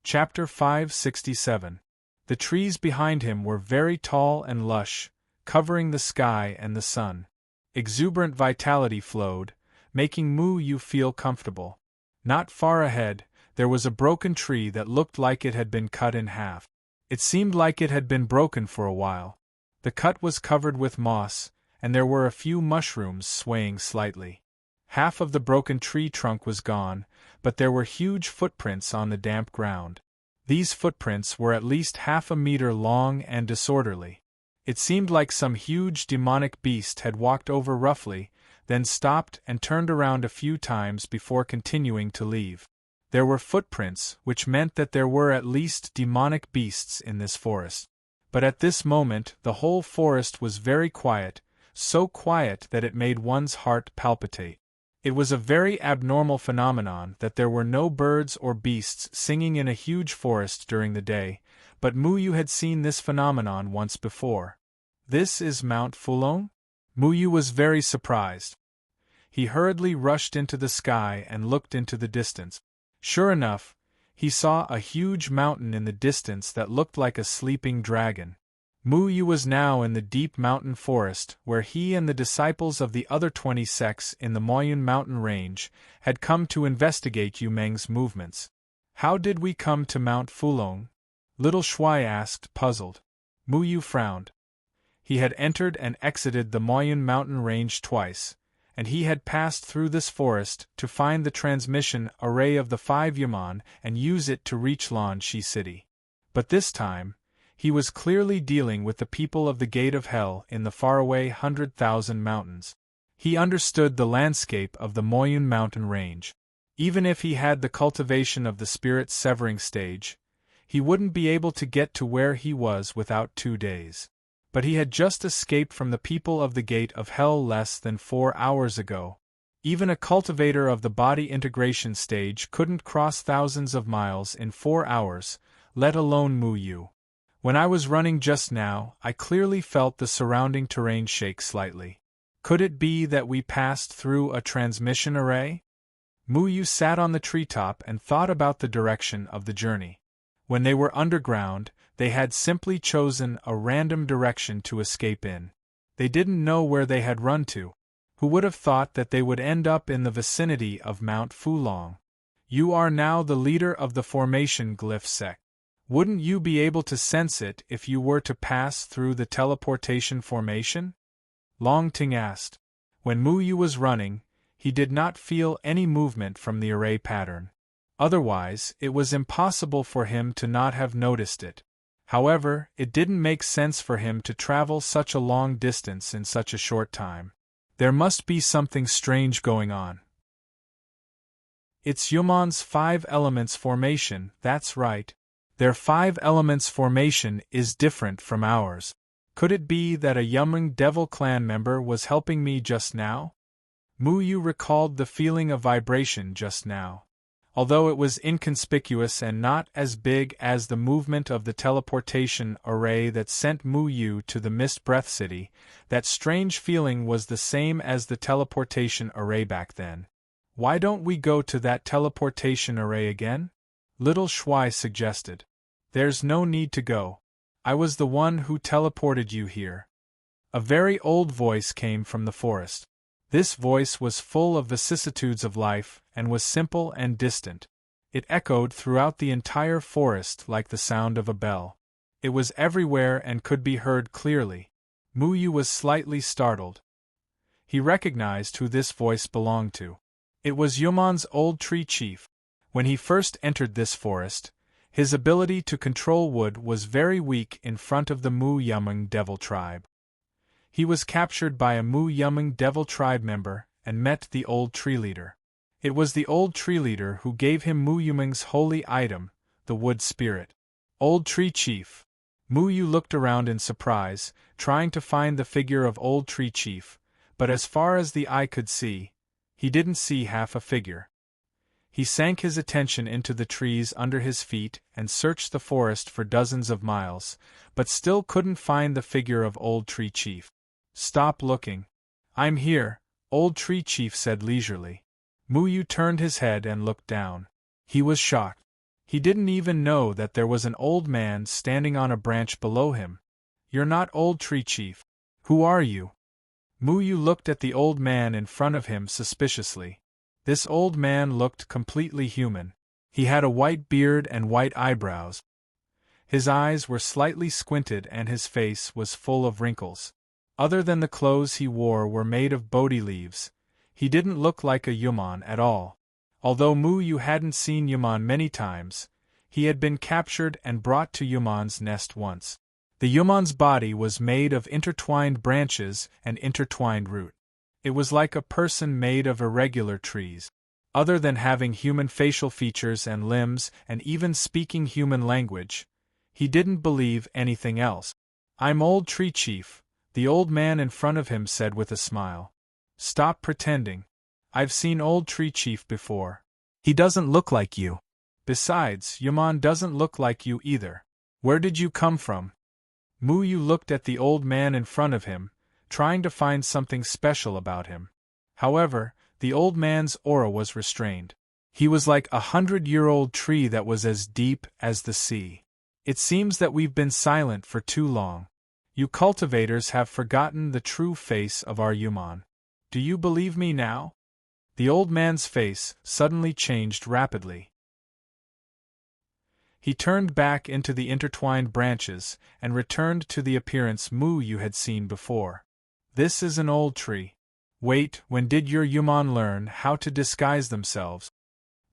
Chapter 567. The trees behind him were very tall and lush, covering the sky and the sun. Exuberant vitality flowed, making Mu Yu feel comfortable. Not far ahead, there was a broken tree that looked like it had been cut in half. It seemed like it had been broken for a while. The cut was covered with moss, and there were a few mushrooms swaying slightly. Half of the broken tree trunk was gone, but there were huge footprints on the damp ground. These footprints were at least 1/2 meter long and disorderly. It seemed like some huge demonic beast had walked over roughly, then stopped and turned around a few times before continuing to leave. There were footprints, which meant that there were at least demonic beasts in this forest. But at this moment the whole forest was very quiet, so quiet that it made one's heart palpitate. It was a very abnormal phenomenon that there were no birds or beasts singing in a huge forest during the day, but Mu Yu had seen this phenomenon once before. "This is Mount Fulong?" Mu Yu was very surprised. He hurriedly rushed into the sky and looked into the distance. Sure enough, he saw a huge mountain in the distance that looked like a sleeping dragon. Mu Yu was now in the deep mountain forest where he and the disciples of the other 20 sects in the Moyun mountain range had come to investigate Yu Meng's movements. "How did we come to Mount Fulong?" Little Shuai asked, puzzled. Mu Yu frowned. He had entered and exited the Moyun mountain range twice, and he had passed through this forest to find the transmission array of the 5 Yaman and use it to reach Lan Shi City. But this time, he was clearly dealing with the people of the Gate of Hell in the faraway 100,000 mountains. He understood the landscape of the Moyun mountain range. Even if he had the cultivation of the spirit severing stage, he wouldn't be able to get to where he was without 2 days. But he had just escaped from the people of the Gate of Hell less than 4 hours ago. Even a cultivator of the body integration stage couldn't cross thousands of miles in 4 hours, let alone Mu Yu. When I was running just now, I clearly felt the surrounding terrain shake slightly. Could it be that we passed through a transmission array? Mu Yu sat on the treetop and thought about the direction of the journey. When they were underground, they had simply chosen a random direction to escape in. They didn't know where they had run to. Who would have thought that they would end up in the vicinity of Mount Fulong? You are now the leader of the formation glyph sect. Wouldn't you be able to sense it if you were to pass through the teleportation formation? Long Ting asked. When Mu Yu was running, he did not feel any movement from the array pattern. Otherwise, it was impossible for him to not have noticed it. However, it didn't make sense for him to travel such a long distance in such a short time. There must be something strange going on. It's Yuman's 5 elements formation, that's right. Their 5 elements formation is different from ours. Could it be that a Yumeng Devil clan member was helping me just now? Mu Yu recalled the feeling of vibration just now. Although it was inconspicuous and not as big as the movement of the teleportation array that sent Mu Yu to the Mist Breath City, that strange feeling was the same as the teleportation array back then. Why don't we go to that teleportation array again? Little Shuai suggested. There's no need to go. I was the one who teleported you here. A very old voice came from the forest. This voice was full of vicissitudes of life and was simple and distant. It echoed throughout the entire forest like the sound of a bell. It was everywhere and could be heard clearly. Mu Yu was slightly startled. He recognized who this voice belonged to. It was Yuman's old tree chief. When he first entered this forest, his ability to control wood was very weak in front of the Mu Yumeng Devil tribe. He was captured by a Mu Yumeng Devil tribe member and met the old tree leader. It was the old tree leader who gave him Mu Yumeng's holy item, the wood spirit. Old tree chief. Mu Yu looked around in surprise, trying to find the figure of old tree chief, but as far as the eye could see, he didn't see half a figure. He sank his attention into the trees under his feet and searched the forest for dozens of miles, but still couldn't find the figure of old tree chief. Stop looking. I'm here, old tree chief said leisurely. Mu Yu turned his head and looked down. He was shocked. He didn't even know that there was an old man standing on a branch below him. "You're not Old Tree Chief. Who are you?" Muyu looked at the old man in front of him suspiciously. This old man looked completely human. He had a white beard and white eyebrows. His eyes were slightly squinted and his face was full of wrinkles. Other than the clothes he wore were made of Bodhi leaves, he didn't look like a human at all. Although Muyu hadn't seen human many times, he had been captured and brought to human's nest once. The human's body was made of intertwined branches and intertwined root. It was like a person made of irregular trees. Other than having human facial features and limbs and even speaking human language, he didn't believe anything else. "I'm Old Tree Chief," the old man in front of him said with a smile. "Stop pretending. I've seen Old Tree Chief before. He doesn't look like you. Besides, Yaman doesn't look like you either. Where did you come from?" Muyu looked at the old man in front of him, trying to find something special about him. However, the old man's aura was restrained. He was like a 100-year-old tree that was as deep as the sea. "It seems that we've been silent for too long. You cultivators have forgotten the true face of our human. Do you believe me now?" The old man's face suddenly changed rapidly. He turned back into the intertwined branches and returned to the appearance Muyu had seen before. "This is an old tree. Wait, when did your human learn how to disguise themselves?"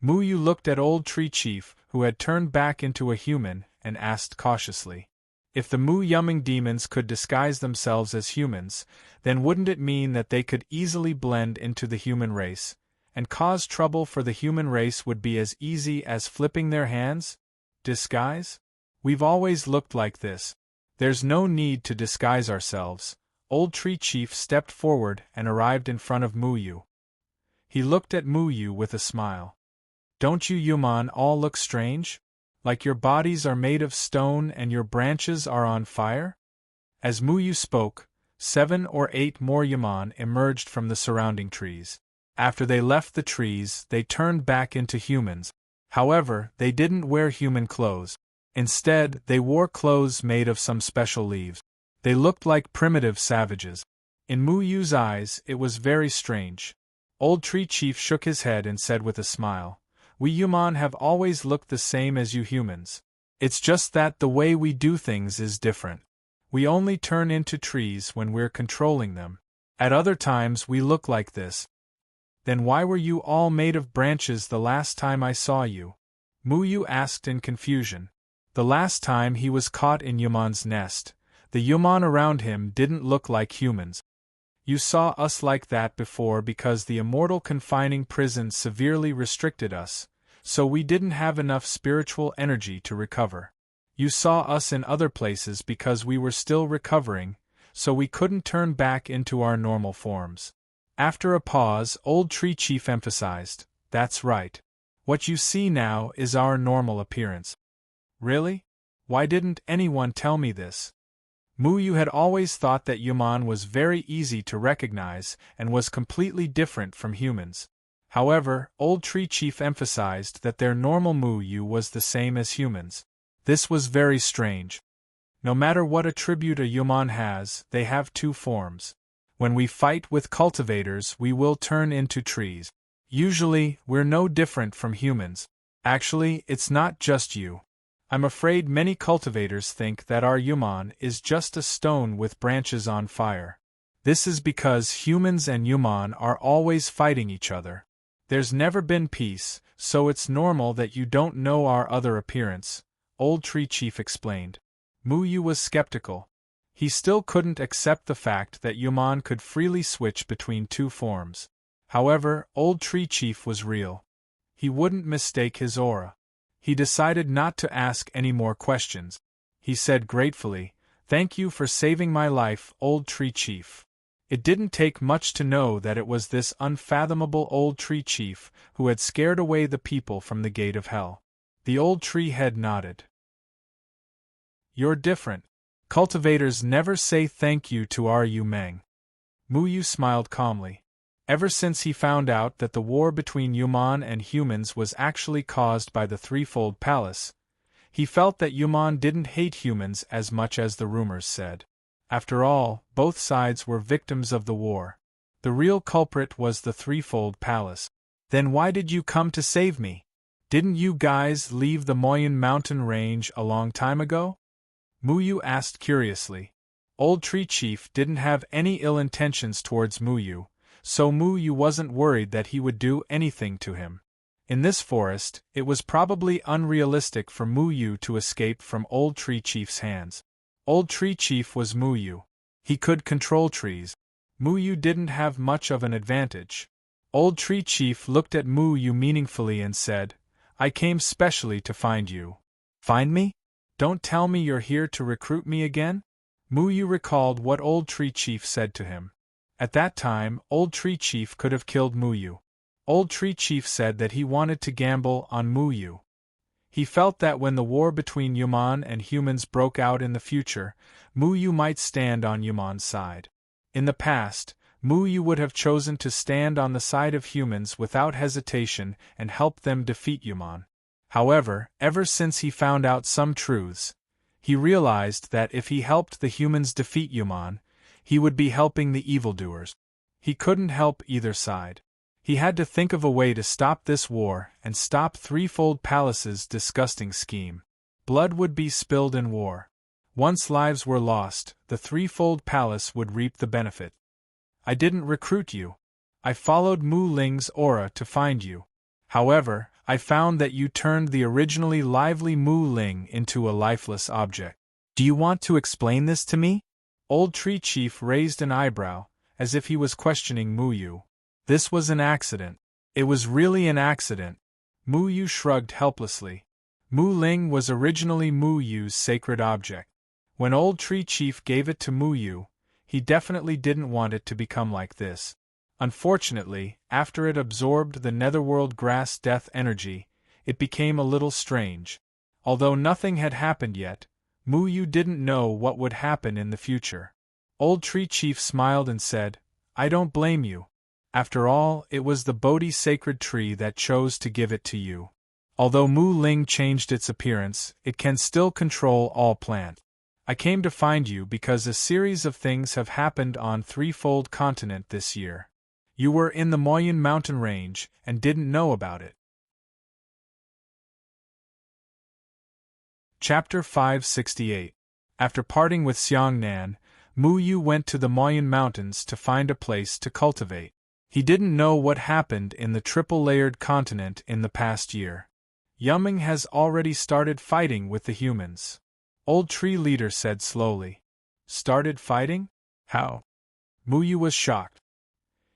Muyu looked at Old Tree Chief, who had turned back into a human, and asked cautiously. If the Mu-Yumming demons could disguise themselves as humans, then wouldn't it mean that they could easily blend into the human race, and cause trouble for the human race would be as easy as flipping their hands? Disguise? We've always looked like this. There's no need to disguise ourselves. Old Tree Chief stepped forward and arrived in front of Muyu. He looked at Muyu with a smile. "Don't you human all look strange? Like your bodies are made of stone and your branches are on fire?" As Muyu spoke, 7 or 8 more human emerged from the surrounding trees. After they left the trees, they turned back into humans. However, they didn't wear human clothes. Instead, they wore clothes made of some special leaves. They looked like primitive savages. In Muyu's eyes, it was very strange. Old Tree Chief shook his head and said with a smile, "We human have always looked the same as you humans. It's just that the way we do things is different. We only turn into trees when we're controlling them. At other times we look like this." "Then why were you all made of branches the last time I saw you?" Muyu asked in confusion. The last time he was caught in Yuman's nest, the human around him didn't look like humans. "You saw us like that before because the immortal confining prison severely restricted us, so we didn't have enough spiritual energy to recover. You saw us in other places because we were still recovering, so we couldn't turn back into our normal forms." After a pause, Old Tree Chief emphasized, "That's right. What you see now is our normal appearance." "Really? Why didn't anyone tell me this?" Muyu had always thought that human was very easy to recognize and was completely different from humans. However, Old Tree Chief emphasized that their normal Muyu was the same as humans. This was very strange. No matter what attribute a human has, they have 2 forms. When we fight with cultivators, we will turn into trees. Usually, we're no different from humans. Actually, it's not just you. I'm afraid many cultivators think that our human is just a stone with branches on fire. This is because humans and human are always fighting each other. There's never been peace, so it's normal that you don't know our other appearance," Old Tree Chief explained. Muyu was skeptical. He still couldn't accept the fact that human could freely switch between 2 forms. However, Old Tree Chief was real. He wouldn't mistake his aura. He decided not to ask any more questions. He said gratefully, "Thank you for saving my life, Old Tree Chief." It didn't take much to know that it was this unfathomable Old Tree Chief who had scared away the people from the gate of hell. The old tree head nodded. "You're different. Cultivators never say thank you to our Yu Meng." Muyu smiled calmly. Ever since he found out that the war between Yuman and humans was actually caused by the Threefold Palace, he felt that Yuman didn't hate humans as much as the rumors said. After all, both sides were victims of the war. The real culprit was the Threefold Palace. Then why did you come to save me? Didn't you guys leave the Moyen mountain range a long time ago? Muyu asked curiously. Old Tree Chief didn't have any ill intentions towards Muyu, so Muyu wasn't worried that he would do anything to him. In this forest, it was probably unrealistic for Muyu to escape from Old Tree Chief's hands. Old Tree Chief was Muyu. He could control trees. Muyu didn't have much of an advantage. Old Tree Chief looked at Muyu meaningfully and said, I came specially to find you. Find me? Don't tell me you're here to recruit me again? Muyu recalled what Old Tree Chief said to him. At that time, Old Tree Chief could have killed Muyu. Old Tree Chief said that he wanted to gamble on Muyu. He felt that when the war between Yuman and humans broke out in the future, Muyu might stand on Yuman's side. In the past, Muyu would have chosen to stand on the side of humans without hesitation and help them defeat Yuman. However, ever since he found out some truths, he realized that if he helped the humans defeat Yuman, he would be helping the evildoers. He couldn't help either side. He had to think of a way to stop this war and stop Threefold Palace's disgusting scheme. Blood would be spilled in war. Once lives were lost, the Threefold Palace would reap the benefit. I didn't recruit you. I followed Mu Ling's aura to find you. However, I found that you turned the originally lively Mu Ling into a lifeless object. Do you want to explain this to me? Old Tree Chief raised an eyebrow, as if he was questioning Muyu. This was an accident. It was really an accident. Muyu shrugged helplessly. Mu Ling was originally Muyu's sacred object. When Old Tree Chief gave it to Muyu, he definitely didn't want it to become like this. Unfortunately, after it absorbed the netherworld grass death energy, it became a little strange. Although nothing had happened yet, Muyu didn't know what would happen in the future. Old Tree Chief smiled and said, I don't blame you. After all, it was the Bodhi sacred tree that chose to give it to you. Although Mu Ling changed its appearance, it can still control all plants. I came to find you because a series of things have happened on Threefold Continent this year. You were in the Moyen mountain range and didn't know about it. Chapter 568. After parting with Xiangnan, Muyu went to the Moyen Mountains to find a place to cultivate. He didn't know what happened in the triple-layered continent in the past year. Yuming has already started fighting with the humans. Old Tree Leader said slowly. Started fighting? How? Muyu was shocked.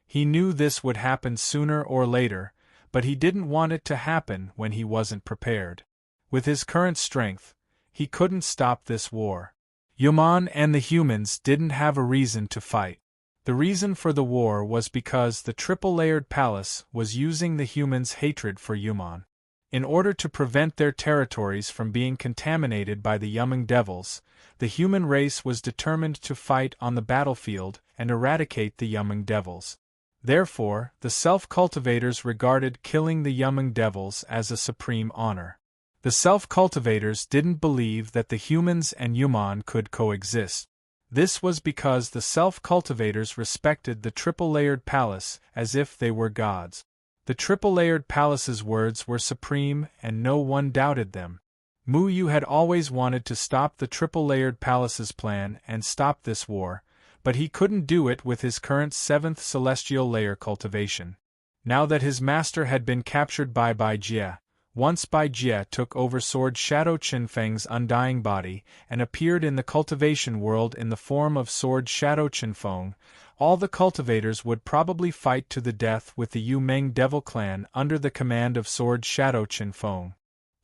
He knew this would happen sooner or later, but he didn't want it to happen when he wasn't prepared. With his current strength, he couldn't stop this war. Yuman and the humans didn't have a reason to fight. The reason for the war was because the triple-layered palace was using the humans' hatred for Yuman. In order to prevent their territories from being contaminated by the Yuming devils, the human race was determined to fight on the battlefield and eradicate the Yuming devils. Therefore, the self-cultivators regarded killing the Yuming devils as a supreme honor. The self-cultivators didn't believe that the humans and Yuman could coexist. This was because the self-cultivators respected the triple-layered palace as if they were gods. The triple-layered palace's words were supreme and no one doubted them. Muyu had always wanted to stop the triple-layered palace's plan and stop this war, but he couldn't do it with his current 7th celestial layer cultivation. Now that his master had been captured by Bai Jie, once Bai Jie took over Sword Shadow Qinfeng's undying body and appeared in the cultivation world in the form of Sword Shadow Qinfeng, all the cultivators would probably fight to the death with the Yu Meng Devil clan under the command of Sword Shadow Qinfeng.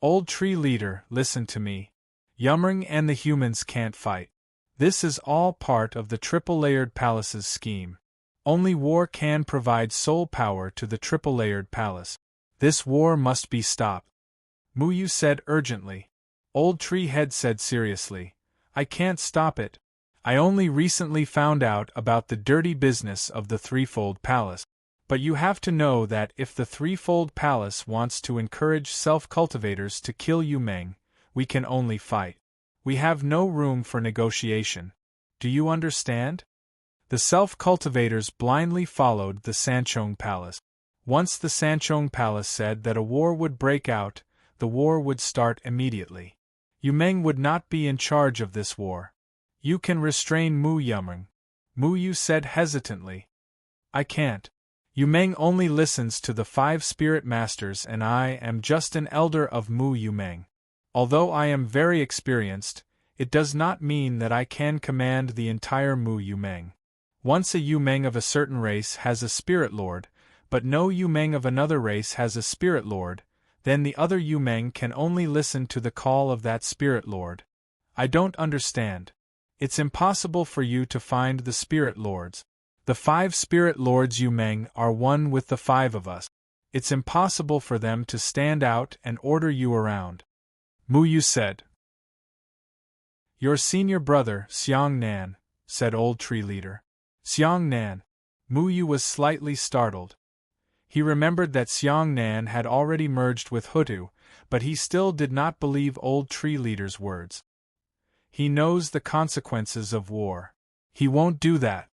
Old Tree Leader, listen to me. Yumring and the humans can't fight. This is all part of the triple-layered palace's scheme. Only war can provide soul power to the triple-layered palace. This war must be stopped. Muyu said urgently. Old Tree Head said seriously, I can't stop it. I only recently found out about the dirty business of the Threefold Palace. But you have to know that if the threefold palace wants to encourage self-cultivators to kill Yu Meng, we can only fight. We have no room for negotiation. Do you understand? The self-cultivators blindly followed the Sanchong Palace. Once the Sanchong Palace said that a war would break out, the war would start immediately. Yu Meng would not be in charge of this war. You can restrain Mu Yumeng. Mu Yu said hesitantly. I can't. Yu Meng only listens to the 5 spirit masters and I am just an elder of Mu Yu Meng. Although I am very experienced, it does not mean that I can command the entire Mu Yu Meng. Once a Yu Meng of a certain race has a spirit lord, but no Yu Meng of another race has a spirit lord, then the other Yu Meng can only listen to the call of that spirit lord. I don't understand. It's impossible for you to find the spirit lords. The 5 spirit lords Yu Meng are one with the 5 of us. It's impossible for them to stand out and order you around. Mu Yu said. Your senior brother, Xiang Nan, said Old Tree Leader. Xiang Nan. Mu Yu was slightly startled. He remembered that Xiang Nan had already merged with Hutu, but he still did not believe Old Tree Leader's words. He knows the consequences of war. He won't do that.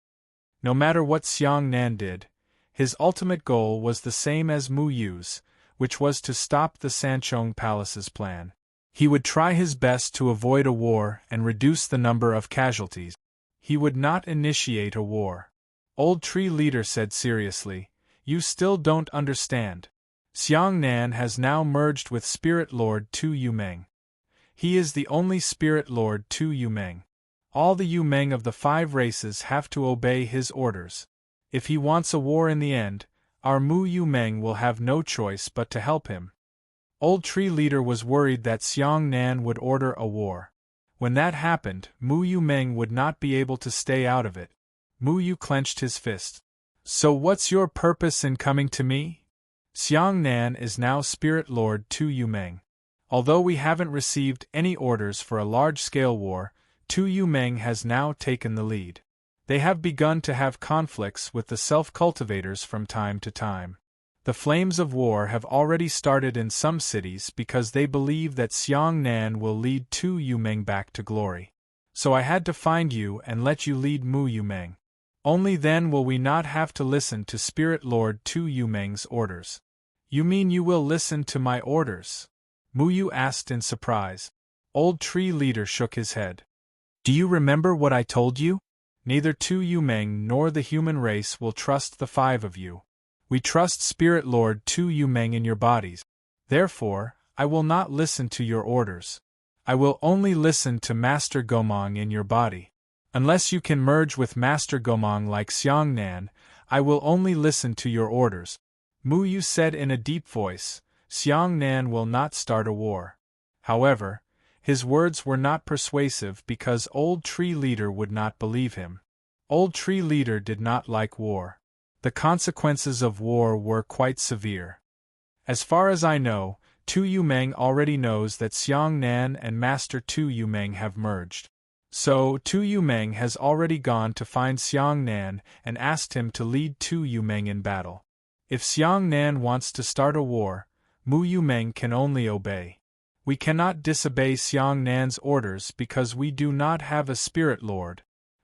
No matter what Xiang Nan did, his ultimate goal was the same as Mu Yu's, which was to stop the Sanchong Palace's plan. He would try his best to avoid a war and reduce the number of casualties. He would not initiate a war. Old Tree Leader said seriously, You still don't understand. Xiang Nan has now merged with Spirit Lord Tu Yu Meng. He is the only Spirit Lord Tu Yu Meng. All the Yu Meng of the 5 races have to obey his orders. If he wants a war in the end, our Mu Yu Meng will have no choice but to help him. Old Tree Leader was worried that Xiang Nan would order a war. When that happened, Mu Yu Meng would not be able to stay out of it. Mu Yu clenched his fist. So what's your purpose in coming to me? Xiang Nan is now Spirit Lord Tu Yu Meng. Although we haven't received any orders for a large-scale war, Tu Yu Meng has now taken the lead. They have begun to have conflicts with the self-cultivators from time to time. The flames of war have already started in some cities because they believe that Xiang Nan will lead Tu Yu Meng back to glory. So I had to find you and let you lead Mu Yu Meng. Only then will we not have to listen to Spirit Lord Tu Yu Meng's orders. You mean you will listen to my orders? Mu Yu asked in surprise. Old Tree Leader shook his head. Do you remember what I told you? Neither Tu Yu Meng nor the human race will trust the 5 of you. We trust Spirit Lord Tu Yu Meng in your bodies. Therefore, I will not listen to your orders. I will only listen to Master Gomong in your body. Unless you can merge with Master Gomong like Xiang Nan, I will only listen to your orders. Mu Yu said in a deep voice, Xiang Nan will not start a war. However, his words were not persuasive because Old Tree Leader would not believe him. Old Tree Leader did not like war. The consequences of war were quite severe. As far as I know, Tu Yu Meng already knows that Xiang Nan and Master Tu Yu Meng have merged. So, Tu Yu Meng has already gone to find Xiang Nan and asked him to lead Tu Yu Meng in battle. If Xiang Nan wants to start a war, Mu Yu Meng can only obey. We cannot disobey Xiang Nan's orders because we do not have a Spirit Lord.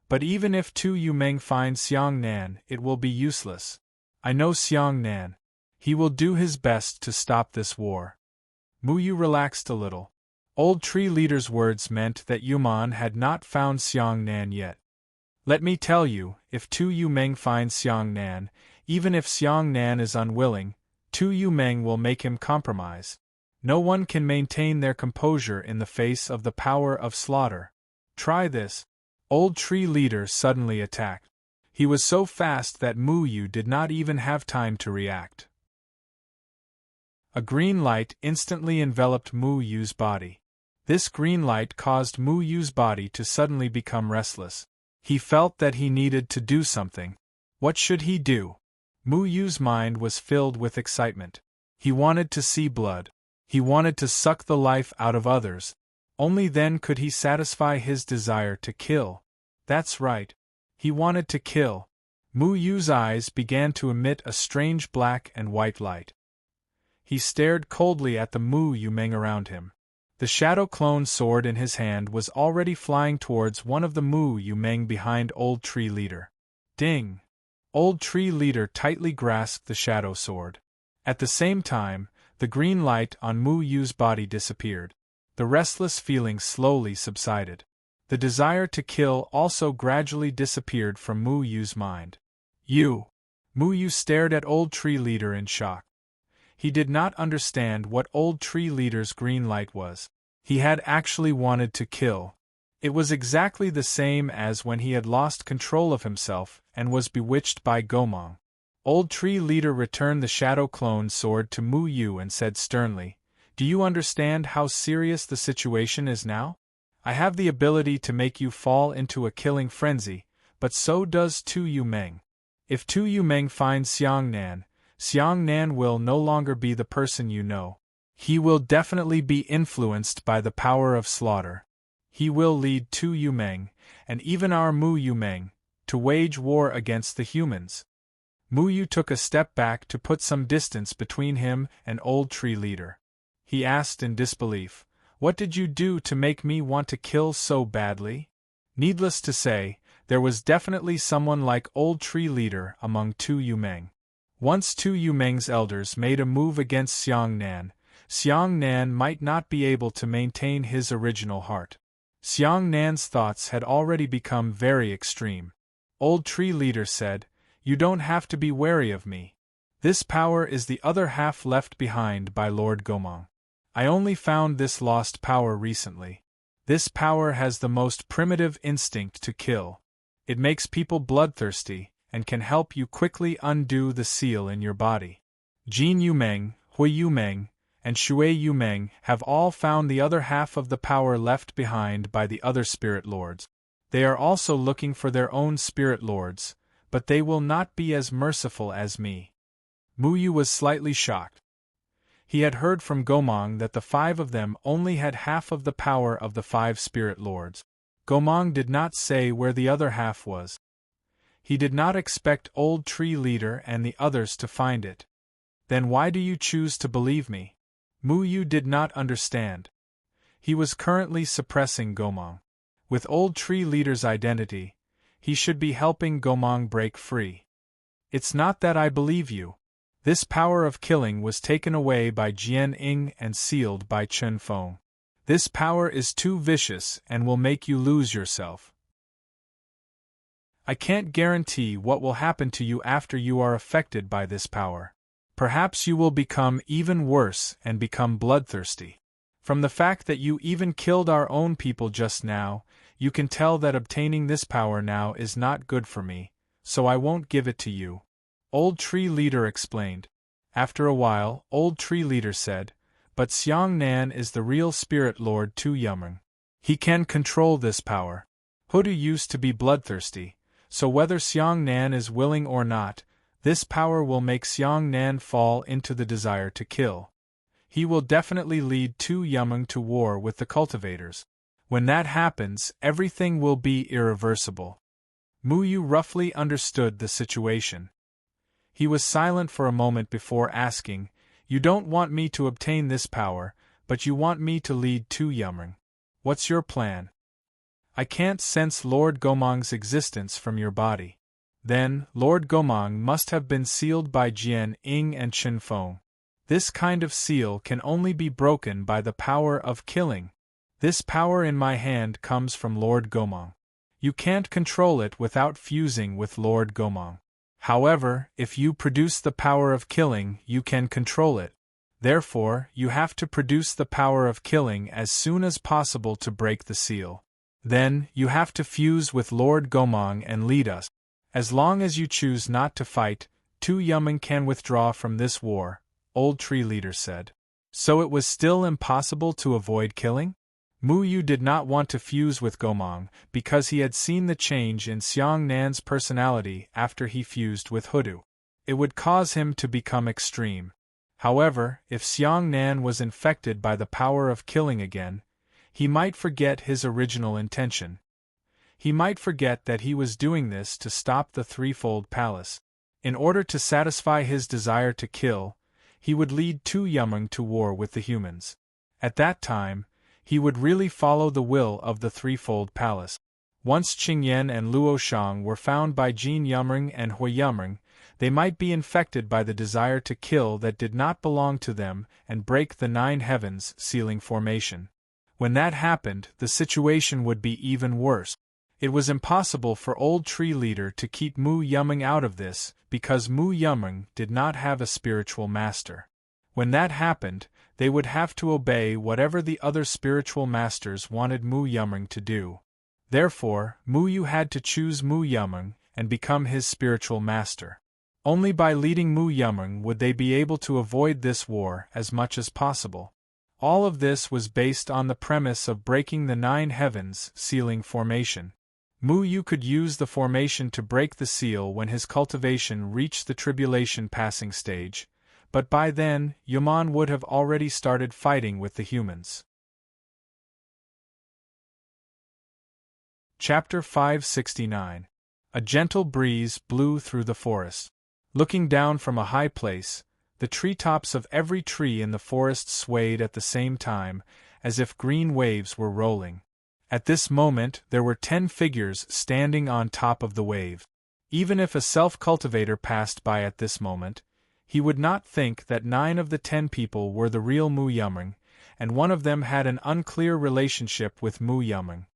But even if Tu Yu Meng finds Xiang Nan, it will be useless. I know Xiang Nan. He will do his best to stop this war. Mu Yu relaxed a little. Old Tree Leader's words meant that Yuman had not found Xiang Nan yet. Let me tell you, if Tu Yu Meng finds Xiang Nan, even if Xiang Nan is unwilling, Tu Yu Meng will make him compromise. No one can maintain their composure in the face of the power of slaughter. Try this. Old Tree Leader suddenly attacked. He was so fast that Mu Yu did not even have time to react. A green light instantly enveloped Mu Yu's body. This green light caused Mu Yu's body to suddenly become restless. He felt that he needed to do something. What should he do? Mu Yu's mind was filled with excitement. He wanted to see blood. He wanted to suck the life out of others. Only then could he satisfy his desire to kill. That's right. He wanted to kill. Mu Yu's eyes began to emit a strange black and white light. He stared coldly at the Mu Yu Meng around him. The shadow clone sword in his hand was already flying towards one of the Mu Yu Meng behind Old Tree Leader. Ding! Old Tree Leader tightly grasped the shadow sword. At the same time, the green light on Mu Yu's body disappeared. The restless feeling slowly subsided. The desire to kill also gradually disappeared from Mu Yu's mind. You! Mu Yu stared at Old Tree Leader in shock. He did not understand what Old Tree Leader's green light was. He had actually wanted to kill. It was exactly the same as when he had lost control of himself and was bewitched by Gomang. Old Tree Leader returned the shadow clone sword to Mu Yu and said sternly, "Do you understand how serious the situation is now? I have the ability to make you fall into a killing frenzy, but so does Tu Yu Meng. If Tu Yu Meng finds Xiang Nan will no longer be the person you know. He will definitely be influenced by the power of slaughter. He will lead Tu Yu Meng, and even our Mu Yu Meng, to wage war against the humans." Mu Yu took a step back to put some distance between him and Old Tree Leader. He asked in disbelief, "What did you do to make me want to kill so badly?" Needless to say, there was definitely someone like Old Tree Leader among Tu Yu Meng. Once Tu Yu Meng's elders made a move against Xiang Nan might not be able to maintain his original heart. Xiang Nan's thoughts had already become very extreme. Old Tree Leader said, "You don't have to be wary of me. This power is the other half left behind by Lord Gomang. I only found this lost power recently. This power has the most primitive instinct to kill. It makes people bloodthirsty, and can help you quickly undo the seal in your body. Jin Yu Meng, Hui Yu Meng, and Shui Yu Meng have all found the other half of the power left behind by the other spirit lords. They are also looking for their own spirit lords, but they will not be as merciful as me." Mu Yu was slightly shocked. He had heard from Gomang that the 5 of them only had half of the power of the 5 spirit lords. Gomang did not say where the other half was. He did not expect Old Tree Leader and the others to find it. "Then why do you choose to believe me?" Mu Yu did not understand. He was currently suppressing Gomang. With Old Tree Leader's identity, he should be helping Gomang break free. "It's not that I believe you. This power of killing was taken away by Jian Ying and sealed by Chen Feng. This power is too vicious and will make you lose yourself. I can't guarantee what will happen to you after you are affected by this power. Perhaps you will become even worse and become bloodthirsty. From the fact that you even killed our own people just now, you can tell that obtaining this power now is not good for me, so I won't give it to you," Old Tree Leader explained. After a while, Old Tree Leader said, "But Xiang Nan is the real spirit lord Tu Yu Meng. He can control this power. Hudu used to be bloodthirsty, so whether Xiang Nan is willing or not, this power will make Xiang Nan fall into the desire to kill. He will definitely lead Tu Yu Meng to war with the cultivators. When that happens, everything will be irreversible." Mu Yu roughly understood the situation. He was silent for a moment before asking, "You don't want me to obtain this power, but you want me to lead Tu Yu Meng. What's your plan?" "I can't sense Lord Gomang's existence from your body." "Then, Lord Gomang must have been sealed by Jian Ying and Chen Feng. This kind of seal can only be broken by the power of killing. This power in my hand comes from Lord Gomang. You can't control it without fusing with Lord Gomang. However, if you produce the power of killing, you can control it. Therefore, you have to produce the power of killing as soon as possible to break the seal. Then, you have to fuse with Lord Gomang and lead us. As long as you choose not to fight, Tu Yu Meng can withdraw from this war," Old Tree Leader said. "So it was still impossible to avoid killing?" Mu Yu did not want to fuse with Gomang because he had seen the change in Xiang Nan's personality after he fused with Hudu. It would cause him to become extreme. However, if Xiang Nan was infected by the power of killing again, he might forget his original intention. He might forget that he was doing this to stop the threefold palace. In order to satisfy his desire to kill, he would lead Tu Yumeng to war with the humans. At that time, he would really follow the will of the threefold palace. Once Qingyan and Luoshang were found by Jin Yumeng and Hui Yumeng, they might be infected by the desire to kill that did not belong to them and break the 9 heavens sealing formation. When that happened, the situation would be even worse. It was impossible for Old Tree Leader to keep Mu Yumeng out of this, because Mu Yumeng did not have a spiritual master. When that happened, they would have to obey whatever the other spiritual masters wanted Mu Yumeng to do. Therefore, Mu Yu had to choose Mu Yumeng and become his spiritual master. Only by leading Mu Yumeng would they be able to avoid this war as much as possible. All of this was based on the premise of breaking the 9 heavens sealing formation. Mu Yu could use the formation to break the seal when his cultivation reached the tribulation passing stage, but by then, Yaman would have already started fighting with the humans. Chapter 569. A gentle breeze blew through the forest. Looking down from a high place, the treetops of every tree in the forest swayed at the same time, as if green waves were rolling. At this moment there were 10 figures standing on top of the wave. Even if a self-cultivator passed by at this moment, he would not think that 9 of the 10 people were the real Mu Yumeng, and one of them had an unclear relationship with Mu Yumeng.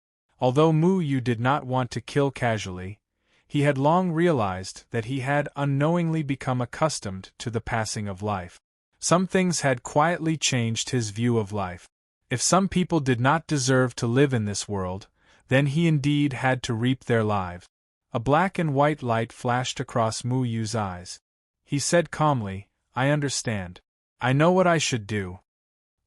Although Mu Yu did not want to kill casually, he had long realized that he had unknowingly become accustomed to the passing of life. Some things had quietly changed his view of life. If some people did not deserve to live in this world, then he indeed had to reap their lives. A black and white light flashed across Mu Yu's eyes. He said calmly, "I understand. I know what I should do."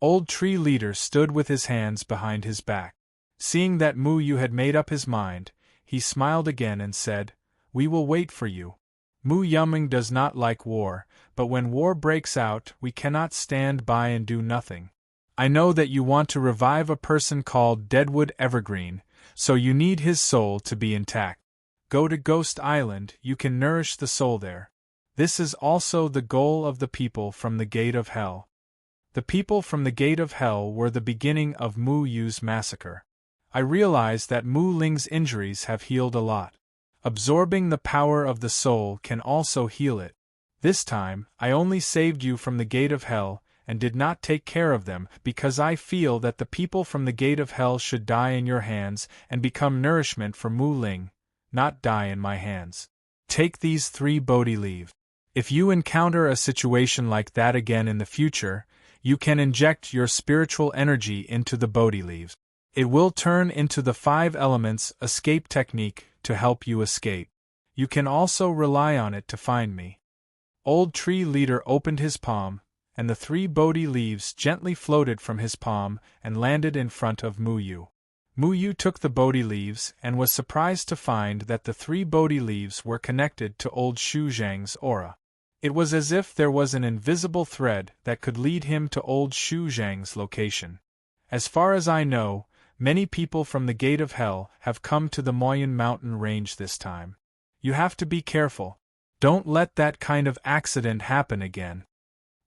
Old Tree Leader stood with his hands behind his back. Seeing that Mu Yu had made up his mind, he smiled again and said, "We will wait for you. Mu Yumeng does not like war, but when war breaks out, we cannot stand by and do nothing. I know that you want to revive a person called Deadwood Evergreen, so you need his soul to be intact. Go to Ghost Island, you can nourish the soul there. This is also the goal of the people from the Gate of Hell." The people from the Gate of Hell were the beginning of Mu Yu's massacre. I realize that Mu Ling's injuries have healed a lot. Absorbing the power of the soul can also heal it. This time, I only saved you from the Gate of Hell, and did not take care of them, because I feel that the people from the Gate of Hell should die in your hands and become nourishment for Mu Ling, not die in my hands. Take these 3 Bodhi leaves. If you encounter a situation like that again in the future, you can inject your spiritual energy into the Bodhi leaves. It will turn into the 5 elements escape technique to help you escape. You can also rely on it to find me. Old Tree Leader opened his palm, and the 3 Bodhi leaves gently floated from his palm and landed in front of Mu Yu. Mu Yu took the Bodhi leaves and was surprised to find that the 3 Bodhi leaves were connected to old Shu Zhang's aura. It was as if there was an invisible thread that could lead him to old Shu Zhang's location. As far as I know, many people from the Gate of Hell have come to the Moyun Mountain range this time. You have to be careful. Don't let that kind of accident happen again.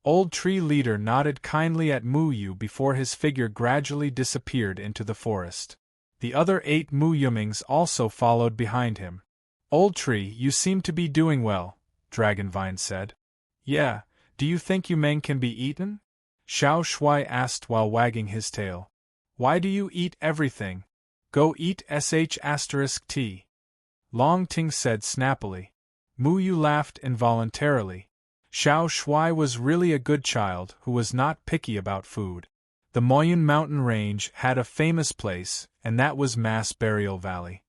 Old Tree Leader nodded kindly at Mu Yu before his figure gradually disappeared into the forest. The other 8 Mu Yumengs also followed behind him. "Old Tree, you seem to be doing well," Dragonvine said. "Yeah, do you think Yumeng can be eaten?" Xiao Shui asked while wagging his tail. "Why do you eat everything? Go eat sh*t. Long Ting said snappily. Mu Yu laughed involuntarily. Xiao Shui was really a good child who was not picky about food. The Moyun Mountain Range had a famous place, and that was Mass Burial Valley.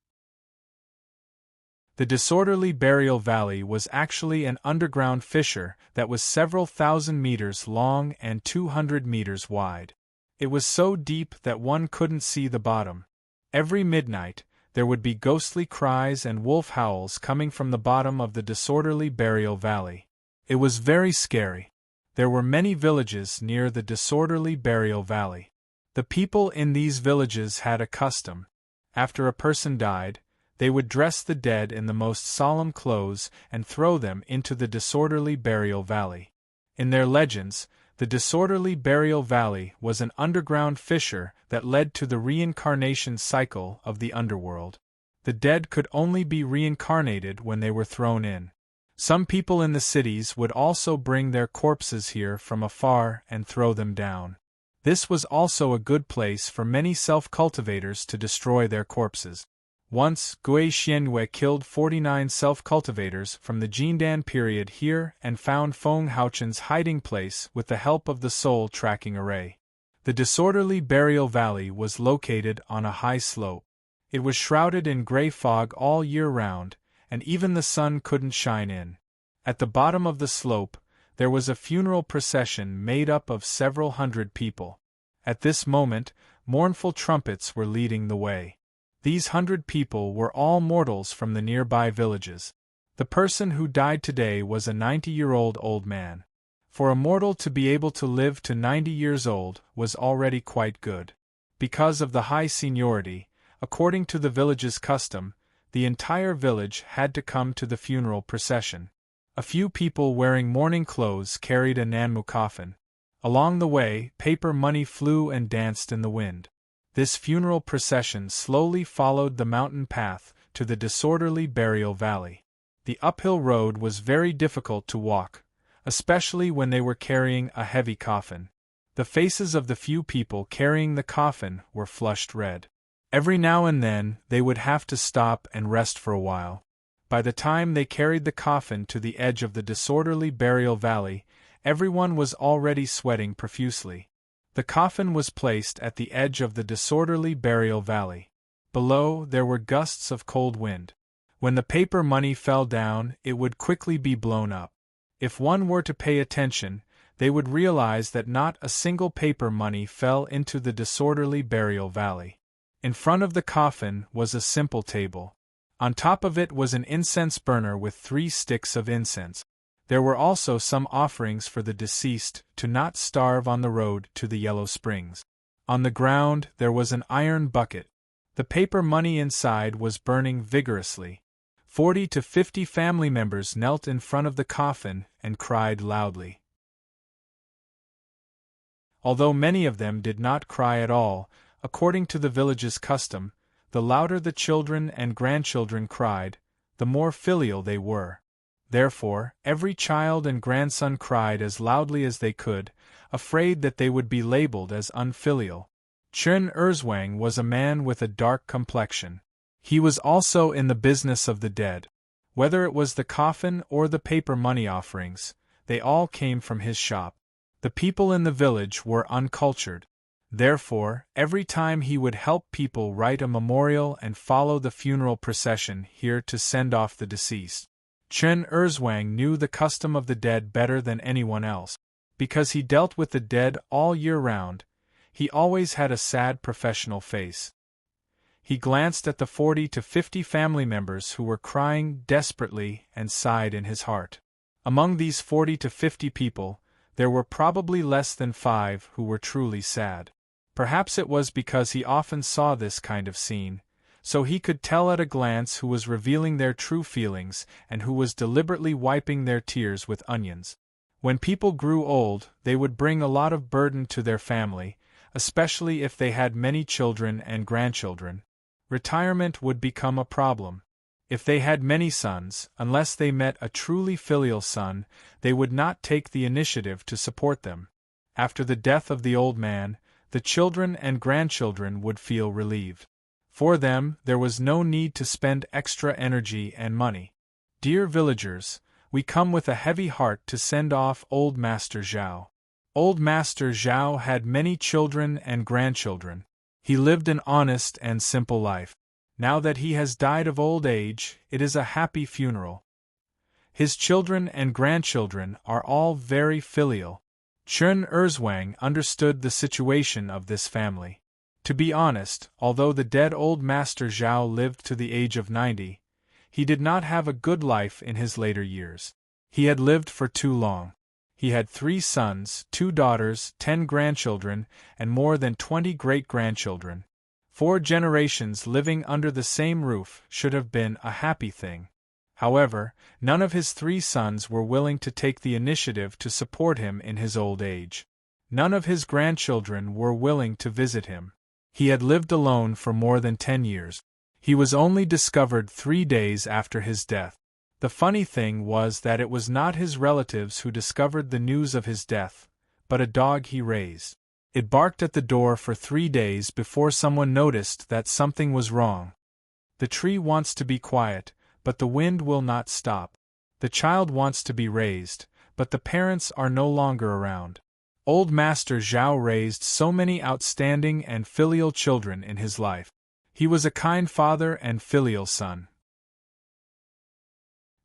The Disorderly Burial Valley was actually an underground fissure that was several thousand meters long and 200 meters wide. It was so deep that one couldn't see the bottom. Every midnight, there would be ghostly cries and wolf howls coming from the bottom of the Disorderly Burial Valley. It was very scary. There were many villages near the Disorderly Burial Valley. The people in these villages had a custom. After a person died, They would dress the dead in the most solemn clothes and throw them into the disorderly burial valley. In their legends, the disorderly burial valley was an underground fissure that led to the reincarnation cycle of the underworld. The dead could only be reincarnated when they were thrown in. Some people in the cities would also bring their corpses here from afar and throw them down. This was also a good place for many self-cultivators to destroy their corpses. Once, Gui Xianwei killed 49 self-cultivators from the Jindan period here and found Feng Haochen's hiding place with the help of the soul tracking array. The disorderly burial valley was located on a high slope. It was shrouded in gray fog all year round, and even the sun couldn't shine in. At the bottom of the slope, there was a funeral procession made up of several hundred people. At this moment, mournful trumpets were leading the way. These 100 people were all mortals from the nearby villages. The person who died today was a 90-year-old old man. For a mortal to be able to live to 90 years old was already quite good. Because of the high seniority, according to the village's custom, the entire village had to come to the funeral procession. A few people wearing mourning clothes carried a Nanmu coffin. Along the way, paper money flew and danced in the wind. This funeral procession slowly followed the mountain path to the disorderly burial valley. The uphill road was very difficult to walk, especially when they were carrying a heavy coffin. The faces of the few people carrying the coffin were flushed red. Every now and then, they would have to stop and rest for a while. By the time they carried the coffin to the edge of the disorderly burial valley, everyone was already sweating profusely. The coffin was placed at the edge of the disorderly burial valley. Below, there were gusts of cold wind. When the paper money fell down, it would quickly be blown up. If one were to pay attention, they would realize that not a single paper money fell into the disorderly burial valley. In front of the coffin was a simple table. On top of it was an incense burner with 3 sticks of incense. There were also some offerings for the deceased to not starve on the road to the Yellow Springs. On the ground there was an iron bucket. The paper money inside was burning vigorously. 40 to 50 family members knelt in front of the coffin and cried loudly. Although many of them did not cry at all, according to the village's custom, the louder the children and grandchildren cried, the more filial they were. Therefore, every child and grandson cried as loudly as they could, afraid that they would be labeled as unfilial. Chen Erzwang was a man with a dark complexion. He was also in the business of the dead. Whether it was the coffin or the paper money offerings, they all came from his shop. The people in the village were uncultured. Therefore, every time he would help people write a memorial and follow the funeral procession here to send off the deceased. Chen Erzwang knew the custom of the dead better than anyone else. Because he dealt with the dead all year round, he always had a sad professional face. He glanced at the 40 to 50 family members who were crying desperately and sighed in his heart. Among these 40 to 50 people, there were probably less than 5 who were truly sad. Perhaps it was because he often saw this kind of scene, so he could tell at a glance who was revealing their true feelings and who was deliberately wiping their tears with onions. When people grew old, they would bring a lot of burden to their family, especially if they had many children and grandchildren. Retirement would become a problem. If they had many sons, unless they met a truly filial son, they would not take the initiative to support them. After the death of the old man, the children and grandchildren would feel relieved. For them, there was no need to spend extra energy and money. Dear villagers, we come with a heavy heart to send off Old Master Zhao. Old Master Zhao had many children and grandchildren. He lived an honest and simple life. Now that he has died of old age, it is a happy funeral. His children and grandchildren are all very filial. Chen Erzwang understood the situation of this family. To be honest, although the dead old Master Zhao lived to the age of 90, he did not have a good life in his later years. He had lived for too long. He had 3 sons, 2 daughters, 10 grandchildren, and more than 20 great-grandchildren. 4 generations living under the same roof should have been a happy thing. However, none of his 3 sons were willing to take the initiative to support him in his old age. None of his grandchildren were willing to visit him. He had lived alone for more than 10 years. He was only discovered 3 days after his death. The funny thing was that it was not his relatives who discovered the news of his death, but a dog he raised. It barked at the door for 3 days before someone noticed that something was wrong. The tree wants to be quiet, but the wind will not stop. The child wants to be raised, but the parents are no longer around. Old Master Zhao raised so many outstanding and filial children in his life. He was a kind father and filial son.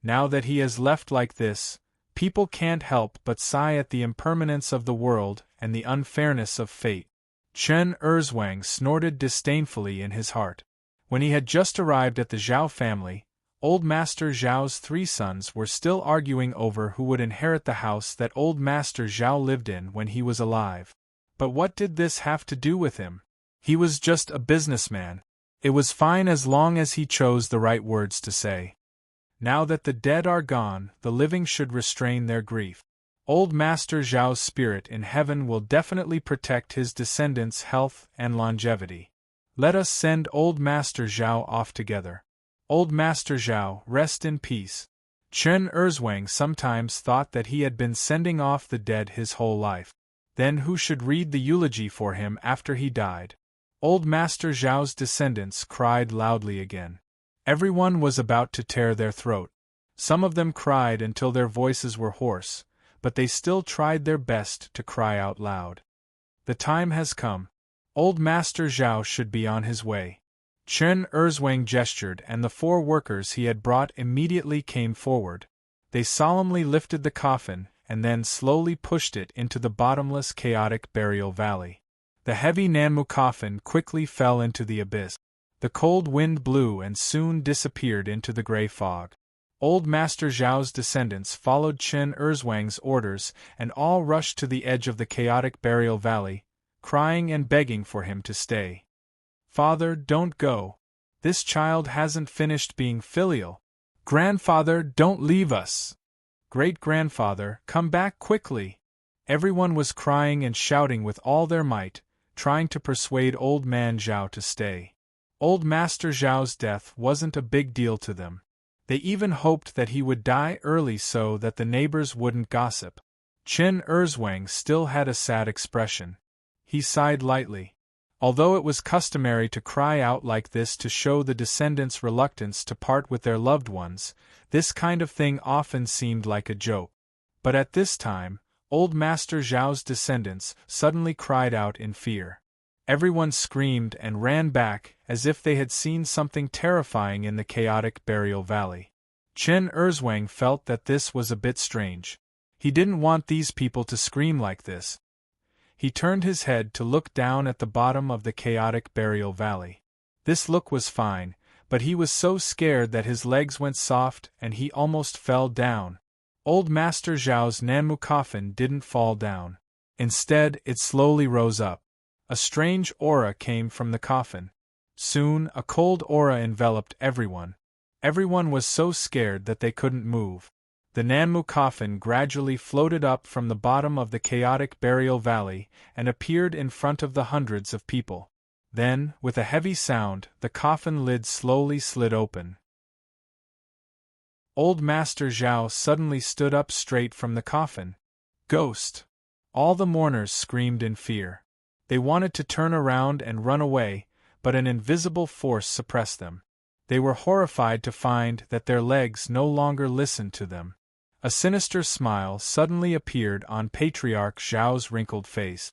Now that he has left like this, people can't help but sigh at the impermanence of the world and the unfairness of fate. Chen Erzwang snorted disdainfully in his heart. When he had just arrived at the Zhao family, Old Master Zhao's 3 sons were still arguing over who would inherit the house that Old Master Zhao lived in when he was alive. But what did this have to do with him? He was just a businessman. It was fine as long as he chose the right words to say. Now that the dead are gone, the living should restrain their grief. Old Master Zhao's spirit in heaven will definitely protect his descendants' health and longevity. Let us send Old Master Zhao off together. Old Master Zhao, rest in peace. Chen Erzwang sometimes thought that he had been sending off the dead his whole life. Then who should read the eulogy for him after he died? Old Master Zhao's descendants cried loudly again. Everyone was about to tear their throat. Some of them cried until their voices were hoarse, but they still tried their best to cry out loud. The time has come. Old Master Zhao should be on his way. Chen Erzwang gestured and the 4 workers he had brought immediately came forward. They solemnly lifted the coffin and then slowly pushed it into the bottomless chaotic burial valley. The heavy Nanmu coffin quickly fell into the abyss. The cold wind blew and soon disappeared into the gray fog. Old Master Zhao's descendants followed Chen Erzwang's orders and all rushed to the edge of the chaotic burial valley, crying and begging for him to stay. Father, don't go. This child hasn't finished being filial. Grandfather, don't leave us. Great-grandfather, come back quickly. Everyone was crying and shouting with all their might, trying to persuade Old Man Zhao to stay. Old Master Zhao's death wasn't a big deal to them. They even hoped that he would die early so that the neighbors wouldn't gossip. Chen Erzwang still had a sad expression. He sighed lightly. Although it was customary to cry out like this to show the descendants' reluctance to part with their loved ones, this kind of thing often seemed like a joke. But at this time, Old Master Zhao's descendants suddenly cried out in fear. Everyone screamed and ran back as if they had seen something terrifying in the chaotic burial valley. Chen Erzwang felt that this was a bit strange. He didn't want these people to scream like this. He turned his head to look down at the bottom of the chaotic burial valley. This look was fine, but he was so scared that his legs went soft and he almost fell down. Old Master Zhao's Nanmu coffin didn't fall down. Instead, it slowly rose up. A strange aura came from the coffin. Soon, a cold aura enveloped everyone. Everyone was so scared that they couldn't move. The Nanmu coffin gradually floated up from the bottom of the chaotic burial valley and appeared in front of the hundreds of people. Then, with a heavy sound, the coffin lid slowly slid open. Old Master Zhao suddenly stood up straight from the coffin. Ghost! All the mourners screamed in fear. They wanted to turn around and run away, but an invisible force suppressed them. They were horrified to find that their legs no longer listened to them. A sinister smile suddenly appeared on Patriarch Zhao's wrinkled face.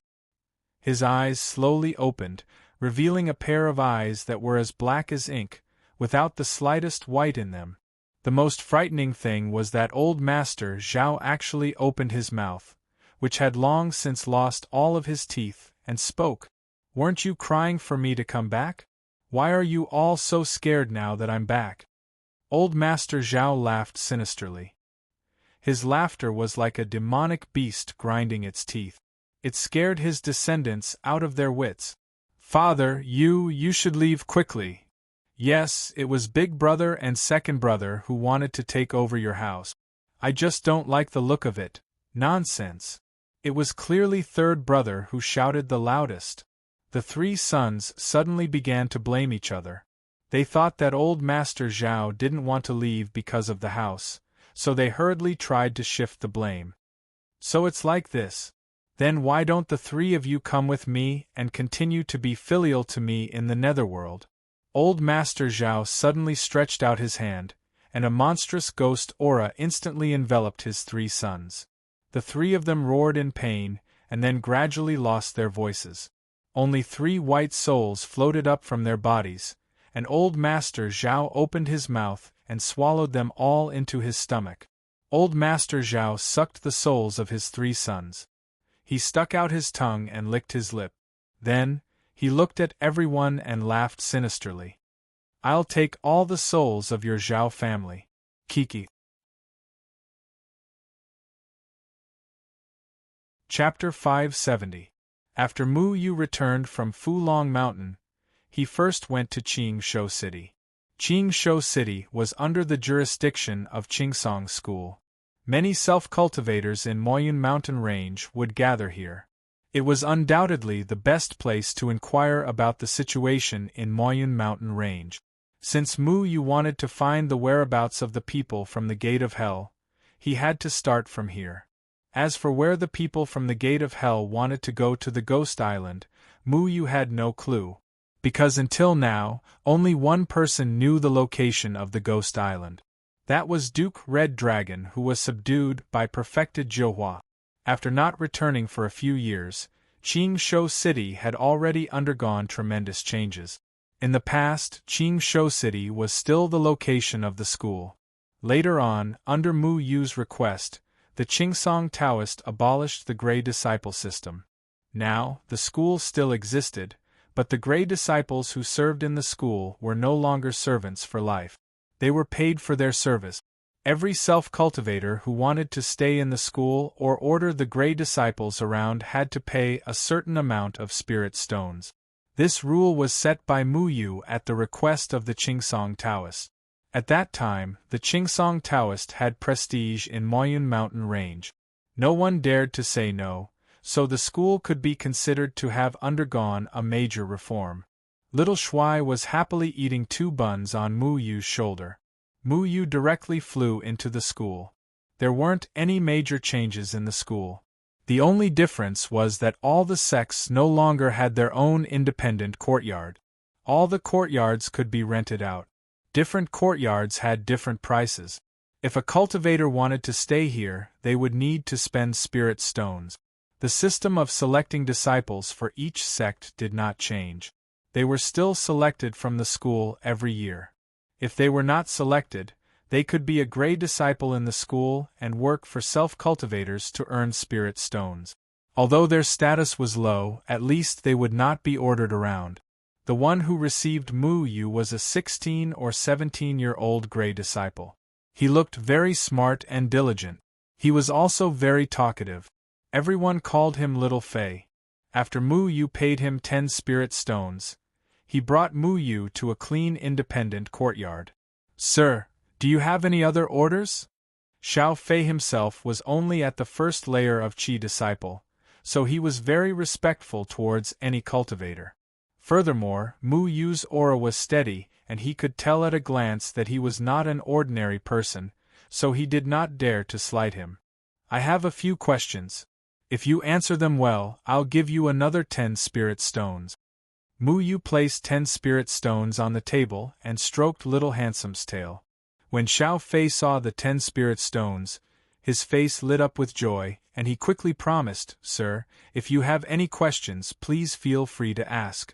His eyes slowly opened, revealing a pair of eyes that were as black as ink, without the slightest white in them. The most frightening thing was that Old Master Zhao actually opened his mouth, which had long since lost all of his teeth, and spoke. "Weren't you crying for me to come back? Why are you all so scared now that I'm back?" Old Master Zhao laughed sinisterly. His laughter was like a demonic beast grinding its teeth. It scared his descendants out of their wits. Father, you should leave quickly. Yes, it was big brother and second brother who wanted to take over your house. I just don't like the look of it. Nonsense. It was clearly third brother who shouted the loudest. The three sons suddenly began to blame each other. They thought that old Master Zhao didn't want to leave because of the house, so they hurriedly tried to shift the blame. So it's like this. Then why don't the three of you come with me and continue to be filial to me in the netherworld? Old Master Zhao suddenly stretched out his hand, and a monstrous ghost aura instantly enveloped his three sons. The three of them roared in pain, and then gradually lost their voices. Only 3 white souls floated up from their bodies, and old Master Zhao opened his mouth and swallowed them all into his stomach. Old Master Zhao sucked the souls of his 3 sons. He stuck out his tongue and licked his lip. Then, he looked at everyone and laughed sinisterly. I'll take all the souls of your Zhao family. Kiki. Chapter 570. After Mu Yu returned from Fulong Mountain, he first went to Qingshou City. Qingshou City was under the jurisdiction of Qingsong School. Many self-cultivators in Moyun Mountain Range would gather here. It was undoubtedly the best place to inquire about the situation in Moyun Mountain Range. Since Mu Yu wanted to find the whereabouts of the people from the Gate of Hell, he had to start from here. As for where the people from the Gate of Hell wanted to go to the Ghost Island, Mu Yu had no clue. Because until now, only one person knew the location of the Ghost Island. That was Duke Red Dragon, who was subdued by perfected Zhihua. After not returning for a few years, Qingshou City had already undergone tremendous changes. In the past, Qingshou City was still the location of the school. Later on, under Mu Yu's request, the Qingsong Taoist abolished the Grey Disciple system. Now, the school still existed, but the Grey Disciples who served in the school were no longer servants for life. They were paid for their service. Every self-cultivator who wanted to stay in the school or order the Grey Disciples around had to pay a certain amount of spirit stones. This rule was set by Mu Yu at the request of the Qingsong Taoist. At that time, the Qingsong Taoist had prestige in Moyun Mountain Range. No one dared to say no, so the school could be considered to have undergone a major reform. Little Shuai was happily eating 2 buns on Mu Yu's shoulder. Mu Yu directly flew into the school. There weren't any major changes in the school. The only difference was that all the sects no longer had their own independent courtyard. All the courtyards could be rented out. Different courtyards had different prices. If a cultivator wanted to stay here, they would need to spend spirit stones. The system of selecting disciples for each sect did not change. They were still selected from the school every year. If they were not selected, they could be a Grey Disciple in the school and work for self-cultivators to earn spirit stones. Although their status was low, at least they would not be ordered around. The one who received Mu Yu was a 16 or 17-year-old Grey Disciple. He looked very smart and diligent. He was also very talkative. Everyone called him Little Fei. After Mu Yu paid him 10 spirit stones, he brought Mu Yu to a clean independent courtyard. Sir, do you have any other orders? Xiao Fei himself was only at the first layer of Qi Disciple, so he was very respectful towards any cultivator. Furthermore, Mu Yu's aura was steady, and he could tell at a glance that he was not an ordinary person, so he did not dare to slight him. I have a few questions. If you answer them well, I'll give you another 10 spirit stones. Mu Yu placed 10 spirit stones on the table and stroked Little Handsome's tail. When Xiao Fei saw the 10 spirit stones, his face lit up with joy, and he quickly promised, Sir, if you have any questions, please feel free to ask.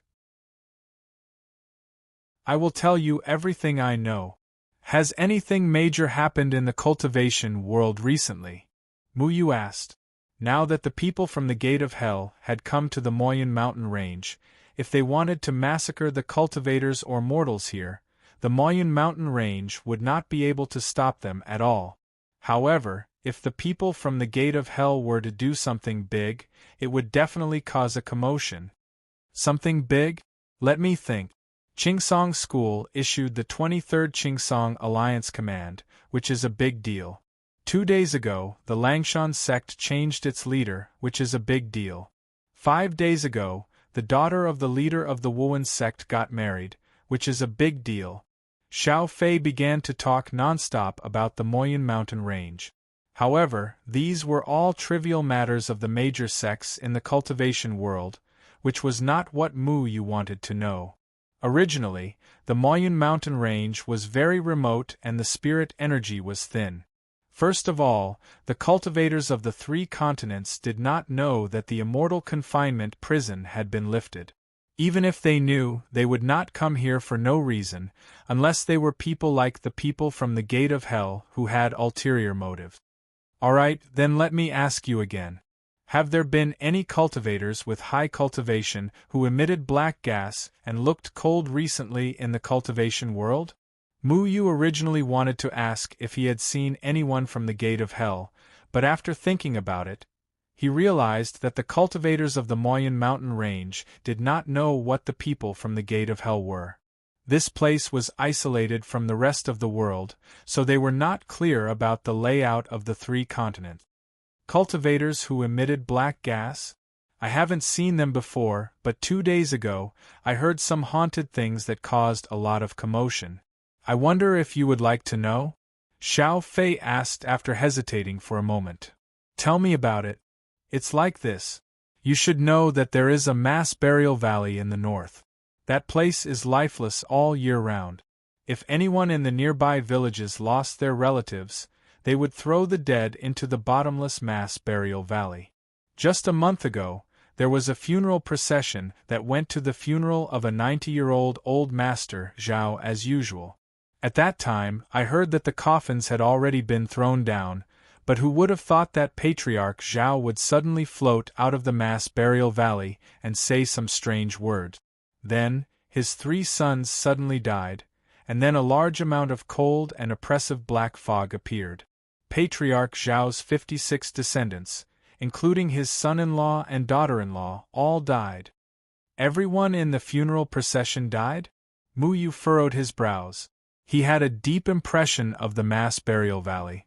I will tell you everything I know. Has anything major happened in the cultivation world recently? Mu Yu asked. Now that the people from the Gate of Hell had come to the Moyun Mountain Range, if they wanted to massacre the cultivators or mortals here, the Moyun Mountain Range would not be able to stop them at all. However, if the people from the Gate of Hell were to do something big, it would definitely cause a commotion. Something big? Let me think. Qingsong School issued the 23rd Qingsong Alliance Command, which is a big deal. 2 days ago, the Langshan sect changed its leader, which is a big deal. 5 days ago, the daughter of the leader of the Wuan sect got married, which is a big deal. Xiao Fei began to talk nonstop about the Moyun mountain range. However, these were all trivial matters of the major sects in the cultivation world, which was not what Mu Yu wanted to know. Originally, the Moyun mountain range was very remote and the spirit energy was thin. First of all, the cultivators of the 3 continents did not know that the immortal confinement prison had been lifted. Even if they knew, they would not come here for no reason, unless they were people like the people from the Gate of Hell who had ulterior motives. Alright, then let me ask you again. Have there been any cultivators with high cultivation who emitted black gas and looked cold recently in the cultivation world? Mu Yu originally wanted to ask if he had seen anyone from the Gate of Hell, but after thinking about it, he realized that the cultivators of the Moyun mountain range did not know what the people from the Gate of Hell were. This place was isolated from the rest of the world, so they were not clear about the layout of the 3 continents. Cultivators who emitted black gas? I haven't seen them before, but 2 days ago, I heard some haunted things that caused a lot of commotion. I wonder if you would like to know? Xiao Fei asked after hesitating for a moment. Tell me about it. It's like this. You should know that there is a mass burial valley in the north. That place is lifeless all year round. If anyone in the nearby villages lost their relatives, they would throw the dead into the bottomless mass burial valley. Just a month ago, there was a funeral procession that went to the funeral of a 90-year-old old master Zhao as usual. At that time, I heard that the coffins had already been thrown down, but who would have thought that Patriarch Zhao would suddenly float out of the mass burial valley and say some strange words. Then, his 3 sons suddenly died, and then a large amount of cold and oppressive black fog appeared. Patriarch Zhao's 56 descendants, including his son-in-law and daughter-in-law, all died. Everyone in the funeral procession died? Mu Yu furrowed his brows. He had a deep impression of the mass burial valley.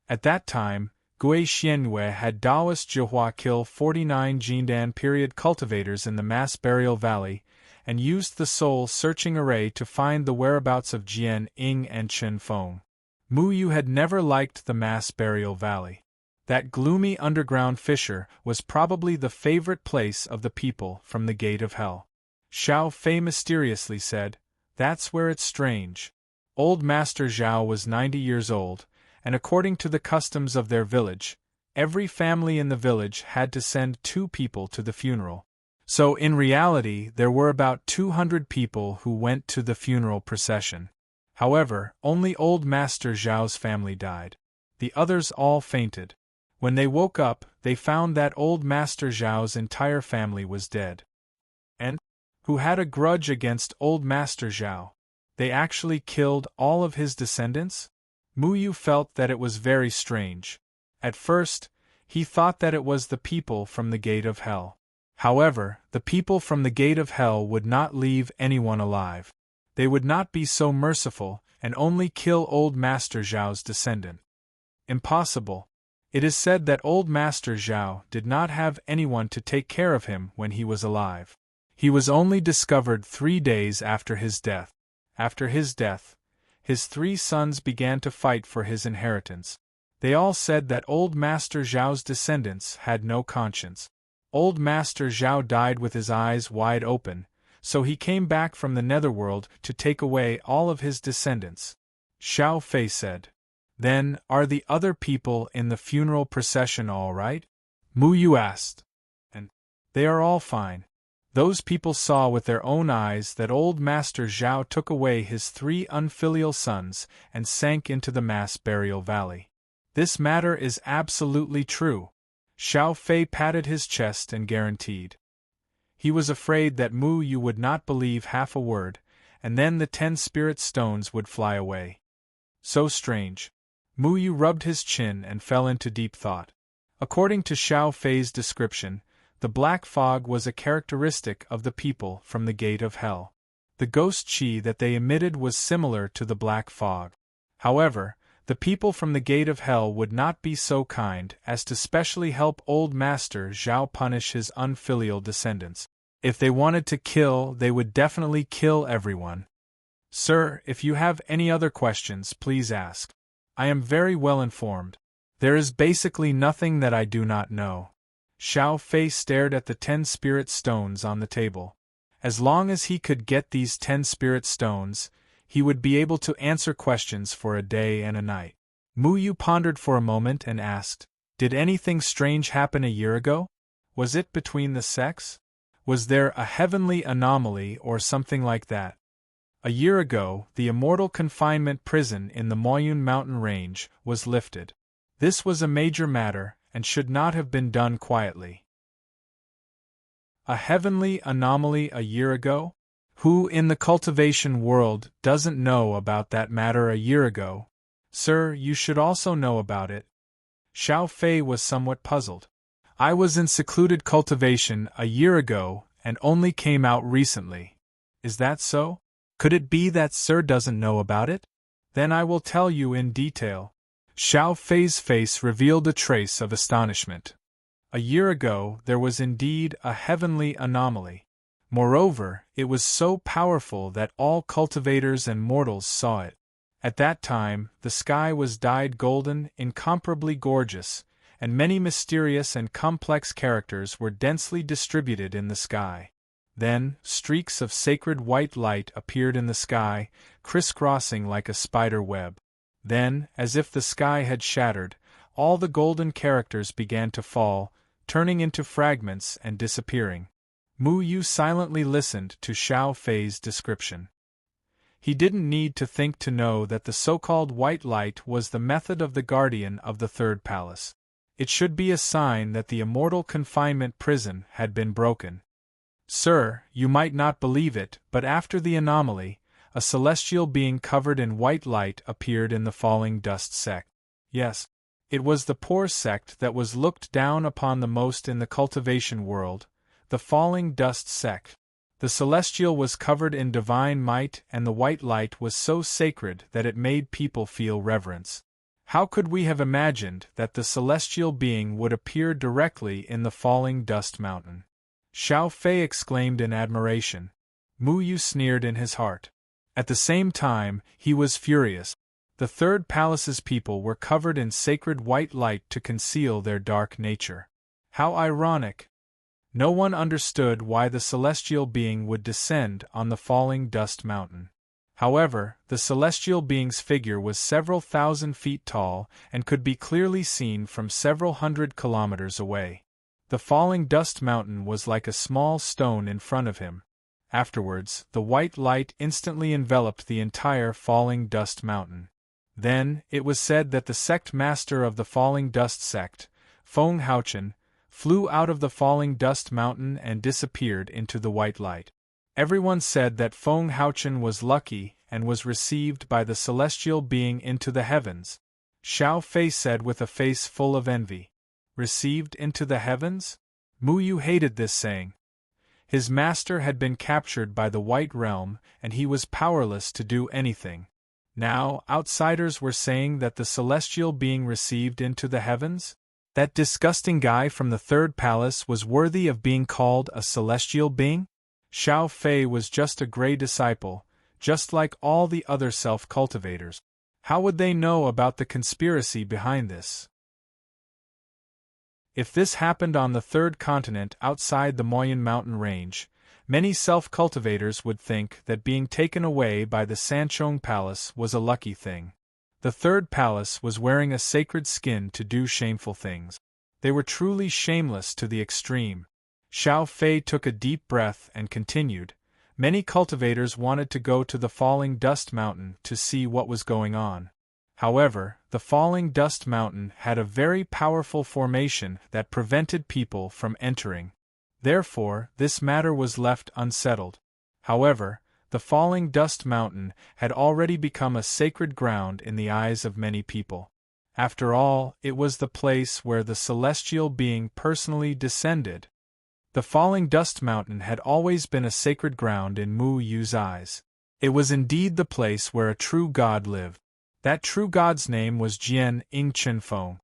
At that time, Gui Xianyue had Daoist Zhihua kill 49 Jindan period cultivators in the mass burial valley, and used the soul-searching array to find the whereabouts of Jian Ying and Chen Feng. Mu Yu had never liked the mass burial valley. That gloomy underground fissure was probably the favorite place of the people from the Gate of Hell. Xiao Fei mysteriously said, "That's where it's strange." Old Master Zhao was 90 years old, and according to the customs of their village, every family in the village had to send 2 people to the funeral. So in reality there were about 200 people who went to the funeral procession. However, only old Master Zhao's family died. The others all fainted. When they woke up, they found that old Master Zhao's entire family was dead. And who had a grudge against old Master Zhao? They actually killed all of his descendants? Mu Yu felt that it was very strange. At first, he thought that it was the people from the Gate of Hell. However, the people from the Gate of Hell would not leave anyone alive. They would not be so merciful and only kill old Master Zhao's descendant. Impossible. It is said that old Master Zhao did not have anyone to take care of him when he was alive. He was only discovered 3 days after his death. After his death, his 3 sons began to fight for his inheritance. They all said that old Master Zhao's descendants had no conscience. Old Master Zhao died with his eyes wide open, so he came back from the netherworld to take away all of his descendants. Xiao Fei said. Then, are the other people in the funeral procession all right? Mu Yu asked. And they are all fine. Those people saw with their own eyes that old Master Zhao took away his 3 unfilial sons and sank into the mass burial valley. This matter is absolutely true. Xiao Fei patted his chest and guaranteed. He was afraid that Mu Yu would not believe half a word, and then the 10 spirit stones would fly away. So strange. Mu Yu rubbed his chin and fell into deep thought. According to Xiao Fei's description, The black fog was a characteristic of the people from the gate of hell. The ghost chi that they emitted was similar to the black fog. However, the people from the gate of hell would not be so kind as to specially help old Master Zhao punish his unfilial descendants. If they wanted to kill, they would definitely kill everyone. Sir, if you have any other questions, please ask. I am very well informed. There is basically nothing that I do not know. Xiao Fei stared at the 10 spirit stones on the table. As long as he could get these 10 spirit stones, he would be able to answer questions for a day and a night. Mu Yu pondered for a moment and asked, "Did anything strange happen a year ago? Was it between the sects? Was there a heavenly anomaly or something like that?" A year ago, the immortal confinement prison in the Moyun mountain range was lifted. This was a major matter and should not have been done quietly. A heavenly anomaly a year ago? Who in the cultivation world doesn't know about that matter a year ago? Sir, you should also know about it. Xiao Fei was somewhat puzzled. I was in secluded cultivation a year ago and only came out recently. Is that so? Could it be that Sir doesn't know about it? Then I will tell you in detail. Xiao Fei's face revealed a trace of astonishment. A year ago there was indeed a heavenly anomaly. Moreover, it was so powerful that all cultivators and mortals saw it. At that time, the sky was dyed golden, incomparably gorgeous, and many mysterious and complex characters were densely distributed in the sky. Then, streaks of sacred white light appeared in the sky, crisscrossing like a spider web. Then, as if the sky had shattered, all the golden characters began to fall, turning into fragments and disappearing. Mu Yu silently listened to Xiao Fei's description. He didn't need to think to know that the so-called white light was the method of the guardian of the third palace. It should be a sign that the immortal confinement prison had been broken. Sir, you might not believe it, but after the anomaly, a celestial being covered in white light appeared in the falling dust sect. Yes, it was the poor sect that was looked down upon the most in the cultivation world, the falling dust sect. The celestial was covered in divine might, and the white light was so sacred that it made people feel reverence. How could we have imagined that the celestial being would appear directly in the falling dust mountain? Xiao Fei exclaimed in admiration. Mu Yu sneered in his heart. At the same time, he was furious. The third palace's people were covered in sacred white light to conceal their dark nature. How ironic! No one understood why the celestial being would descend on the falling dust mountain. However, the celestial being's figure was several thousand feet tall and could be clearly seen from several hundred kilometers away. The falling dust mountain was like a small stone in front of him. Afterwards, the white light instantly enveloped the entire falling dust mountain. Then, it was said that the sect master of the falling dust sect, Feng Haochen, flew out of the falling dust mountain and disappeared into the white light. Everyone said that Feng Haochen was lucky and was received by the celestial being into the heavens. Xiao Fei said with a face full of envy. Received into the heavens? Mu Yu hated this saying. His master had been captured by the White Realm, and he was powerless to do anything. Now, outsiders were saying that the celestial being received into the heavens? That disgusting guy from the third palace was worthy of being called a celestial being? Xiao Fei was just a gray disciple, just like all the other self-cultivators. How would they know about the conspiracy behind this? If this happened on the third continent outside the Moyun mountain range, many self-cultivators would think that being taken away by the Sanchong Palace was a lucky thing. The third palace was wearing a sacred skin to do shameful things. They were truly shameless to the extreme. Xiao Fei took a deep breath and continued. Many cultivators wanted to go to the falling dust mountain to see what was going on. However, the falling dust mountain had a very powerful formation that prevented people from entering. Therefore, this matter was left unsettled. However, the falling dust mountain had already become a sacred ground in the eyes of many people. After all, it was the place where the celestial being personally descended. The falling dust mountain had always been a sacred ground in Mu Yu's eyes. It was indeed the place where a true god lived. That true god's name was Jian Ingchenfeng.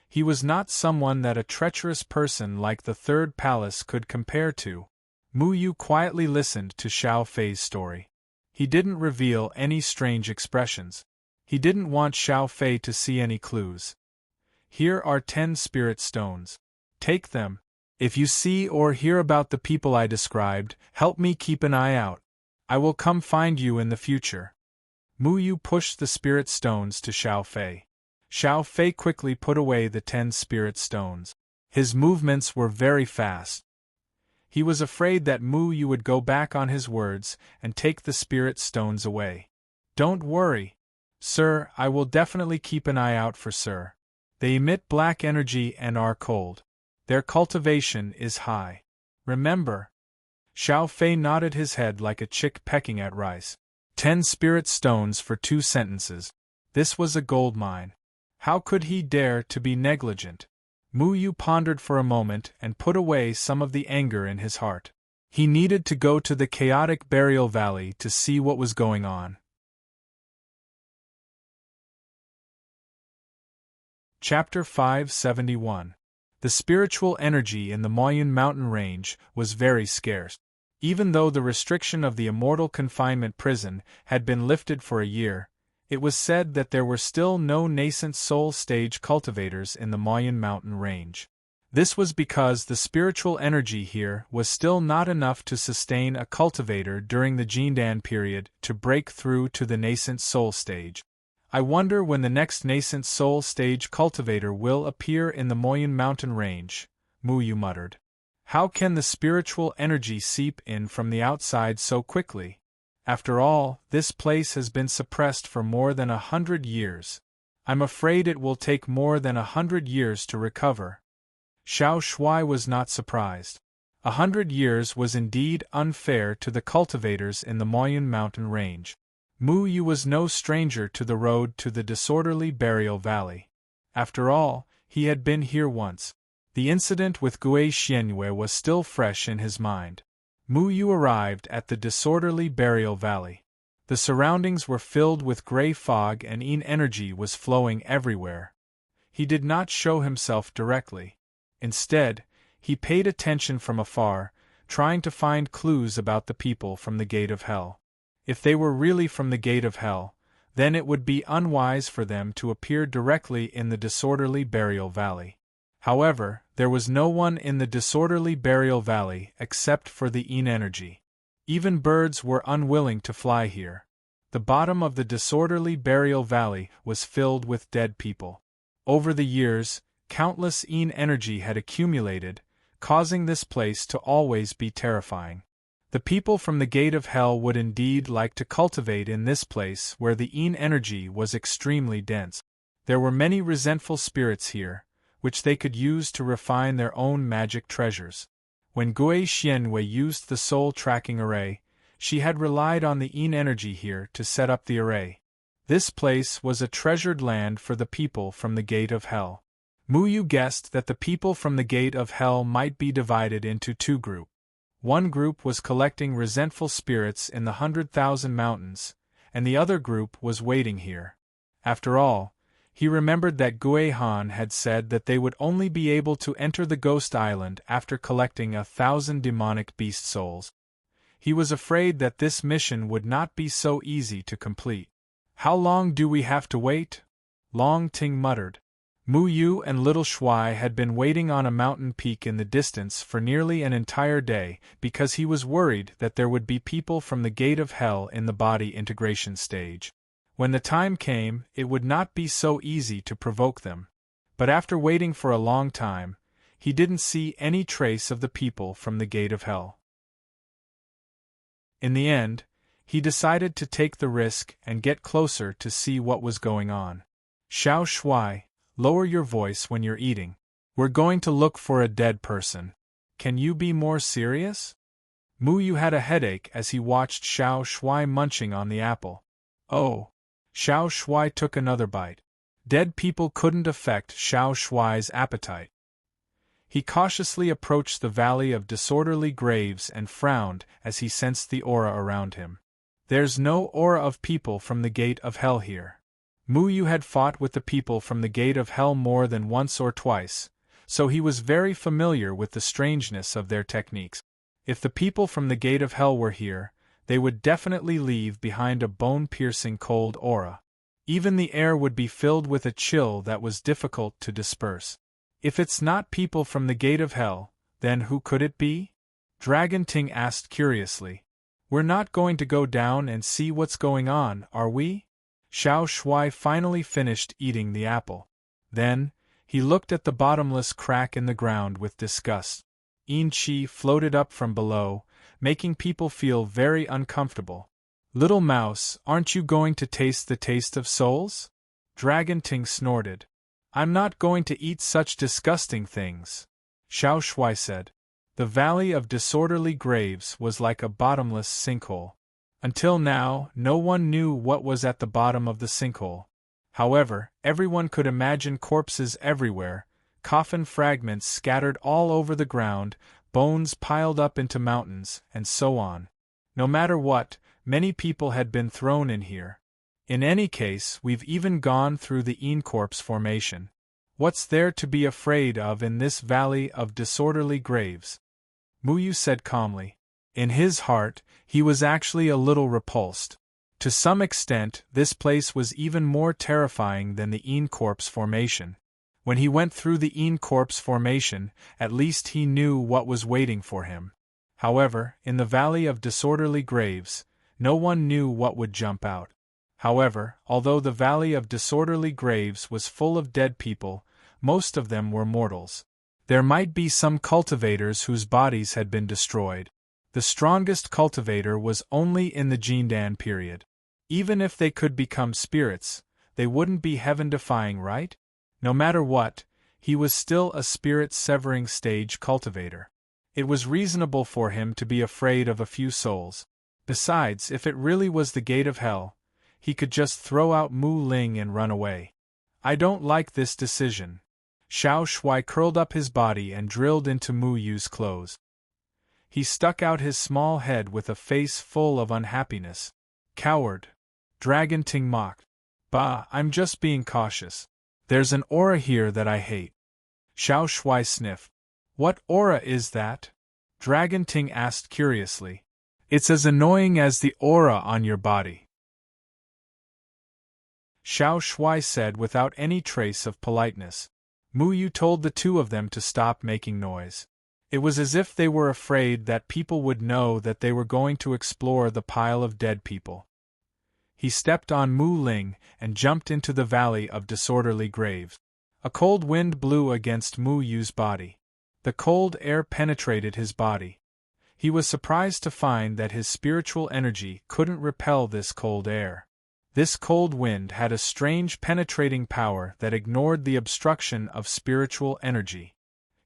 He was not someone that a treacherous person like the Third Palace could compare to. Mu Yu quietly listened to Xiao Fei's story. He didn't reveal any strange expressions. He didn't want Xiao Fei to see any clues. Here are 10 spirit stones. Take them. If you see or hear about the people I described, help me keep an eye out. I will come find you in the future. Mu Yu pushed the spirit stones to Xiao Fei. Xiao Fei quickly put away the 10 spirit stones. His movements were very fast. He was afraid that Mu Yu would go back on his words and take the spirit stones away. Don't worry, sir, I will definitely keep an eye out for sir. They emit black energy and are cold. Their cultivation is high. Remember. Xiao Fei nodded his head like a chick pecking at rice. 10 spirit stones for 2 sentences. This was a gold mine. How could he dare to be negligent? Mu Yu pondered for a moment and put away some of the anger in his heart. He needed to go to the chaotic burial valley to see what was going on. Chapter 571. The spiritual energy in the Moyun mountain range was very scarce. Even though the restriction of the immortal confinement prison had been lifted for a year, it was said that there were still no nascent soul stage cultivators in the Moyun mountain range. This was because the spiritual energy here was still not enough to sustain a cultivator during the Jindan period to break through to the nascent soul stage. I wonder when the next nascent soul stage cultivator will appear in the Moyun mountain range, Mu Yu muttered. How can the spiritual energy seep in from the outside so quickly? After all, this place has been suppressed for more than 100 years. I'm afraid it will take more than 100 years to recover. Xiao Shuai was not surprised. 100 years was indeed unfair to the cultivators in the Moyun mountain range. Mu Yu was no stranger to the road to the disorderly burial valley. After all, he had been here once. The incident with Gui Xianyue was still fresh in his mind. Mu Yu arrived at the disorderly burial valley. The surroundings were filled with gray fog and yin energy was flowing everywhere. He did not show himself directly. Instead, he paid attention from afar, trying to find clues about the people from the gate of hell. If they were really from the gate of hell, then it would be unwise for them to appear directly in the disorderly burial valley. However, there was no one in the disorderly burial valley except for the yin energy. Even birds were unwilling to fly here. The bottom of the disorderly burial valley was filled with dead people. Over the years, countless yin energy had accumulated, causing this place to always be terrifying. The people from the gate of hell would indeed like to cultivate in this place where the yin energy was extremely dense. There were many resentful spirits here, which they could use to refine their own magic treasures. When Gui Xianyue used the soul tracking array, she had relied on the yin energy here to set up the array. This place was a treasured land for the people from the gate of hell. Mu Yu guessed that the people from the gate of hell might be divided into 2 groups. One group was collecting resentful spirits in the 100,000 mountains, and the other group was waiting here. After all, he remembered that Gui Han had said that they would only be able to enter the Ghost Island after collecting 1,000 demonic beast souls. He was afraid that this mission would not be so easy to complete. How long do we have to wait? Long Ting muttered. Mu Yu and Little Shuai had been waiting on a mountain peak in the distance for nearly an entire day because he was worried that there would be people from the gate of hell in the body integration stage. When the time came, it would not be so easy to provoke them. But after waiting for a long time, he didn't see any trace of the people from the gate of hell. In the end, he decided to take the risk and get closer to see what was going on. Xiao Shuai, lower your voice when you're eating. We're going to look for a dead person. Can you be more serious? Mu Yu had a headache as he watched Xiao Shuai munching on the apple. Oh. Xiao Shuai took another bite. Dead people couldn't affect Xiao Shuai's appetite. He cautiously approached the Valley of Disorderly Graves and frowned as he sensed the aura around him. There's no aura of people from the Gate of Hell here. Mu Yu had fought with the people from the Gate of Hell more than once or twice, so he was very familiar with the strangeness of their techniques. If the people from the Gate of Hell were here, they would definitely leave behind a bone-piercing cold aura. Even the air would be filled with a chill that was difficult to disperse. If it's not people from the Gate of Hell, then who could it be? Dragon Ting asked curiously. We're not going to go down and see what's going on, are we? Xiao Shuai finally finished eating the apple. Then, he looked at the bottomless crack in the ground with disgust. Yin Qi floated up from below, making people feel very uncomfortable. Little mouse, aren't you going to taste the taste of souls? Dragon Ting snorted. I'm not going to eat such disgusting things, Xiao Shuai said. The Valley of Disorderly Graves was like a bottomless sinkhole. Until now, no one knew what was at the bottom of the sinkhole. However, everyone could imagine corpses everywhere, coffin fragments scattered all over the ground, bones piled up into mountains, and so on. No matter what, many people had been thrown in here. In any case, we've even gone through the Corpse formation. What's there to be afraid of in this Valley of Disorderly Graves? Mu Yu said calmly. In his heart, he was actually a little repulsed. To some extent, this place was even more terrifying than the Corpse formation. When he went through the Corpse formation, at least he knew what was waiting for him. However, in the Valley of Disorderly Graves, no one knew what would jump out. However, although the Valley of Disorderly Graves was full of dead people, most of them were mortals. There might be some cultivators whose bodies had been destroyed. The strongest cultivator was only in the Jindan period. Even if they could become spirits, they wouldn't be heaven-defying, right? No matter what, he was still a spirit-severing stage cultivator. It was reasonable for him to be afraid of a few souls. Besides, if it really was the Gate of Hell, he could just throw out Mu Ling and run away. I don't like this decision. Xiao Shuai curled up his body and drilled into Mu Yu's clothes. He stuck out his small head with a face full of unhappiness. Coward! Dragon Ting mocked. Bah, I'm just being cautious. There's an aura here that I hate. Xiao Shuai sniffed. What aura is that? Dragon Ting asked curiously. It's as annoying as the aura on your body, Xiao Shuai said without any trace of politeness. Mu Yu told the two of them to stop making noise. It was as if they were afraid that people would know that they were going to explore the pile of dead people. He stepped on Mu Ling and jumped into the Valley of Disorderly Graves. A cold wind blew against Mu Yu's body. The cold air penetrated his body. He was surprised to find that his spiritual energy couldn't repel this cold air. This cold wind had a strange penetrating power that ignored the obstruction of spiritual energy.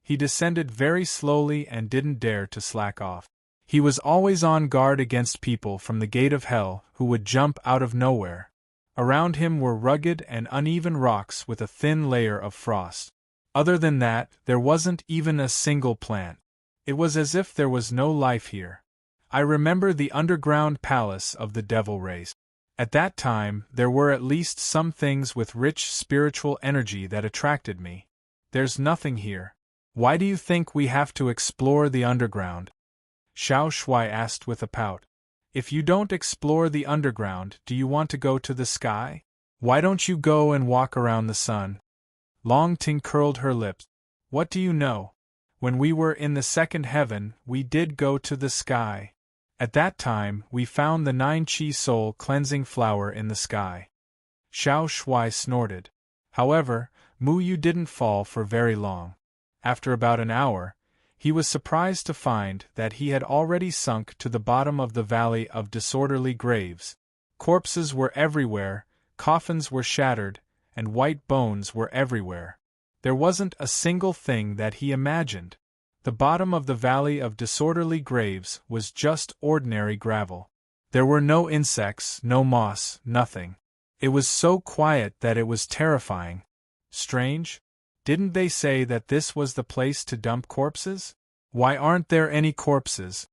He descended very slowly and didn't dare to slack off. He was always on guard against people from the Gate of Hell who would jump out of nowhere. Around him were rugged and uneven rocks with a thin layer of frost. Other than that, there wasn't even a single plant. It was as if there was no life here. I remember the underground palace of the devil race. At that time, there were at least some things with rich spiritual energy that attracted me. There's nothing here. Why do you think we have to explore the underground? Xiao Shuai asked with a pout. If you don't explore the underground, do you want to go to the sky? Why don't you go and walk around the sun? Long Ting curled her lips. What do you know? When we were in the second heaven, we did go to the sky. At that time, we found the 9-Chi soul cleansing flower in the sky. Xiao Shuai snorted. However, Mu Yu didn't fall for very long. After about an hour, he was surprised to find that he had already sunk to the bottom of the Valley of Disorderly Graves. Corpses were everywhere, coffins were shattered, and white bones were everywhere. There wasn't a single thing that he imagined. The bottom of the Valley of Disorderly Graves was just ordinary gravel. There were no insects, no moss, nothing. It was so quiet that it was terrifying. Strange? Didn't they say that this was the place to dump corpses? Why aren't there any corpses?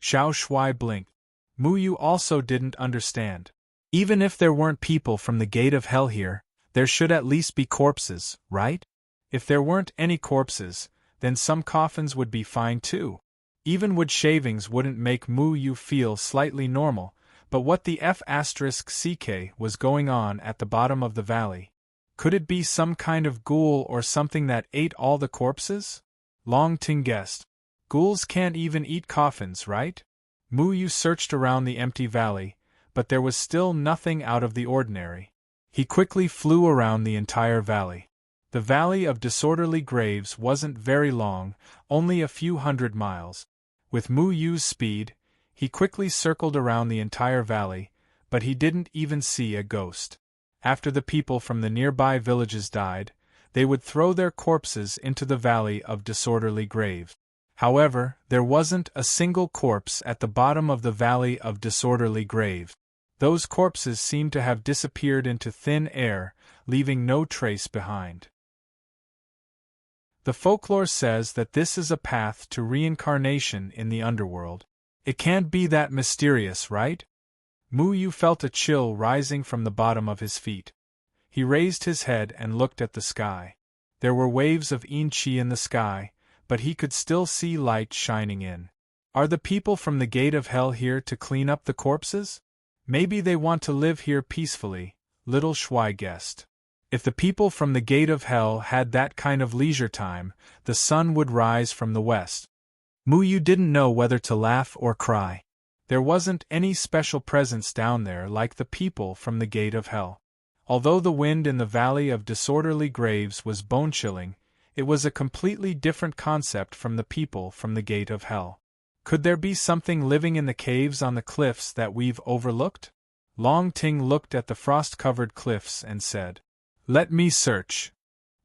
Xiao Shui blinked. Mu Yu also didn't understand. Even if there weren't people from the gate of hell here, there should at least be corpses, right? If there weren't any corpses, then some coffins would be fine too. Even wood shavings wouldn't make Mu Yu feel slightly normal, but what the F***ck was going on at the bottom of the valley? Could it be some kind of ghoul or something that ate all the corpses? Long Ting guessed. Ghouls can't even eat coffins, right? Mu Yu searched around the empty valley, but there was still nothing out of the ordinary. He quickly flew around the entire valley. The Valley of Disorderly Graves wasn't very long, only a few hundred miles. With Mu Yu's speed, he quickly circled around the entire valley, but he didn't even see a ghost. After the people from the nearby villages died, they would throw their corpses into the Valley of Disorderly Graves. However, there wasn't a single corpse at the bottom of the Valley of Disorderly Graves. Those corpses seemed to have disappeared into thin air, leaving no trace behind. The folklore says that this is a path to reincarnation in the underworld. It can't be that mysterious, right? Mu Yu felt a chill rising from the bottom of his feet. He raised his head and looked at the sky. There were waves of yin qi in the sky, but he could still see light shining in. Are the people from the gate of hell here to clean up the corpses? Maybe they want to live here peacefully, little Shui guessed. If the people from the gate of hell had that kind of leisure time, the sun would rise from the west. Mu Yu didn't know whether to laugh or cry. There wasn't any special presence down there like the people from the gate of hell. Although the wind in the Valley of Disorderly Graves was bone-chilling, it was a completely different concept from the people from the gate of hell. Could there be something living in the caves on the cliffs that we've overlooked? Long Ting looked at the frost-covered cliffs and said, "Let me search."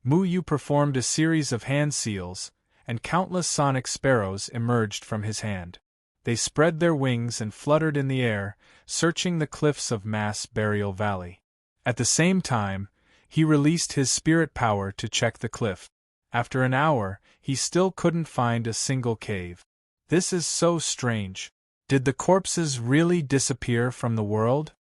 Mu Yu performed a series of hand seals, and countless sonic sparrows emerged from his hand. They spread their wings and fluttered in the air, searching the cliffs of Mass Burial Valley. At the same time, he released his spirit power to check the cliff. After an hour, he still couldn't find a single cave. This is so strange. Did the corpses really disappear from the world?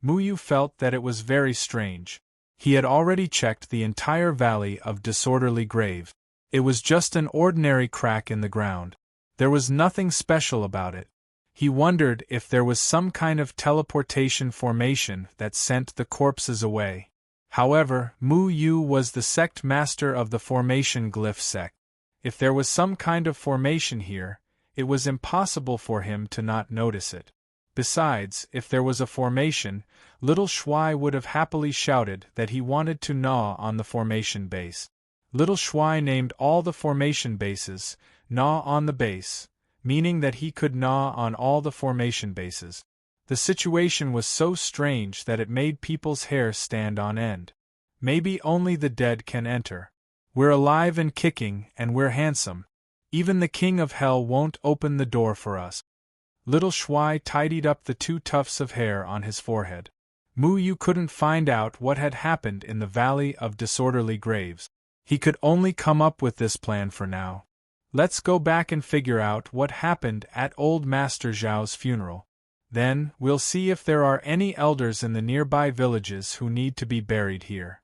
Mu Yu felt that it was very strange. He had already checked the entire Valley of Disorderly Grave. It was just an ordinary crack in the ground. There was nothing special about it. He wondered if there was some kind of teleportation formation that sent the corpses away. However, Mu Yu was the sect master of the formation glyph sect. If there was some kind of formation here, it was impossible for him to not notice it. Besides, if there was a formation, little Shui would have happily shouted that he wanted to gnaw on the formation base. Little Shui named all the formation bases, "Gnaw on the base," meaning that he could gnaw on all the formation bases. The situation was so strange that it made people's hair stand on end. Maybe only the dead can enter. We're alive and kicking, and we're handsome. Even the king of hell won't open the door for us. Little Shui tidied up the 2 tufts of hair on his forehead. Mu Yu couldn't find out what had happened in the Valley of Disorderly Graves. He could only come up with this plan for now. Let's go back and figure out what happened at old Master Zhao's funeral. Then, we'll see if there are any elders in the nearby villages who need to be buried here.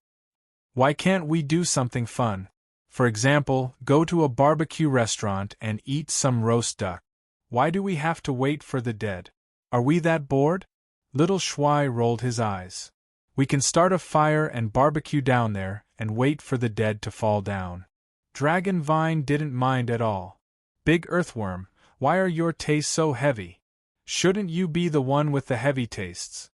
Why can't we do something fun? For example, go to a barbecue restaurant and eat some roast duck. Why do we have to wait for the dead? Are we that bored? Little Shui rolled his eyes. We can start a fire and barbecue down there and wait for the dead to fall down. Dragon Vine didn't mind at all. Big Earthworm, why are your tastes so heavy? Shouldn't you be the one with the heavy tastes?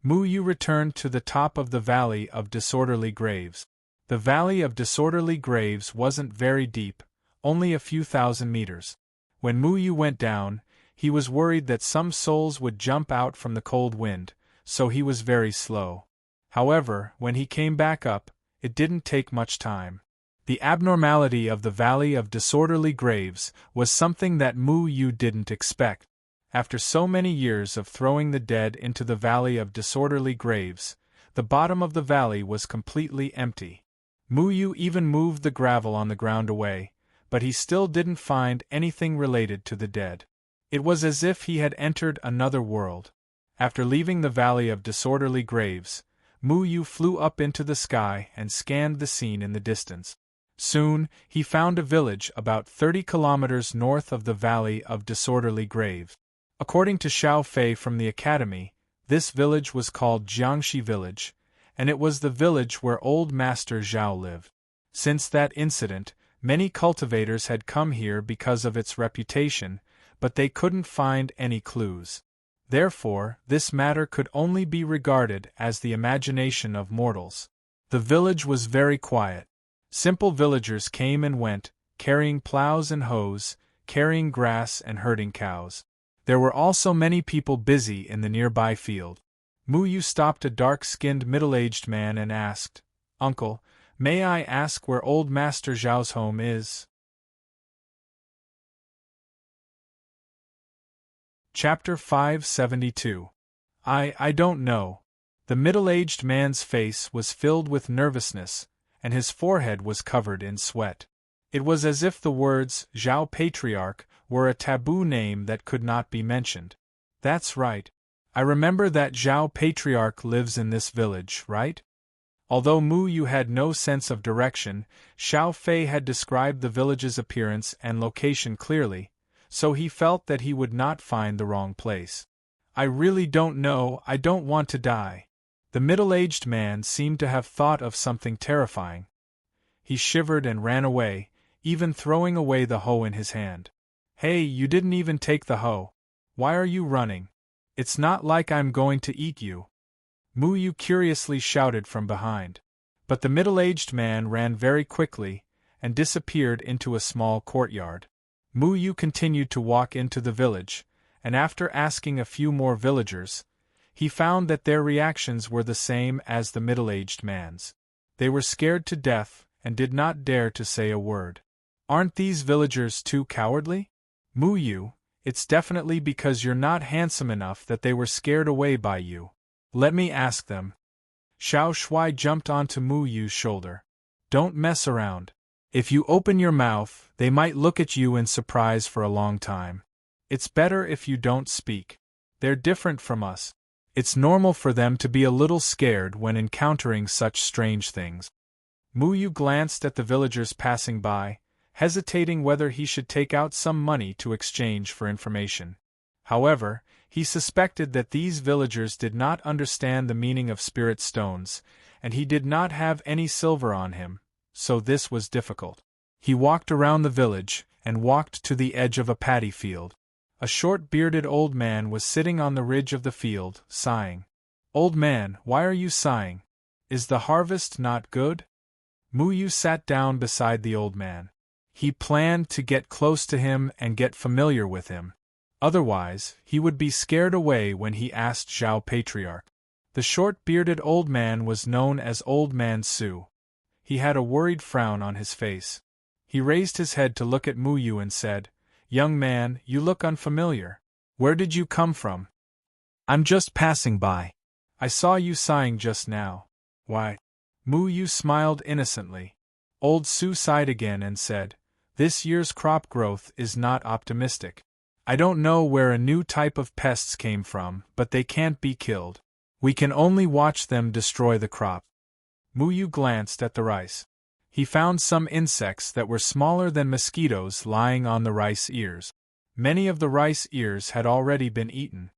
Mu Yu returned to the top of the Valley of Disorderly Graves. The Valley of Disorderly Graves wasn't very deep, only a few thousand meters. When Mu Yu went down, he was worried that some souls would jump out from the cold wind, so he was very slow. However, when he came back up, it didn't take much time. The abnormality of the Valley of Disorderly Graves was something that Mu Yu didn't expect. After so many years of throwing the dead into the Valley of Disorderly Graves, The bottom of the valley was completely empty. Muyu even moved the gravel on the ground away, but he still didn't find anything related to the dead. It was as if he had entered another world. After leaving the Valley of Disorderly Graves, Muyu flew up into the sky and scanned the scene in the distance. Soon, he found a village about 30 kilometers north of the Valley of Disorderly Graves. According to Xiao Fei from the academy, this village was called Jiangxi Village, and it was the village where Old Master Zhao lived. Since that incident, many cultivators had come here because of its reputation, but they couldn't find any clues. Therefore, this matter could only be regarded as the imagination of mortals. The village was very quiet. Simple villagers came and went, carrying plows and hoes, carrying grass and herding cows. There were also many people busy in the nearby field. Muyu stopped a dark-skinned middle-aged man and asked, "Uncle, may I ask where Old Master Zhao's home is?" Chapter 572. I don't know. The middle-aged man's face was filled with nervousness, and his forehead was covered in sweat. It was as if the words Zhao Patriarch were a taboo name that could not be mentioned. That's right. I remember that Zhao Patriarch lives in this village, right? Although Muyu had no sense of direction, Xiao Fei had described the village's appearance and location clearly, so he felt that he would not find the wrong place. I really don't know, I don't want to die. The middle-aged man seemed to have thought of something terrifying. He shivered and ran away, even throwing away the hoe in his hand. Hey, you didn't even take the hoe. Why are you running? It's not like I'm going to eat you. Muyu curiously shouted from behind. But the middle-aged man ran very quickly, and disappeared into a small courtyard. Muyu continued to walk into the village, and after asking a few more villagers, he found that their reactions were the same as the middle-aged man's. They were scared to death, and did not dare to say a word. Aren't these villagers too cowardly? Muyu, it's definitely because you're not handsome enough that they were scared away by you. Let me ask them. Xiao Shui jumped onto Muyu's shoulder. Don't mess around. If you open your mouth, they might look at you in surprise for a long time. It's better if you don't speak. They're different from us. It's normal for them to be a little scared when encountering such strange things. Muyu glanced at the villagers passing by, hesitating whether he should take out some money to exchange for information. However, he suspected that these villagers did not understand the meaning of spirit stones, and he did not have any silver on him, so this was difficult. He walked around the village, and walked to the edge of a paddy field. A short bearded old man was sitting on the ridge of the field, sighing. Old man, why are you sighing? Is the harvest not good? Muyu sat down beside the old man. He planned to get close to him and get familiar with him. Otherwise, he would be scared away when he asked Zhao Patriarch. The short-bearded old man was known as Old Man Su. He had a worried frown on his face. He raised his head to look at Muyu and said, "Young man, you look unfamiliar. Where did you come from?" "I'm just passing by. I saw you sighing just now." "Why?" Muyu smiled innocently. Old Su sighed again and said, "This year's crop growth is not optimistic. I don't know where a new type of pests came from, but they can't be killed. We can only watch them destroy the crop." Muyu glanced at the rice. He found some insects that were smaller than mosquitoes lying on the rice ears. Many of the rice ears had already been eaten.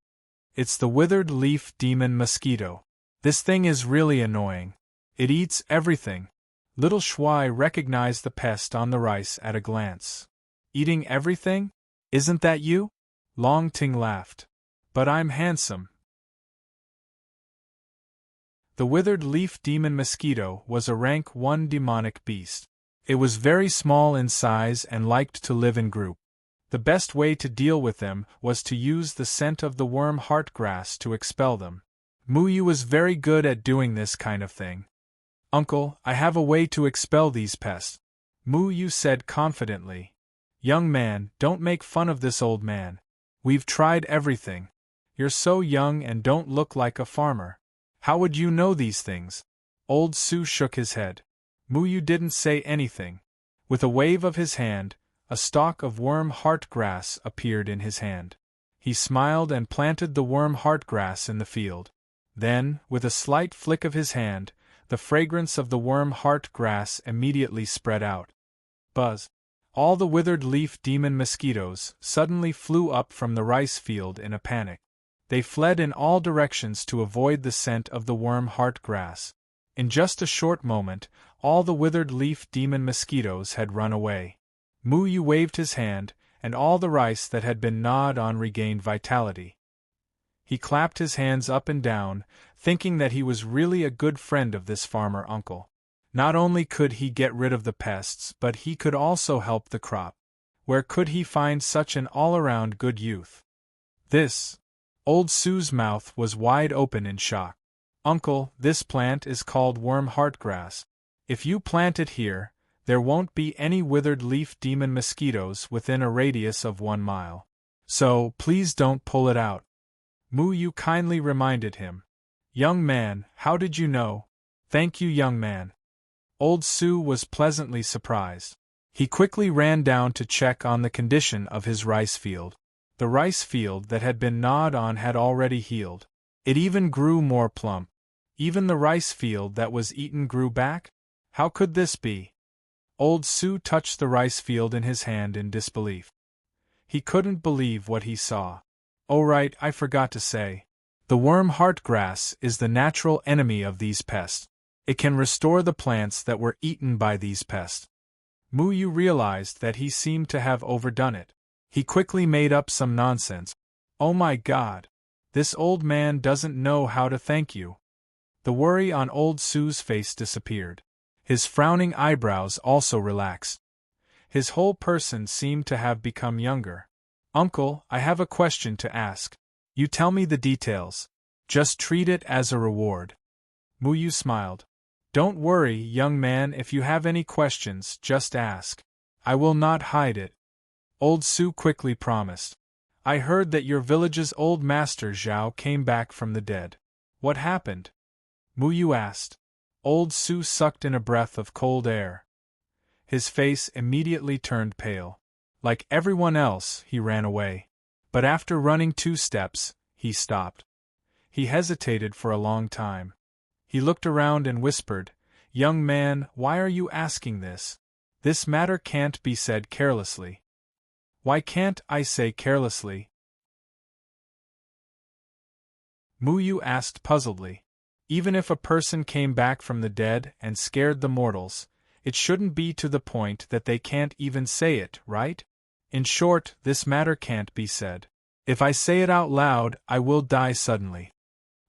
It's the withered leaf demon mosquito. This thing is really annoying. It eats everything. Little Shui recognized the pest on the rice at a glance. "Eating everything? Isn't that you?" Long Ting laughed. "But I'm handsome." The withered leaf demon mosquito was a rank 1 demonic beast. It was very small in size and liked to live in group. The best way to deal with them was to use the scent of the worm heartgrass to expel them. Muyu was very good at doing this kind of thing. "Uncle, I have a way to expel these pests," Muyu said confidently. "Young man, don't make fun of this old man. We've tried everything. You're so young and don't look like a farmer. How would you know these things? Old Su shook his head. Muyu didn't say anything. With a wave of his hand, a stalk of worm heart grass appeared in his hand. He smiled and planted the worm heart grass in the field. Then, with a slight flick of his hand, the fragrance of the worm heart grass immediately spread out. Buzz! All the withered leaf demon mosquitoes suddenly flew up from the rice field in a panic. They fled in all directions to avoid the scent of the worm heart grass. In just a short moment, all the withered leaf demon mosquitoes had run away. Muyu waved his hand, and all the rice that had been gnawed on regained vitality. He clapped his hands up and down, thinking that he was really a good friend of this farmer uncle. Not only could he get rid of the pests, but he could also help the crop. Where could he find such an all-around good youth? This. Old Su's mouth was wide open in shock. Uncle, this plant is called worm heartgrass. If you plant it here, there won't be any withered leaf demon mosquitoes within a radius of 1 mile. So, please don't pull it out. Muyu kindly reminded him. Young man, how did you know? Thank you, young man. Old Su was pleasantly surprised. He quickly ran down to check on the condition of his rice field. The rice field that had been gnawed on had already healed. It even grew more plump. Even the rice field that was eaten grew back? How could this be? Old Su touched the rice field in his hand in disbelief. He couldn't believe what he saw. Oh right, I forgot to say. The worm heartgrass is the natural enemy of these pests. It can restore the plants that were eaten by these pests. Muyu realized that he seemed to have overdone it. He quickly made up some nonsense. Oh my God! This old man doesn't know how to thank you. The worry on old Su's face disappeared. His frowning eyebrows also relaxed. His whole person seemed to have become younger. Uncle, I have a question to ask. You tell me the details. Just treat it as a reward. Muyu smiled. Don't worry, young man, if you have any questions, just ask. I will not hide it. Old Su quickly promised. I heard that your village's old master Zhao came back from the dead. What happened? Muyu asked. Old Su sucked in a breath of cold air. His face immediately turned pale. Like everyone else, he ran away. But after running 2 steps, he stopped. He hesitated for a long time. He looked around and whispered, Young man, why are you asking this? This matter can't be said carelessly. Why can't I say carelessly? Muyu asked puzzledly. Even if a person came back from the dead and scared the mortals, it shouldn't be to the point that they can't even say it, right? In short, this matter can't be said. If I say it out loud, I will die suddenly.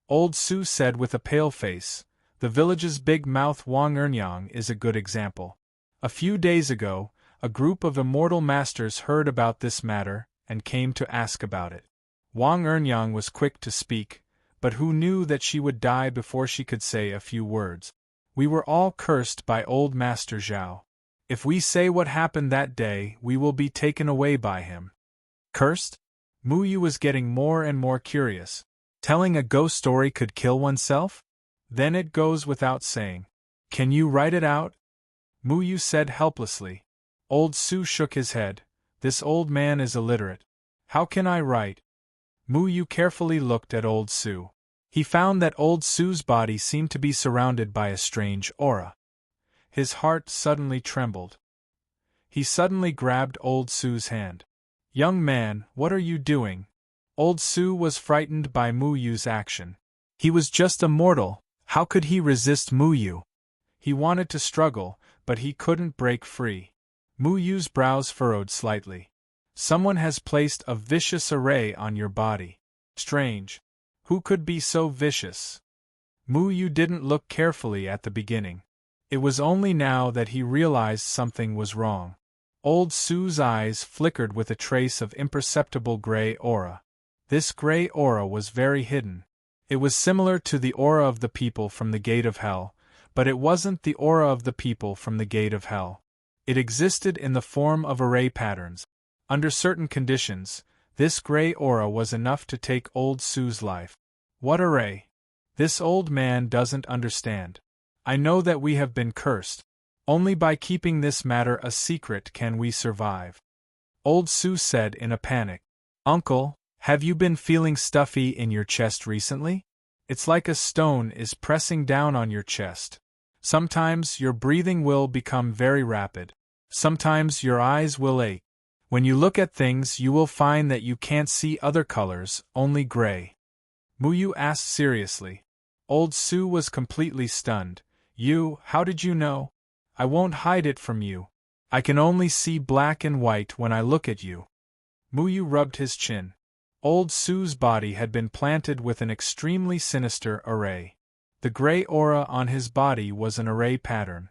Old Su said with a pale face. The village's big mouth Wang Ernyang is a good example. A few days ago, a group of immortal masters heard about this matter and came to ask about it. Wang Ernyang was quick to speak, but who knew that she would die before she could say a few words? We were all cursed by old Master Zhao. If we say what happened that day, we will be taken away by him. Cursed? Muyu was getting more and more curious. Telling a ghost story could kill oneself? Then it goes without saying. Can you write it out? Muyu said helplessly. Old Su shook his head. This old man is illiterate. How can I write? Muyu carefully looked at old Su. He found that old Su's body seemed to be surrounded by a strange aura. His heart suddenly trembled. He suddenly grabbed old Su's hand. Young man, what are you doing? Old Su was frightened by Muyu's action. He was just a mortal. How could he resist Muyu? He wanted to struggle, but he couldn't break free. Muyu's brows furrowed slightly. Someone has placed a vicious array on your body. Strange. Who could be so vicious? Muyu didn't look carefully at the beginning. It was only now that he realized something was wrong. Old Su's eyes flickered with a trace of imperceptible gray aura. This gray aura was very hidden. It was similar to the aura of the people from the Gate of Hell, but it wasn't the aura of the people from the Gate of Hell. It existed in the form of array patterns. Under certain conditions, this gray aura was enough to take old Su's life. What array? This old man doesn't understand. I know that we have been cursed. Only by keeping this matter a secret can we survive. Old Sue said in a panic. Uncle, have you been feeling stuffy in your chest recently? It's like a stone is pressing down on your chest. Sometimes your breathing will become very rapid. Sometimes your eyes will ache. When you look at things, you will find that you can't see other colors, only gray. Muyu asked seriously. Old Sue was completely stunned. How did you know? I won't hide it from you. I can only see black and white when I look at you. Muyu rubbed his chin. Old Sue's body had been planted with an extremely sinister array. The gray aura on his body was an array pattern.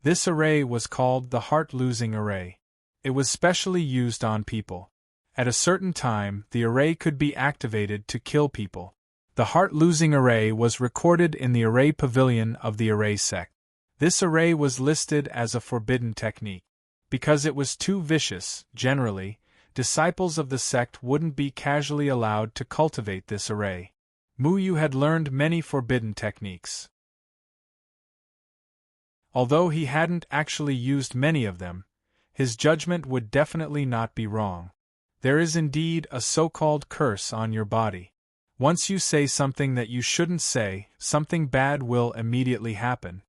This array was called the heart-losing array. It was specially used on people. At a certain time, the array could be activated to kill people. The heart-losing array was recorded in the array pavilion of the array sect. This array was listed as a forbidden technique. Because it was too vicious, generally, disciples of the sect wouldn't be casually allowed to cultivate this array. Muyu had learned many forbidden techniques. Although he hadn't actually used many of them, his judgment would definitely not be wrong. There is indeed a so-called curse on your body. Once you say something that you shouldn't say, something bad will immediately happen.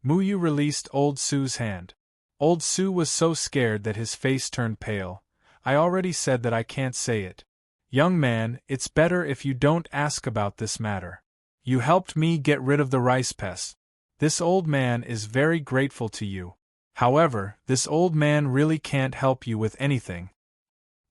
Muyu released Old Sue's hand. Old Sue was so scared that his face turned pale. I already said that I can't say it. Young man, it's better if you don't ask about this matter. You helped me get rid of the rice pest. This old man is very grateful to you. However, this old man really can't help you with anything.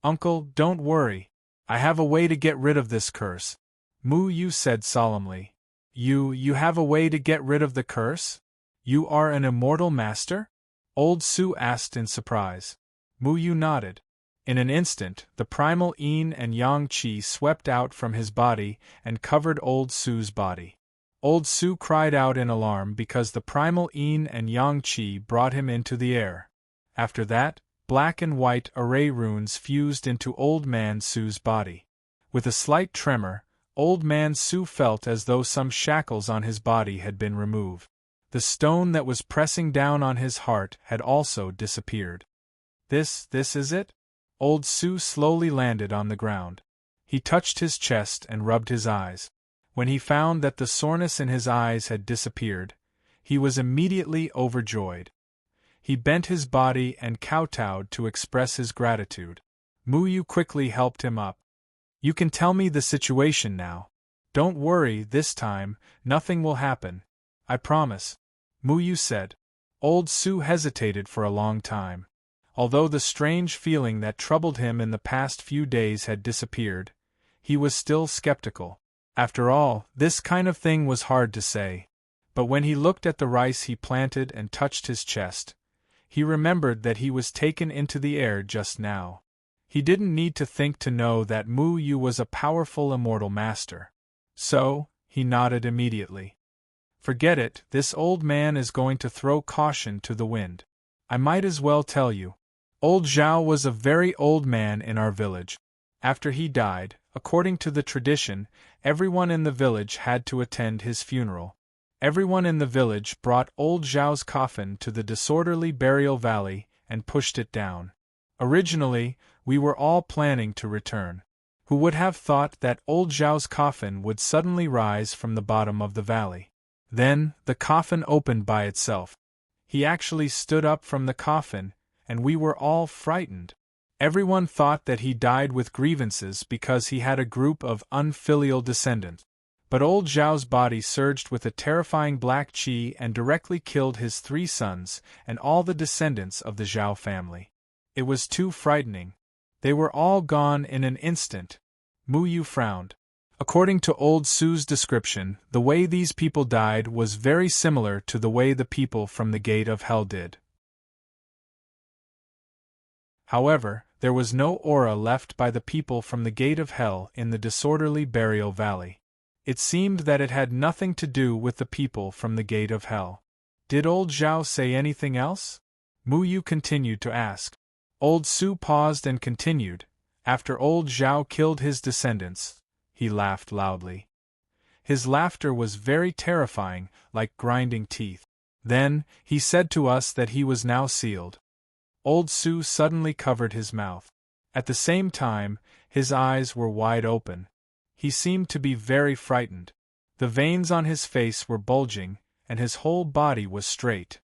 Uncle, don't worry. I have a way to get rid of this curse. Muyu said solemnly. You have a way to get rid of the curse? You are an immortal master? Old Sue asked in surprise. Muyu nodded. In an instant, the primal yin and yang qi swept out from his body and covered Old Sue's body. Old Sue cried out in alarm because the primal yin and yang qi brought him into the air. After that, black and white array runes fused into Old Man Sue's body. With a slight tremor, Old Man Sue felt as though some shackles on his body had been removed. The stone that was pressing down on his heart had also disappeared. This is it? Old Sue slowly landed on the ground. He touched his chest and rubbed his eyes. When he found that the soreness in his eyes had disappeared, he was immediately overjoyed. He bent his body and kowtowed to express his gratitude. Muyu quickly helped him up. You can tell me the situation now. Don't worry, this time, nothing will happen. I promise. Muyu said. Old Sue hesitated for a long time. Although the strange feeling that troubled him in the past few days had disappeared, he was still skeptical. After all, this kind of thing was hard to say. But when he looked at the rice he planted and touched his chest, he remembered that he was taken into the air just now. He didn't need to think to know that Muyu was a powerful immortal master. So, he nodded immediately. Forget it, this old man is going to throw caution to the wind. I might as well tell you. Old Zhao was a very old man in our village. After he died, according to the tradition, everyone in the village had to attend his funeral. Everyone in the village brought Old Zhao's coffin to the disorderly burial valley and pushed it down. Originally, we were all planning to return. Who would have thought that Old Zhao's coffin would suddenly rise from the bottom of the valley? Then, the coffin opened by itself. He actually stood up from the coffin, and we were all frightened. Everyone thought that he died with grievances because he had a group of unfilial descendants. But Old Zhao's body surged with a terrifying black qi and directly killed his 3 sons and all the descendants of the Zhao family. It was too frightening. They were all gone in an instant. Muyu frowned. According to Old Sue's description, the way these people died was very similar to the way the people from the Gate of Hell did. However, there was no aura left by the people from the Gate of Hell in the disorderly burial valley. It seemed that it had nothing to do with the people from the Gate of Hell. Did Old Zhao say anything else? Muyu continued to ask. Old Sue paused and continued. After Old Zhao killed his descendants, he laughed loudly. His laughter was very terrifying, like grinding teeth. Then, he said to us that he was now sealed. Old Sue suddenly covered his mouth. At the same time, his eyes were wide open. He seemed to be very frightened. The veins on his face were bulging, and his whole body was straight.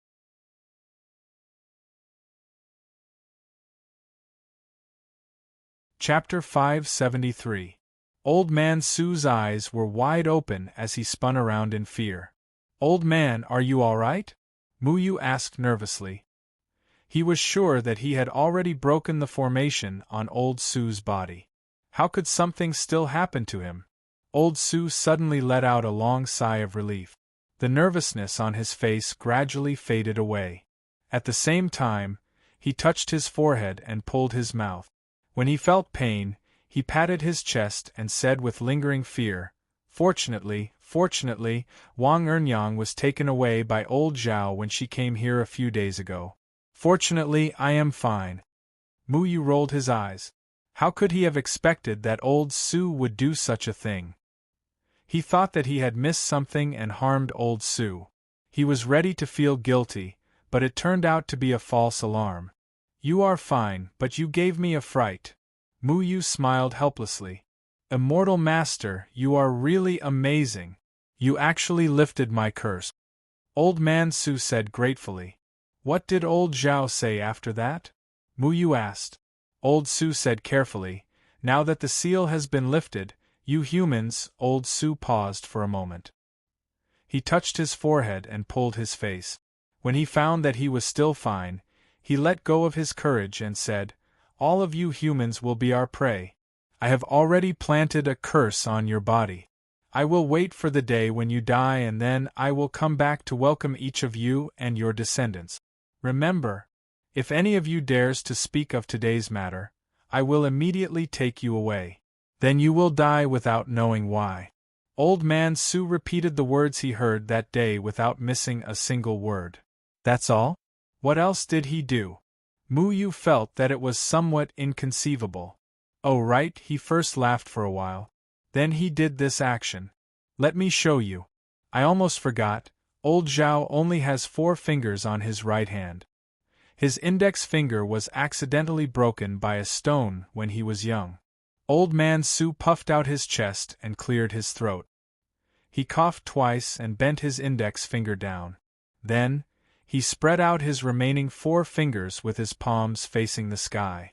Chapter 573. Old Man Sue's eyes were wide open as he spun around in fear. "Old man, are you all right?" Muyu asked nervously. He was sure that he had already broken the formation on Old Sue's body. How could something still happen to him? Old Sue suddenly let out a long sigh of relief. The nervousness on his face gradually faded away. At the same time, he touched his forehead and pulled his mouth. When he felt pain, he patted his chest and said with lingering fear, Fortunately, Wang Ernyang was taken away by old Zhao when she came here a few days ago. Fortunately, I am fine." Muyu rolled his eyes. How could he have expected that Old Sue would do such a thing? He thought that he had missed something and harmed Old Sue. He was ready to feel guilty, but it turned out to be a false alarm. "You are fine, but you gave me a fright." Muyu smiled helplessly. "Immortal Master, you are really amazing. You actually lifted my curse." Old Man Su said gratefully. "What did old Zhao say after that?" Muyu asked. Old Su said carefully, "Now that the seal has been lifted, you humans." Old Su paused for a moment. He touched his forehead and pulled his face. When he found that he was still fine, he let go of his courage and said, "All of you humans will be our prey. I have already planted a curse on your body. I will wait for the day when you die, and then I will come back to welcome each of you and your descendants. Remember, if any of you dares to speak of today's matter, I will immediately take you away. Then you will die without knowing why." Old Man Su repeated the words he heard that day without missing a single word. "That's all? What else did he do?" Muyu felt that it was somewhat inconceivable. "Oh right, he first laughed for a while. Then he did this action. Let me show you. I almost forgot, old Zhao only has 4 fingers on his right hand. His index finger was accidentally broken by a stone when he was young." Old Man Su puffed out his chest and cleared his throat. He coughed twice and bent his index finger down. Then, he spread out his remaining 4 fingers with his palms facing the sky.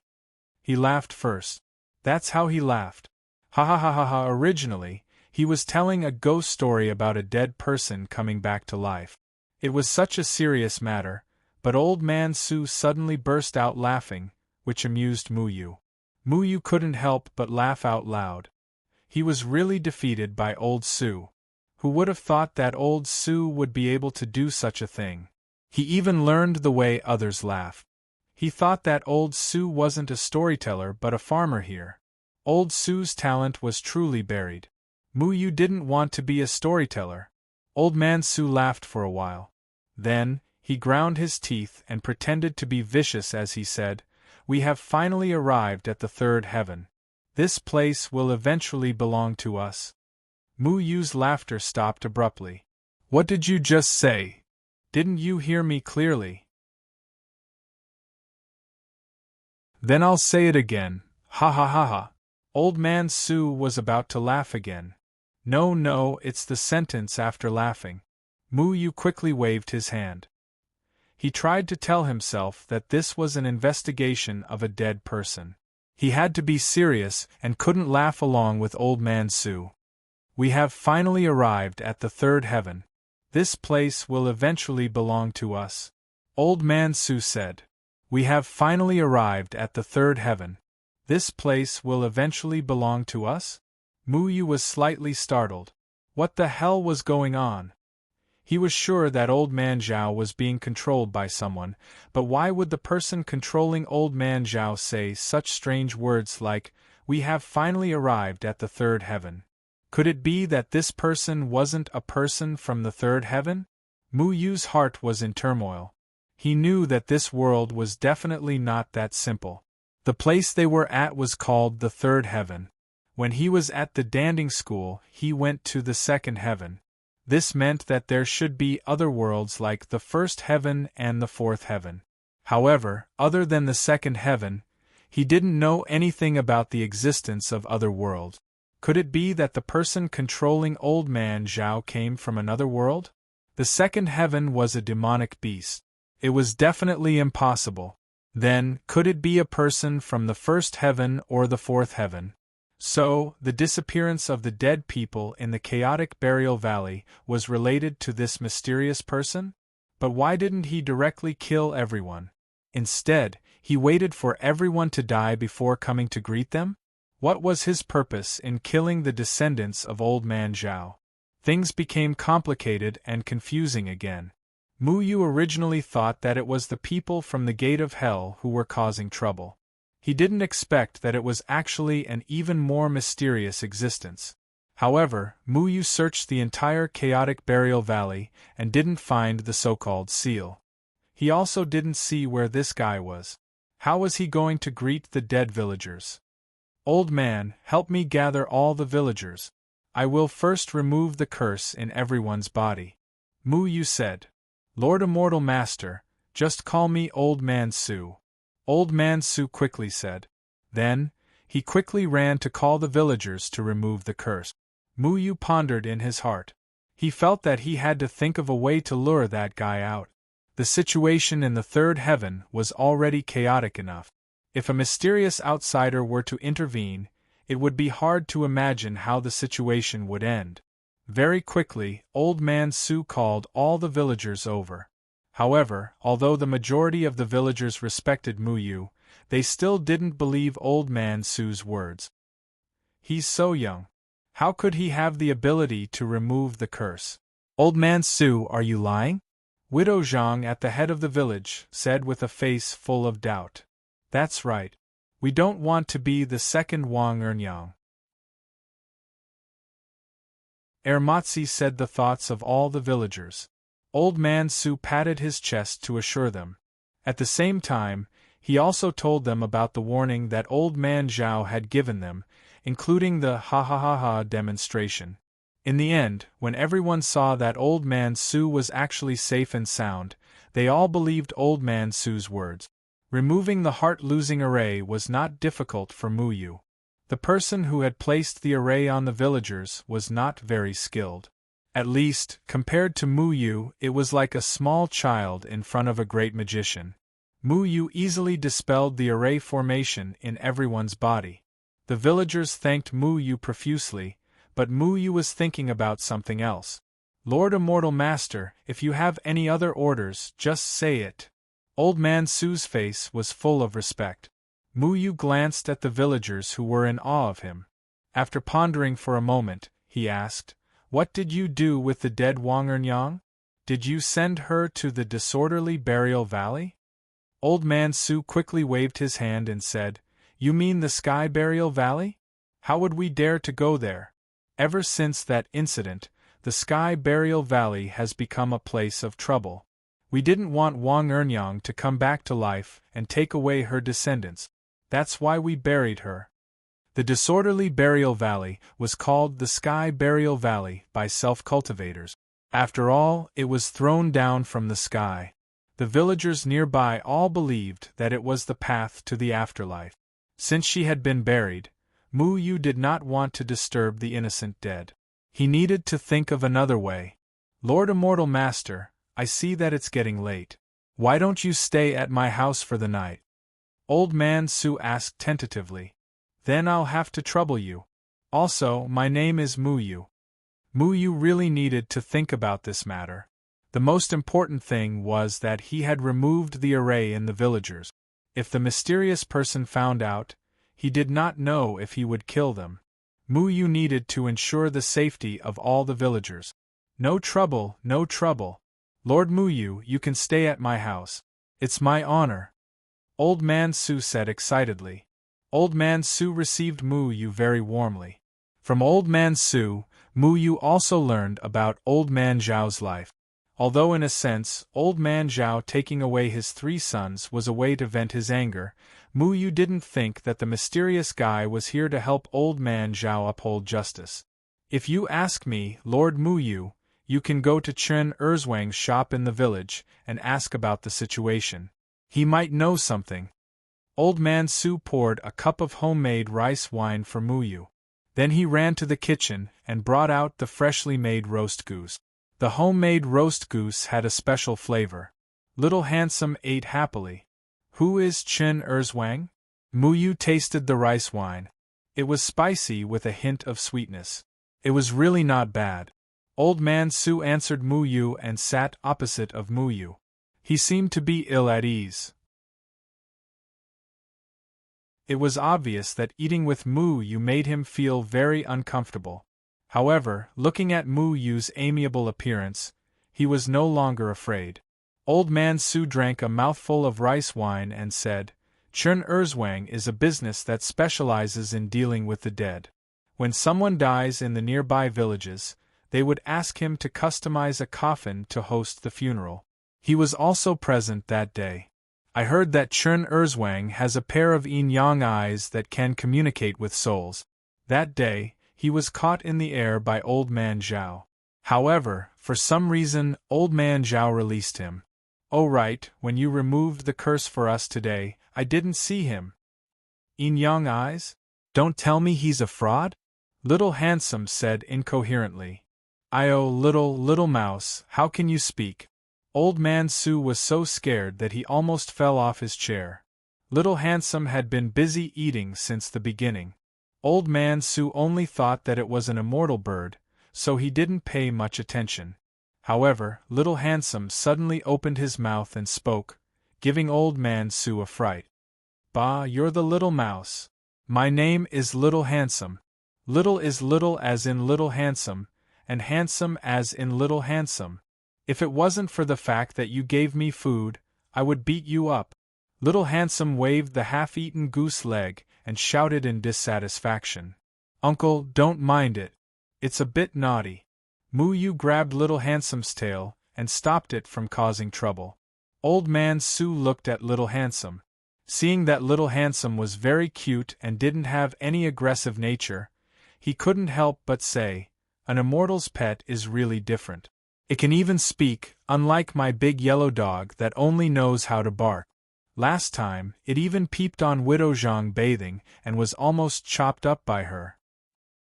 He laughed first. That's how he laughed. Ha ha ha ha ha. Originally, he was telling a ghost story about a dead person coming back to life. It was such a serious matter, but Old Man Su suddenly burst out laughing, which amused Muyu. Muyu couldn't help but laugh out loud. He was really defeated by Old Sue. Who would have thought that Old Sue would be able to do such a thing? He even learned the way others laugh. He thought that Old Sue wasn't a storyteller but a farmer here. Old Sue's talent was truly buried. Muyu didn't want to be a storyteller. Old Man Su laughed for a while. Then, he ground his teeth and pretended to be vicious as he said, "We have finally arrived at the 3rd heaven. This place will eventually belong to us." Muyu's laughter stopped abruptly. "What did you just say? Didn't you hear me clearly?" "Then I'll say it again. Ha ha ha ha." Old Man Su was about to laugh again. No, it's the sentence after laughing." Muyu quickly waved his hand. He tried to tell himself that this was an investigation of a dead person. He had to be serious and couldn't laugh along with Old Man Su. "We have finally arrived at the 3rd heaven. This place will eventually belong to us." Old Man Su said. "We have finally arrived at the 3rd heaven. This place will eventually belong to us?" Muyu was slightly startled. What the hell was going on? He was sure that Old Man Zhao was being controlled by someone, but why would the person controlling Old Man Zhao say such strange words like, "We have finally arrived at the 3rd heaven"? Could it be that this person wasn't a person from the 3rd heaven? Muyu's heart was in turmoil. He knew that this world was definitely not that simple. The place they were at was called the 3rd heaven. When he was at the dancing school, he went to the second heaven. This meant that there should be other worlds like the first heaven and the fourth heaven. However, other than the second heaven, he didn't know anything about the existence of other worlds. Could it be that the person controlling Old Man Zhao came from another world? The second heaven was a demonic beast. It was definitely impossible. Then, could it be a person from the first heaven or the fourth heaven? So, the disappearance of the dead people in the chaotic burial valley was related to this mysterious person? But why didn't he directly kill everyone? Instead, he waited for everyone to die before coming to greet them? What was his purpose in killing the descendants of Old Man Zhao? Things became complicated and confusing again. Mu Yu originally thought that it was the people from the Gate of Hell who were causing trouble. He didn't expect that it was actually an even more mysterious existence. However, Mu Yu searched the entire chaotic burial valley and didn't find the so-called seal. He also didn't see where this guy was. How was he going to greet the dead villagers? Old man, help me gather all the villagers. I will first remove the curse in everyone's body. Mu Yu said. Lord Immortal Master, just call me Old Man Su. Old Man Su quickly said. Then, he quickly ran to call the villagers to remove the curse. Mu Yu pondered in his heart. He felt that he had to think of a way to lure that guy out. The situation in the third heaven was already chaotic enough. If a mysterious outsider were to intervene, it would be hard to imagine how the situation would end. Very quickly, Old Man Su called all the villagers over. However, although the majority of the villagers respected Mu Yu, they still didn't believe Old Man Su's words. He's so young. How could he have the ability to remove the curse? Old Man Su, are you lying? Widow Zhang at the head of the village said with a face full of doubt. That's right. We don't want to be the second Wang Ernyang. Ermatzi said the thoughts of all the villagers. Old Man Su patted his chest to assure them. At the same time, he also told them about the warning that Old Man Zhao had given them, including the ha-ha-ha-ha demonstration. In the end, when everyone saw that Old Man Su was actually safe and sound, they all believed Old Man Su's words. Removing the heart-losing array was not difficult for Mu Yu. The person who had placed the array on the villagers was not very skilled. At least, compared to Mu Yu, it was like a small child in front of a great magician. Mu Yu easily dispelled the array formation in everyone's body. The villagers thanked Mu Yu profusely, but Mu Yu was thinking about something else. Lord Immortal Master, if you have any other orders, just say it. Old Man Su's face was full of respect. Mu Yu glanced at the villagers who were in awe of him. After pondering for a moment, he asked, What did you do with the dead Wang Ernyang? Did you send her to the disorderly burial valley? Old Man Su quickly waved his hand and said, You mean the Sky Burial Valley? How would we dare to go there? Ever since that incident, the Sky Burial Valley has become a place of trouble. We didn't want Wang Ernyang to come back to life and take away her descendants. That's why we buried her. The disorderly burial valley was called the Sky Burial Valley by self-cultivators. After all, it was thrown down from the sky. The villagers nearby all believed that it was the path to the afterlife. Since she had been buried, Mu Yu did not want to disturb the innocent dead. He needed to think of another way. Lord Immortal Master, I see that it's getting late. Why don't you stay at my house for the night? Old Man Su asked tentatively. Then I'll have to trouble you. Also, my name is Mu Yu. Mu Yu really needed to think about this matter. The most important thing was that he had removed the array in the villagers. If the mysterious person found out, he did not know if he would kill them. Mu Yu needed to ensure the safety of all the villagers. No trouble, no trouble. Lord Mu Yu, you can stay at my house. It's my honor. Old Man Su said excitedly. Old Man Su received Mu Yu very warmly. From Old Man Su, Mu Yu also learned about Old Man Zhao's life. Although in a sense, old man Zhao taking away his 3 sons was a way to vent his anger, Mu Yu didn't think that the mysterious guy was here to help old man Zhao uphold justice. If you ask me, Lord Mu Yu, you can go to Chen Erzwang's shop in the village and ask about the situation. He might know something. Old man Su poured a cup of homemade rice wine for Mu Yu. Then he ran to the kitchen and brought out the freshly made roast goose. The homemade roast goose had a special flavor. Little Handsome ate happily. Who is Chen Erzwang? Mu Yu tasted the rice wine. It was spicy with a hint of sweetness. It was really not bad. Old man Su answered Mu Yu and sat opposite of Mu Yu. He seemed to be ill at ease. It was obvious that eating with Mu Yu made him feel very uncomfortable. However, looking at Mu Yu's amiable appearance, he was no longer afraid. Old man Su drank a mouthful of rice wine and said, Chen Erzwang is a business that specializes in dealing with the dead. When someone dies in the nearby villages, they would ask him to customize a coffin to host the funeral. He was also present that day. I heard that Chen Erzwang has a pair of yin-yang eyes that can communicate with souls. That day, he was caught in the air by Old Man Zhao. However, for some reason, Old Man Zhao released him. Oh right, when you removed the curse for us today, I didn't see him. Yin-yang eyes? Don't tell me he's a fraud? Little Handsome said incoherently. Little mouse, how can you speak? Old Man Su was so scared that he almost fell off his chair. Little Handsome had been busy eating since the beginning. Old Man Su only thought that it was an immortal bird, so he didn't pay much attention. However, Little Handsome suddenly opened his mouth and spoke, giving Old Man Su a fright. Bah, you're the little mouse. My name is Little Handsome. Little is little as in Little Handsome, and handsome as in Little Handsome. If it wasn't for the fact that you gave me food, I would beat you up. Little Handsome waved the half-eaten goose leg and shouted in dissatisfaction. Uncle, don't mind it. It's a bit naughty. Mu Yu grabbed Little Handsome's tail and stopped it from causing trouble. Old Man Su looked at Little Handsome. Seeing that Little Handsome was very cute and didn't have any aggressive nature, he couldn't help but say, an immortal's pet is really different. It can even speak, unlike my big yellow dog that only knows how to bark. Last time, it even peeped on Widow Zhang bathing and was almost chopped up by her.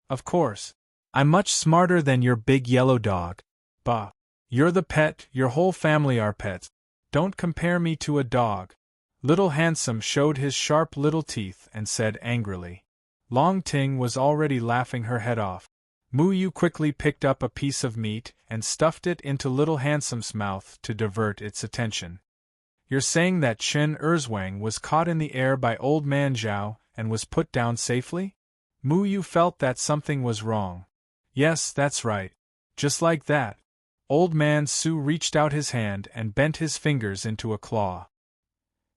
Of course. I'm much smarter than your big yellow dog. Bah. You're the pet, your whole family are pets. Don't compare me to a dog. Little Handsome showed his sharp little teeth and said angrily. Long Ting was already laughing her head off. Mu Yu quickly picked up a piece of meat and stuffed it into Little Handsome's mouth to divert its attention. You're saying that Chen Erzwang was caught in the air by Old Man Zhao and was put down safely? Mu Yu felt that something was wrong. Yes, that's right. Just like that. Old Man Su reached out his hand and bent his fingers into a claw.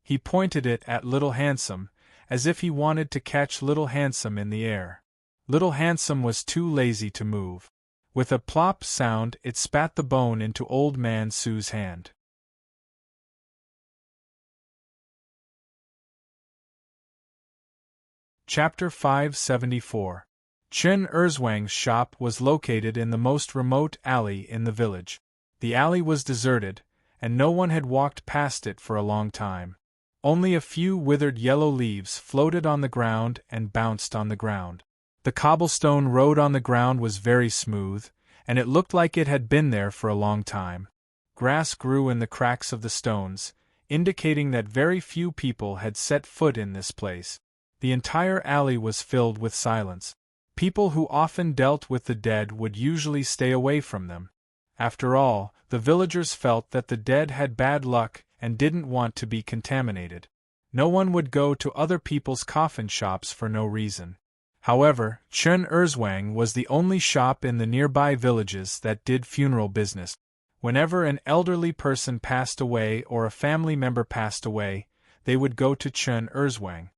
He pointed it at Little Handsome, as if he wanted to catch Little Handsome in the air. Little Handsome was too lazy to move. With a plop sound, it spat the bone into Old Man Su's hand. Chapter 574. Chen Erzwang's shop was located in the most remote alley in the village. The alley was deserted, and no one had walked past it for a long time. Only a few withered yellow leaves floated on the ground and bounced on the ground. The cobblestone road on the ground was very smooth, and it looked like it had been there for a long time. Grass grew in the cracks of the stones, indicating that very few people had set foot in this place. The entire alley was filled with silence. People who often dealt with the dead would usually stay away from them. After all, the villagers felt that the dead had bad luck and didn't want to be contaminated. No one would go to other people's coffin shops for no reason. However, Chen Erzwang was the only shop in the nearby villages that did funeral business. Whenever an elderly person passed away or a family member passed away, they would go to Chen Erzwang.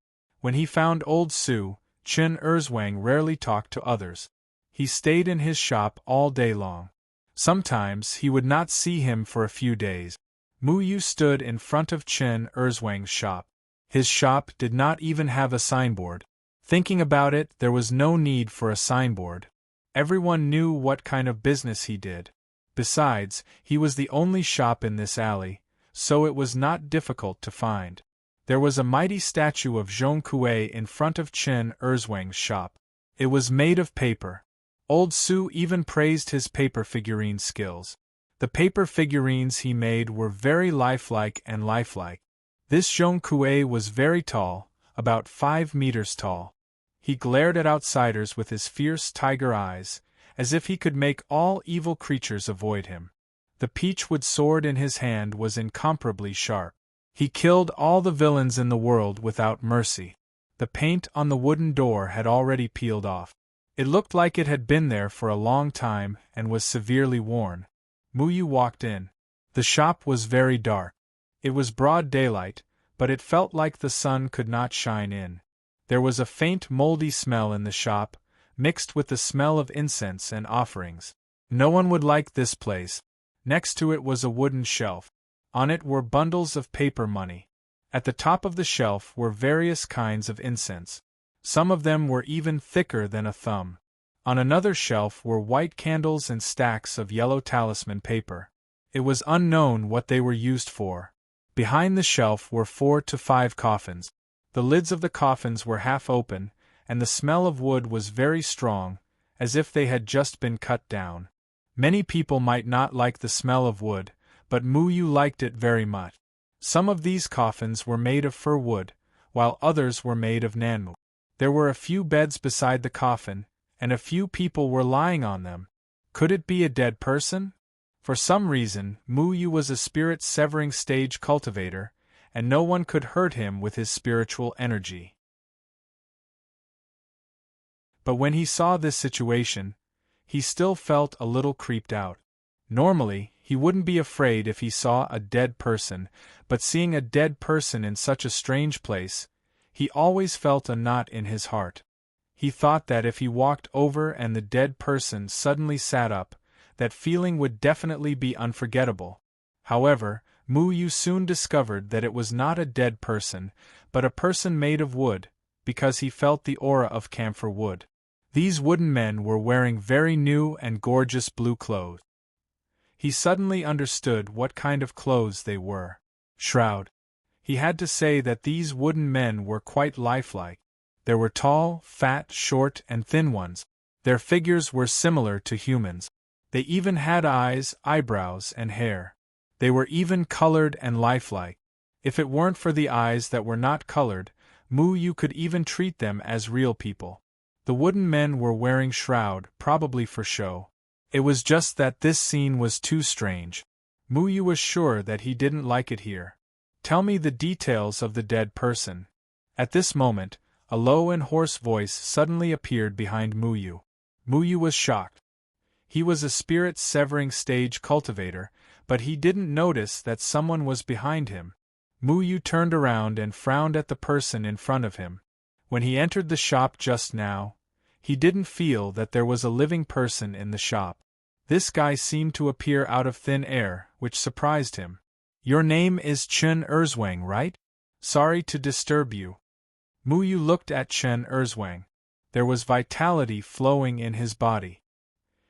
When he found Old Su, Chen Erzwang rarely talked to others. He stayed in his shop all day long. Sometimes he would not see him for a few days. Mu Yu stood in front of Chen Erzwang's shop. His shop did not even have a signboard. Thinking about it, there was no need for a signboard. Everyone knew what kind of business he did. Besides, he was the only shop in this alley, so it was not difficult to find. There was a mighty statue of Zhong Kuei in front of Chen Erzwang's shop. It was made of paper. Old Su even praised his paper figurine skills. The paper figurines he made were very lifelike and lifelike. This Zhong Kuei was very tall, about 5 meters tall. He glared at outsiders with his fierce tiger eyes, as if he could make all evil creatures avoid him. The peachwood sword in his hand was incomparably sharp. He killed all the villains in the world without mercy. The paint on the wooden door had already peeled off. It looked like it had been there for a long time and was severely worn. Mu Yu walked in. The shop was very dark. It was broad daylight, but it felt like the sun could not shine in. There was a faint moldy smell in the shop, mixed with the smell of incense and offerings. No one would like this place. Next to it was a wooden shelf. On it were bundles of paper money. At the top of the shelf were various kinds of incense. Some of them were even thicker than a thumb. On another shelf were white candles and stacks of yellow talisman paper. It was unknown what they were used for. Behind the shelf were 4 to 5 coffins. The lids of the coffins were half open, and the smell of wood was very strong, as if they had just been cut down. Many people might not like the smell of wood, but Mu Yu liked it very much. Some of these coffins were made of fir wood, while others were made of nanmu. There were a few beds beside the coffin, and a few people were lying on them. Could it be a dead person? For some reason, Mu Yu was a spirit-severing stage cultivator, and no one could hurt him with his spiritual energy. But when he saw this situation, he still felt a little creeped out. Normally, he wouldn't be afraid if he saw a dead person, but seeing a dead person in such a strange place, he always felt a knot in his heart. He thought that if he walked over and the dead person suddenly sat up, that feeling would definitely be unforgettable. However, Mu Yu soon discovered that it was not a dead person, but a person made of wood, because he felt the aura of camphor wood. These wooden men were wearing very new and gorgeous blue clothes. He suddenly understood what kind of clothes they were. Shroud. He had to say that these wooden men were quite lifelike. There were tall, fat, short, and thin ones. Their figures were similar to humans. They even had eyes, eyebrows, and hair. They were even colored and lifelike. If it weren't for the eyes that were not colored, Mu Yu could even treat them as real people. The wooden men were wearing shroud, probably for show. It was just that this scene was too strange. Mu Yu was sure that he didn't like it here. Tell me the details of the dead person. At this moment, a low and hoarse voice suddenly appeared behind Mu Yu. Mu Yu was shocked. He was a spirit-severing stage cultivator, but he didn't notice that someone was behind him. Mu Yu turned around and frowned at the person in front of him. When he entered the shop just now, he didn't feel that there was a living person in the shop. This guy seemed to appear out of thin air, which surprised him. Your name is Chen Erzwang, right? Sorry to disturb you. Mu Yu looked at Chen Erzwang. There was vitality flowing in his body.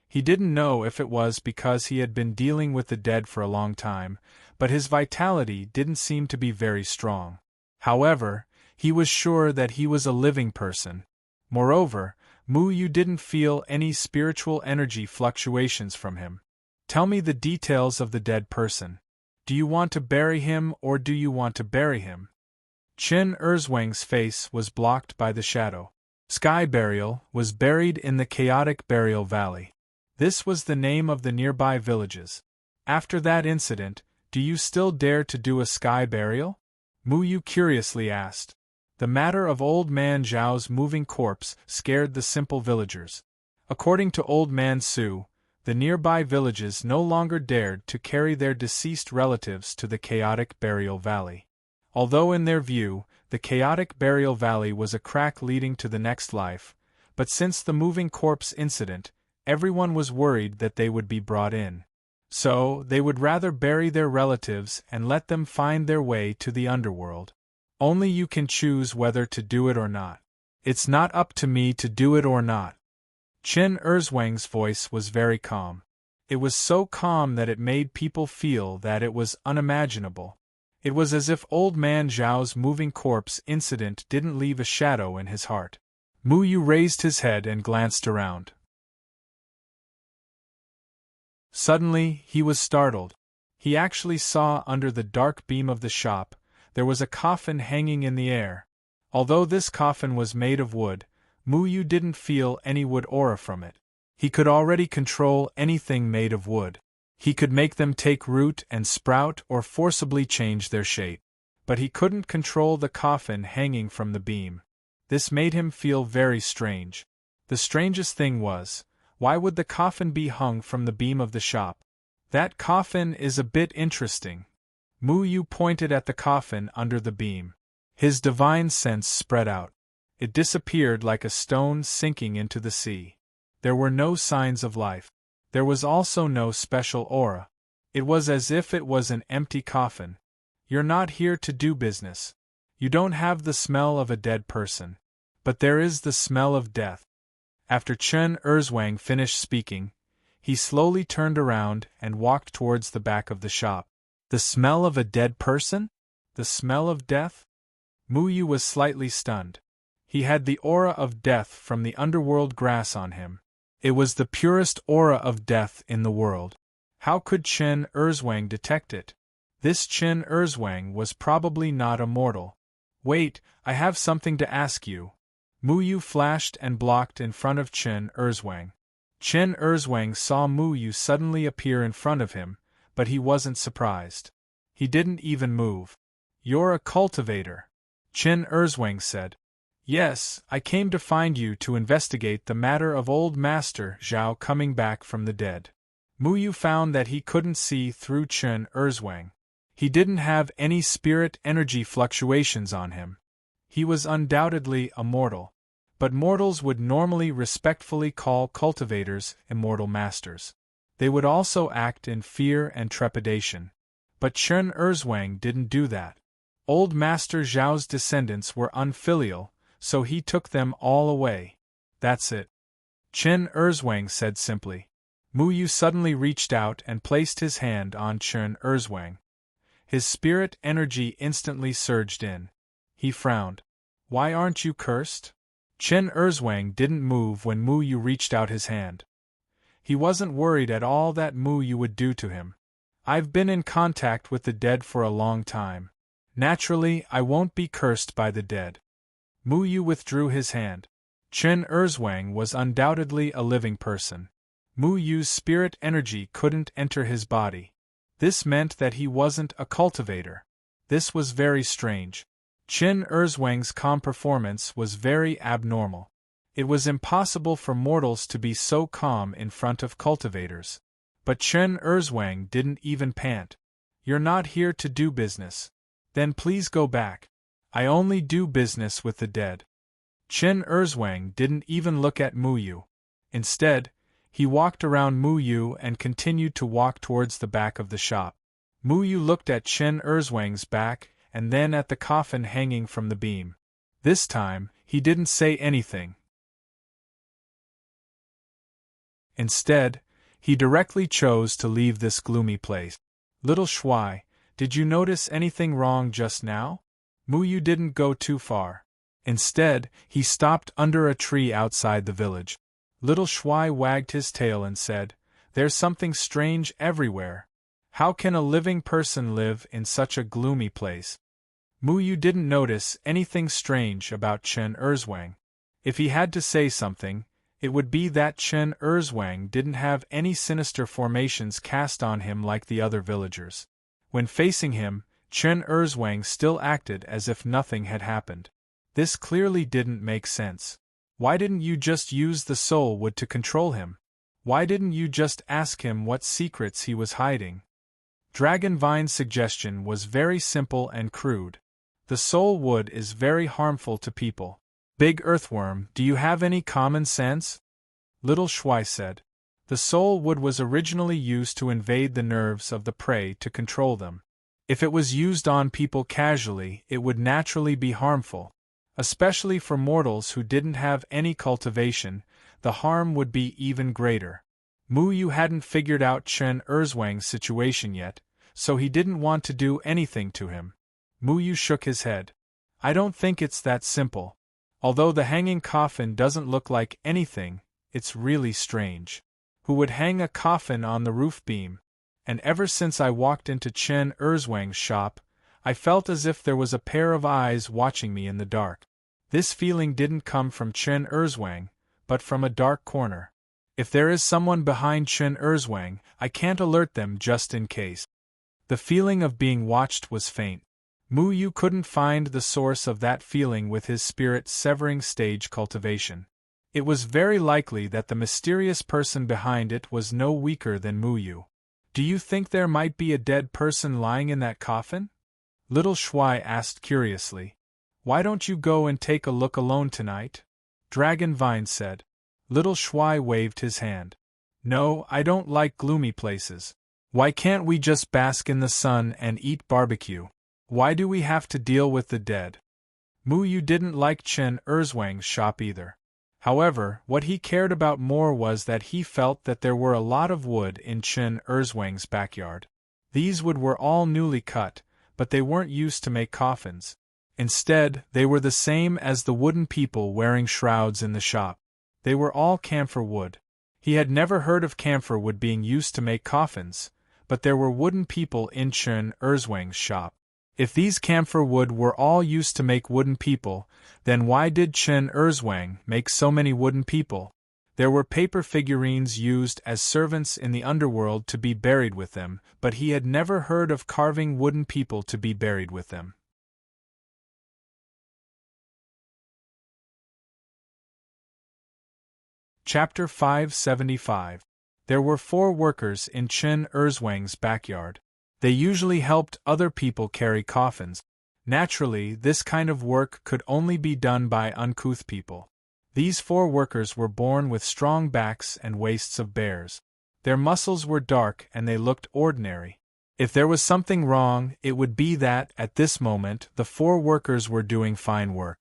He didn't know if it was because he had been dealing with the dead for a long time, but his vitality didn't seem to be very strong. However, he was sure that he was a living person. Moreover, Mu Yu didn't feel any spiritual energy fluctuations from him. Tell me the details of the dead person. Do you want to bury him or do you want to bury him? Chen Erzwang's face was blocked by the shadow. Sky Burial was buried in the chaotic burial valley. This was the name of the nearby villages. After that incident, do you still dare to do a sky burial? Mu Yu curiously asked. The matter of Old Man Zhao's moving corpse scared the simple villagers. According to Old Man Su, the nearby villages no longer dared to carry their deceased relatives to the chaotic burial valley. Although in their view, the chaotic burial valley was a crack leading to the next life, but since the moving corpse incident, everyone was worried that they would be brought in. So, they would rather bury their relatives and let them find their way to the underworld. Only you can choose whether to do it or not. It's not up to me to do it or not. Chen Erzwang's voice was very calm. It was so calm that it made people feel that it was unimaginable. It was as if old man Zhao's moving corpse incident didn't leave a shadow in his heart. Mu Yu raised his head and glanced around. Suddenly, he was startled. He actually saw under the dark beam of the shop, there was a coffin hanging in the air. Although this coffin was made of wood, Mu Yu didn't feel any wood aura from it. He could already control anything made of wood. He could make them take root and sprout or forcibly change their shape. But he couldn't control the coffin hanging from the beam. This made him feel very strange. The strangest thing was, why would the coffin be hung from the beam of the shop? That coffin is a bit interesting. Mu Yu pointed at the coffin under the beam. His divine sense spread out. It disappeared like a stone sinking into the sea. There were no signs of life. There was also no special aura. It was as if it was an empty coffin. You're not here to do business. You don't have the smell of a dead person. But there is the smell of death. After Chen Erzwang finished speaking, he slowly turned around and walked towards the back of the shop. The smell of a dead person? The smell of death? Mu Yu was slightly stunned. He had the aura of death from the underworld grass on him. It was the purest aura of death in the world. How could Chen Erzwang detect it? This Chen Erzwang was probably not a mortal. Wait, I have something to ask you. Mu Yu flashed and blocked in front of Chen Erzwang. Chen Erzwang saw Mu Yu suddenly appear in front of him, but he wasn't surprised. He didn't even move. You're a cultivator, Chen Erzwang said. Yes, I came to find you to investigate the matter of old Master Zhao coming back from the dead. Mu Yu found that he couldn't see through Chen Erzwang. He didn't have any spirit energy fluctuations on him. He was undoubtedly a mortal. But mortals would normally respectfully call cultivators immortal masters. They would also act in fear and trepidation. But Chen Erzwang didn't do that. Old Master Zhao's descendants were unfilial, so he took them all away. That's it. Chen Erzwang said simply. Mu Yu suddenly reached out and placed his hand on Chen Erzwang. His spirit energy instantly surged in. He frowned. Why aren't you cursed? Chen Erzwang didn't move when Mu Yu reached out his hand. He wasn't worried at all that Mu Yu would do to him. I've been in contact with the dead for a long time. Naturally, I won't be cursed by the dead. Mu Yu withdrew his hand. Chen Erzwang was undoubtedly a living person. Mu Yu's spirit energy couldn't enter his body. This meant that he wasn't a cultivator. This was very strange. Chen Erzwang's calm performance was very abnormal. It was impossible for mortals to be so calm in front of cultivators. But Chen Erzwang didn't even pant. You're not here to do business. Then please go back. I only do business with the dead. Chen Erzwang didn't even look at Mu Yu. Instead, he walked around Mu Yu and continued to walk towards the back of the shop. Mu Yu looked at Chen Erzwang's back and then at the coffin hanging from the beam. This time, he didn't say anything. Instead, he directly chose to leave this gloomy place. Little Shuai, did you notice anything wrong just now? Mu Yu didn't go too far. Instead, he stopped under a tree outside the village. Little Shuai wagged his tail and said, There's something strange everywhere. How can a living person live in such a gloomy place? Mu Yu didn't notice anything strange about Chen Erzwang. If he had to say something, it would be that Chen Erzwang didn't have any sinister formations cast on him like the other villagers. When facing him, Chen Erzwang still acted as if nothing had happened. This clearly didn't make sense. Why didn't you just use the soul wood to control him? Why didn't you just ask him what secrets he was hiding? Dragon Vine's suggestion was very simple and crude. The soul wood is very harmful to people. Big Earthworm, do you have any common sense? Little Shuai said. The soul wood was originally used to invade the nerves of the prey to control them. If it was used on people casually, it would naturally be harmful. Especially for mortals who didn't have any cultivation, the harm would be even greater. Mu Yu hadn't figured out Chen Erzwang's situation yet, so he didn't want to do anything to him. Mu Yu shook his head. I don't think it's that simple. Although the hanging coffin doesn't look like anything, it's really strange. Who would hang a coffin on the roof beam? And ever since I walked into Chen Erzwang's shop, I felt as if there was a pair of eyes watching me in the dark. This feeling didn't come from Chen Erzwang, but from a dark corner. If there is someone behind Chen Erzwang, I can't alert them just in case. The feeling of being watched was faint. Mu Yu couldn't find the source of that feeling with his spirit-severing stage cultivation. It was very likely that the mysterious person behind it was no weaker than Mu Yu. Do you think there might be a dead person lying in that coffin? Little Shuai asked curiously. Why don't you go and take a look alone tonight? Dragon Vine said. Little Shuai waved his hand. No, I don't like gloomy places. Why can't we just bask in the sun and eat barbecue? Why do we have to deal with the dead? Mu Yu didn't like Chen Erzwang's shop either. However, what he cared about more was that he felt that there were a lot of wood in Chen Erzwang's backyard. These wood were all newly cut, but they weren't used to make coffins. Instead, they were the same as the wooden people wearing shrouds in the shop. They were all camphor wood. He had never heard of camphor wood being used to make coffins, but there were wooden people in Chen Erzwang's shop. If these camphor wood were all used to make wooden people, then why did Chen Erzwang make so many wooden people? There were paper figurines used as servants in the underworld to be buried with them, but he had never heard of carving wooden people to be buried with them. Chapter 575. There were 4 workers in Chen Erzwang's backyard. They usually helped other people carry coffins. Naturally, this kind of work could only be done by uncouth people. These 4 workers were born with strong backs and waists of bears. Their muscles were dark and they looked ordinary. If there was something wrong, it would be that, at this moment, the 4 workers were doing fine work.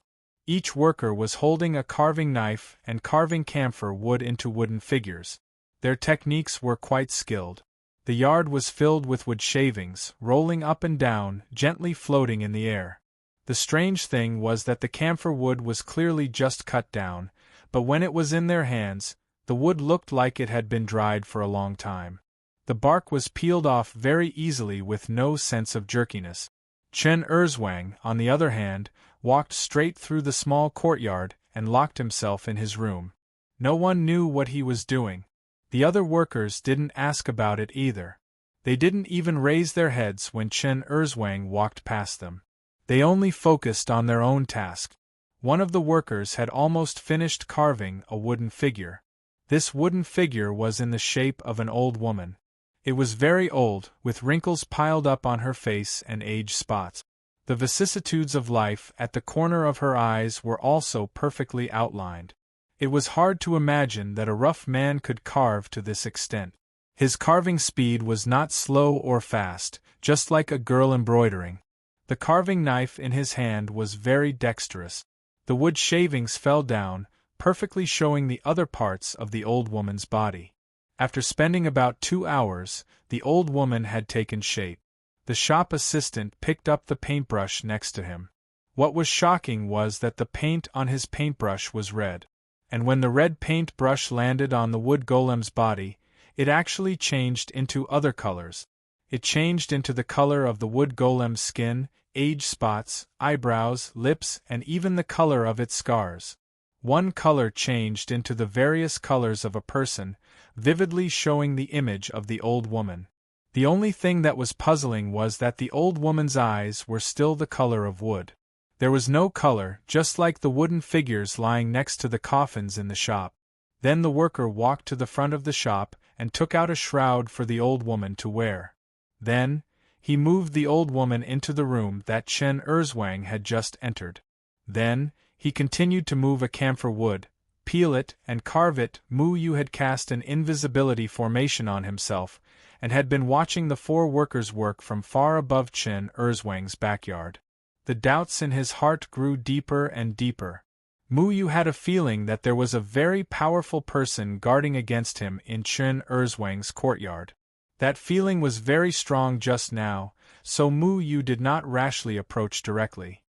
Each worker was holding a carving knife and carving camphor wood into wooden figures. Their techniques were quite skilled. The yard was filled with wood shavings, rolling up and down, gently floating in the air. The strange thing was that the camphor wood was clearly just cut down, but when it was in their hands, the wood looked like it had been dried for a long time. The bark was peeled off very easily with no sense of jerkiness. Chen Erzwang, on the other hand, walked straight through the small courtyard and locked himself in his room. No one knew what he was doing. The other workers didn't ask about it either. They didn't even raise their heads when Chen Erzwang walked past them. They only focused on their own task. One of the workers had almost finished carving a wooden figure. This wooden figure was in the shape of an old woman. It was very old, with wrinkles piled up on her face and age spots. The vicissitudes of life at the corner of her eyes were also perfectly outlined. It was hard to imagine that a rough man could carve to this extent. His carving speed was not slow or fast, just like a girl embroidering. The carving knife in his hand was very dexterous. The wood shavings fell down, perfectly showing the other parts of the old woman's body. After spending about 2 hours, the old woman had taken shape. The shop assistant picked up the paintbrush next to him. What was shocking was that the paint on his paintbrush was red. And when the red paintbrush landed on the wood golem's body, it actually changed into other colors. It changed into the color of the wood golem's skin, age spots, eyebrows, lips, and even the color of its scars. One color changed into the various colors of a person, vividly showing the image of the old woman. The only thing that was puzzling was that the old woman's eyes were still the color of wood. There was no color, just like the wooden figures lying next to the coffins in the shop. Then the worker walked to the front of the shop and took out a shroud for the old woman to wear. Then, he moved the old woman into the room that Chen Erzwang had just entered. Then, he continued to move a camphor wood, peel it, and carve it. Mu Yu had cast an invisibility formation on himself, and had been watching the 4 workers work from far above Chen Erzwang's backyard. The doubts in his heart grew deeper and deeper. Mu Yu had a feeling that there was a very powerful person guarding against him in Chen Erzwang's courtyard. That feeling was very strong just now, so Mu Yu did not rashly approach directly.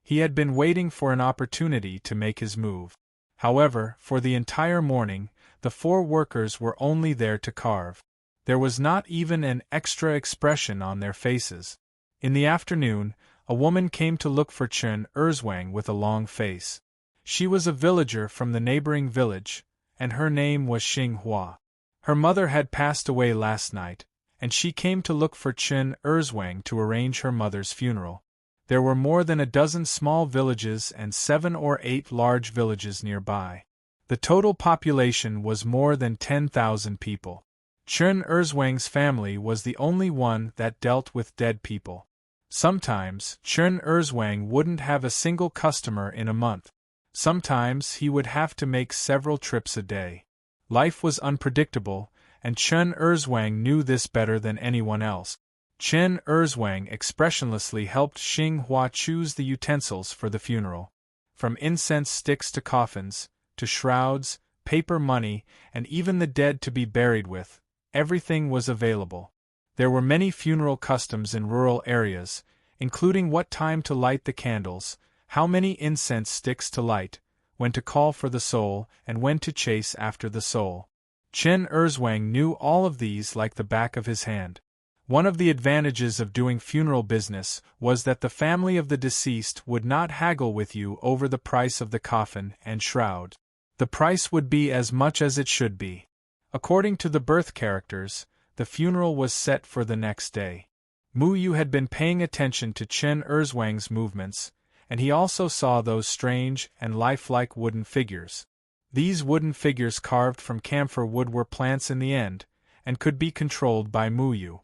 He had been waiting for an opportunity to make his move. However, for the entire morning, the 4 workers were only there to carve. There was not even an extra expression on their faces. In the afternoon, a woman came to look for Chen Erzwang with a long face. She was a villager from the neighboring village, and her name was Xing Hua. Her mother had passed away last night, and she came to look for Chen Erzwang to arrange her mother's funeral. There were more than a dozen small villages and 7 or 8 large villages nearby. The total population was more than 10,000 people. Chen Erzwang's family was the only one that dealt with dead people. Sometimes, Chen Erzwang wouldn't have a single customer in a month. Sometimes he would have to make several trips a day. Life was unpredictable, and Chen Erzwang knew this better than anyone else. Chen Erzwang expressionlessly helped Xing Hua choose the utensils for the funeral. From incense sticks to coffins, to shrouds, paper money, and even the dead to be buried with, everything was available. There were many funeral customs in rural areas, including what time to light the candles, how many incense sticks to light, when to call for the soul, and when to chase after the soul. Chen Erzwang knew all of these like the back of his hand. One of the advantages of doing funeral business was that the family of the deceased would not haggle with you over the price of the coffin and shroud. The price would be as much as it should be. According to the birth characters, the funeral was set for the next day. Mu Yu had been paying attention to Chen Erzwang's movements, and he also saw those strange and lifelike wooden figures. These wooden figures carved from camphor wood were plants in the end, and could be controlled by Mu Yu.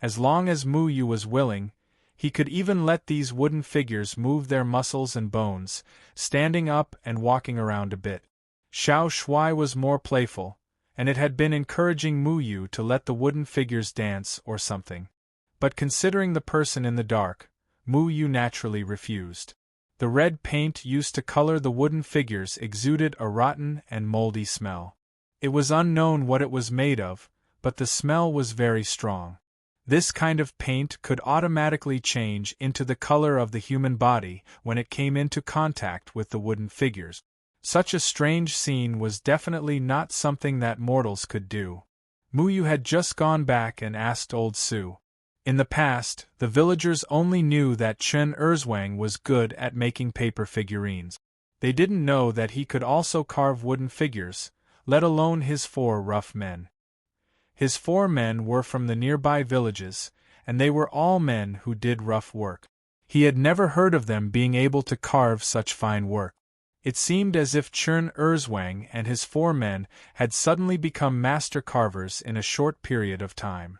As long as Mu Yu was willing, he could even let these wooden figures move their muscles and bones, standing up and walking around a bit. Xiao Shui was more playful, and it had been encouraging Mu Yu to let the wooden figures dance or something. But considering the person in the dark, Mu Yu naturally refused. The red paint used to color the wooden figures exuded a rotten and moldy smell. It was unknown what it was made of, but the smell was very strong. This kind of paint could automatically change into the color of the human body when it came into contact with the wooden figures. Such a strange scene was definitely not something that mortals could do. Mu Yu had just gone back and asked Old Su. In the past, the villagers only knew that Chen Erzwang was good at making paper figurines. They didn't know that he could also carve wooden figures, let alone his 4 rough men. His 4 men were from the nearby villages, and they were all men who did rough work. He had never heard of them being able to carve such fine work. It seemed as if Chen Erzwang and his 4 men had suddenly become master carvers in a short period of time.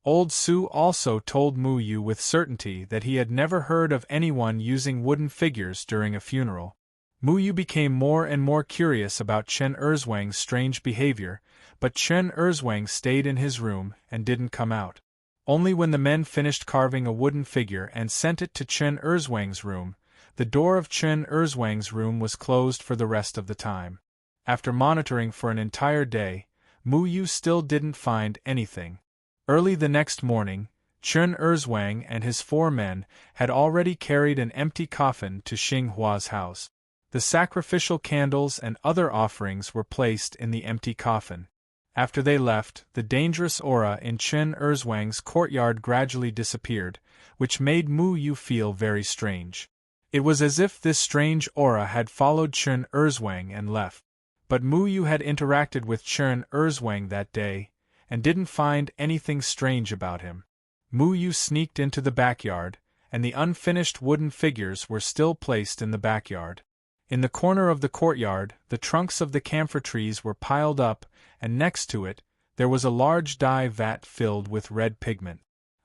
Old Su also told Mu Yu with certainty that he had never heard of anyone using wooden figures during a funeral. Mu Yu became more and more curious about Chen Erzwang's strange behavior, but Chen Erzwang stayed in his room and didn't come out. Only when the men finished carving a wooden figure and sent it to Chen Erzwang's room, the door of Chen Erzwang's room was closed for the rest of the time. After monitoring for an entire day, Mu Yu still didn't find anything. Early the next morning, Chen Erzwang and his 4 men had already carried an empty coffin to Xing Hua's house. The sacrificial candles and other offerings were placed in the empty coffin. After they left, the dangerous aura in Chen Erzwang's courtyard gradually disappeared, which made Mu Yu feel very strange. It was as if this strange aura had followed Chen Erzwang and left. But Mu Yu had interacted with Chen Erzwang that day, and didn't find anything strange about him. Mu Yu sneaked into the backyard, and the unfinished wooden figures were still placed in the backyard. In the corner of the courtyard, the trunks of the camphor trees were piled up, and next to it, there was a large dye vat filled with red pigment.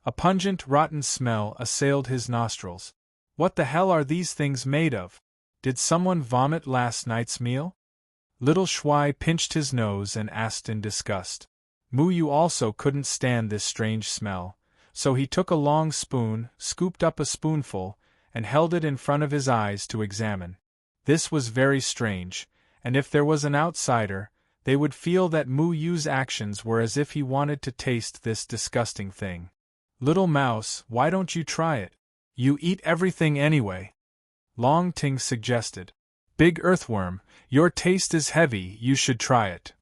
A pungent, rotten smell assailed his nostrils. What the hell are these things made of? Did someone vomit last night's meal? Little Shuai pinched his nose and asked in disgust. Muyu also couldn't stand this strange smell, so he took a long spoon, scooped up a spoonful, and held it in front of his eyes to examine. This was very strange, and if there was an outsider, they would feel that Muyu's actions were as if he wanted to taste this disgusting thing. Little mouse, why don't you try it? You eat everything anyway. Long Ting suggested. Big earthworm, your taste is heavy, you should try it.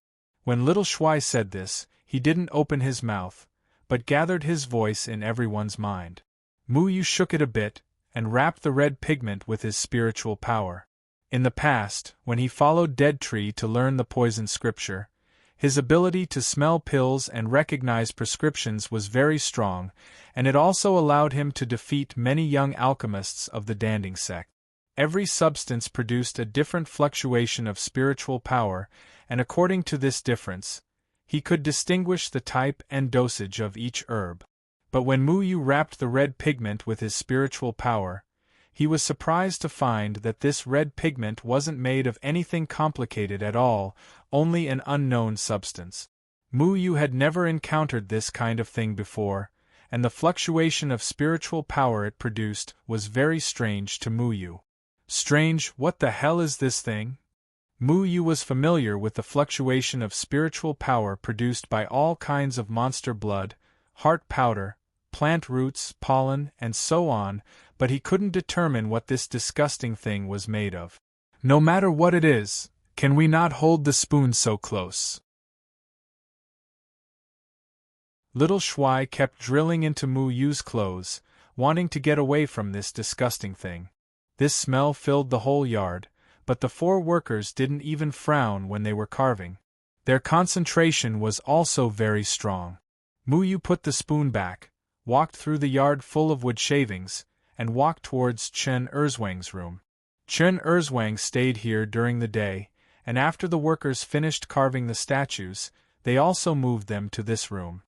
When Little Shuai said this, he didn't open his mouth, but gathered his voice in everyone's mind. Muyu shook it a bit, and wrapped the red pigment with his spiritual power. In the past, when he followed Dead Tree to learn the poison scripture, his ability to smell pills and recognize prescriptions was very strong, and it also allowed him to defeat many young alchemists of the Danding sect. Every substance produced a different fluctuation of spiritual power, and according to this difference, he could distinguish the type and dosage of each herb. But when Muyu wrapped the red pigment with his spiritual power, he was surprised to find that this red pigment wasn't made of anything complicated at all, only an unknown substance. Muyu had never encountered this kind of thing before, and the fluctuation of spiritual power it produced was very strange to Muyu. Strange, what the hell is this thing? Muyu was familiar with the fluctuation of spiritual power produced by all kinds of monster blood, heart powder, plant roots, pollen, and so on, but he couldn't determine what this disgusting thing was made of. No matter what it is, can we not hold the spoon so close? Little Shuai kept drilling into Muyu's clothes, wanting to get away from this disgusting thing. This smell filled the whole yard, but the 4 workers didn't even frown when they were carving. Their concentration was also very strong. Muyu put the spoon back, walked through the yard full of wood shavings, and walked towards Chen Erzwang's room. Chen Erzwang stayed here during the day, and after the workers finished carving the statues, they also moved them to this room.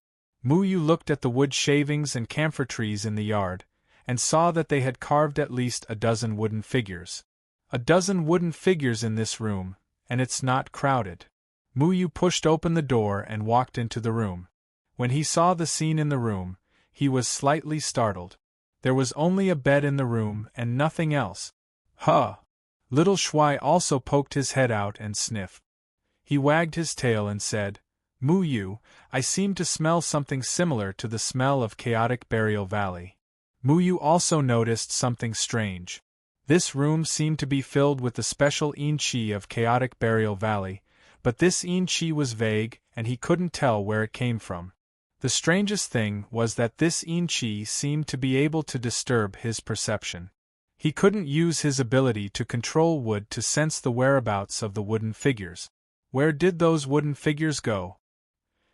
Muyu looked at the wood shavings and camphor trees in the yard, and saw that they had carved at least a dozen wooden figures. A dozen wooden figures in this room, and it's not crowded. Muyu pushed open the door and walked into the room. When he saw the scene in the room, he was slightly startled. There was only a bed in the room and nothing else. Huh! Little Shuai also poked his head out and sniffed. He wagged his tail and said, Muyu, I seem to smell something similar to the smell of chaotic Burial Valley. Muyu also noticed something strange. This room seemed to be filled with the special yin-chi of chaotic Burial Valley, but this yin-chi was vague and he couldn't tell where it came from. The strangest thing was that this yin-chi seemed to be able to disturb his perception. He couldn't use his ability to control wood to sense the whereabouts of the wooden figures. Where did those wooden figures go?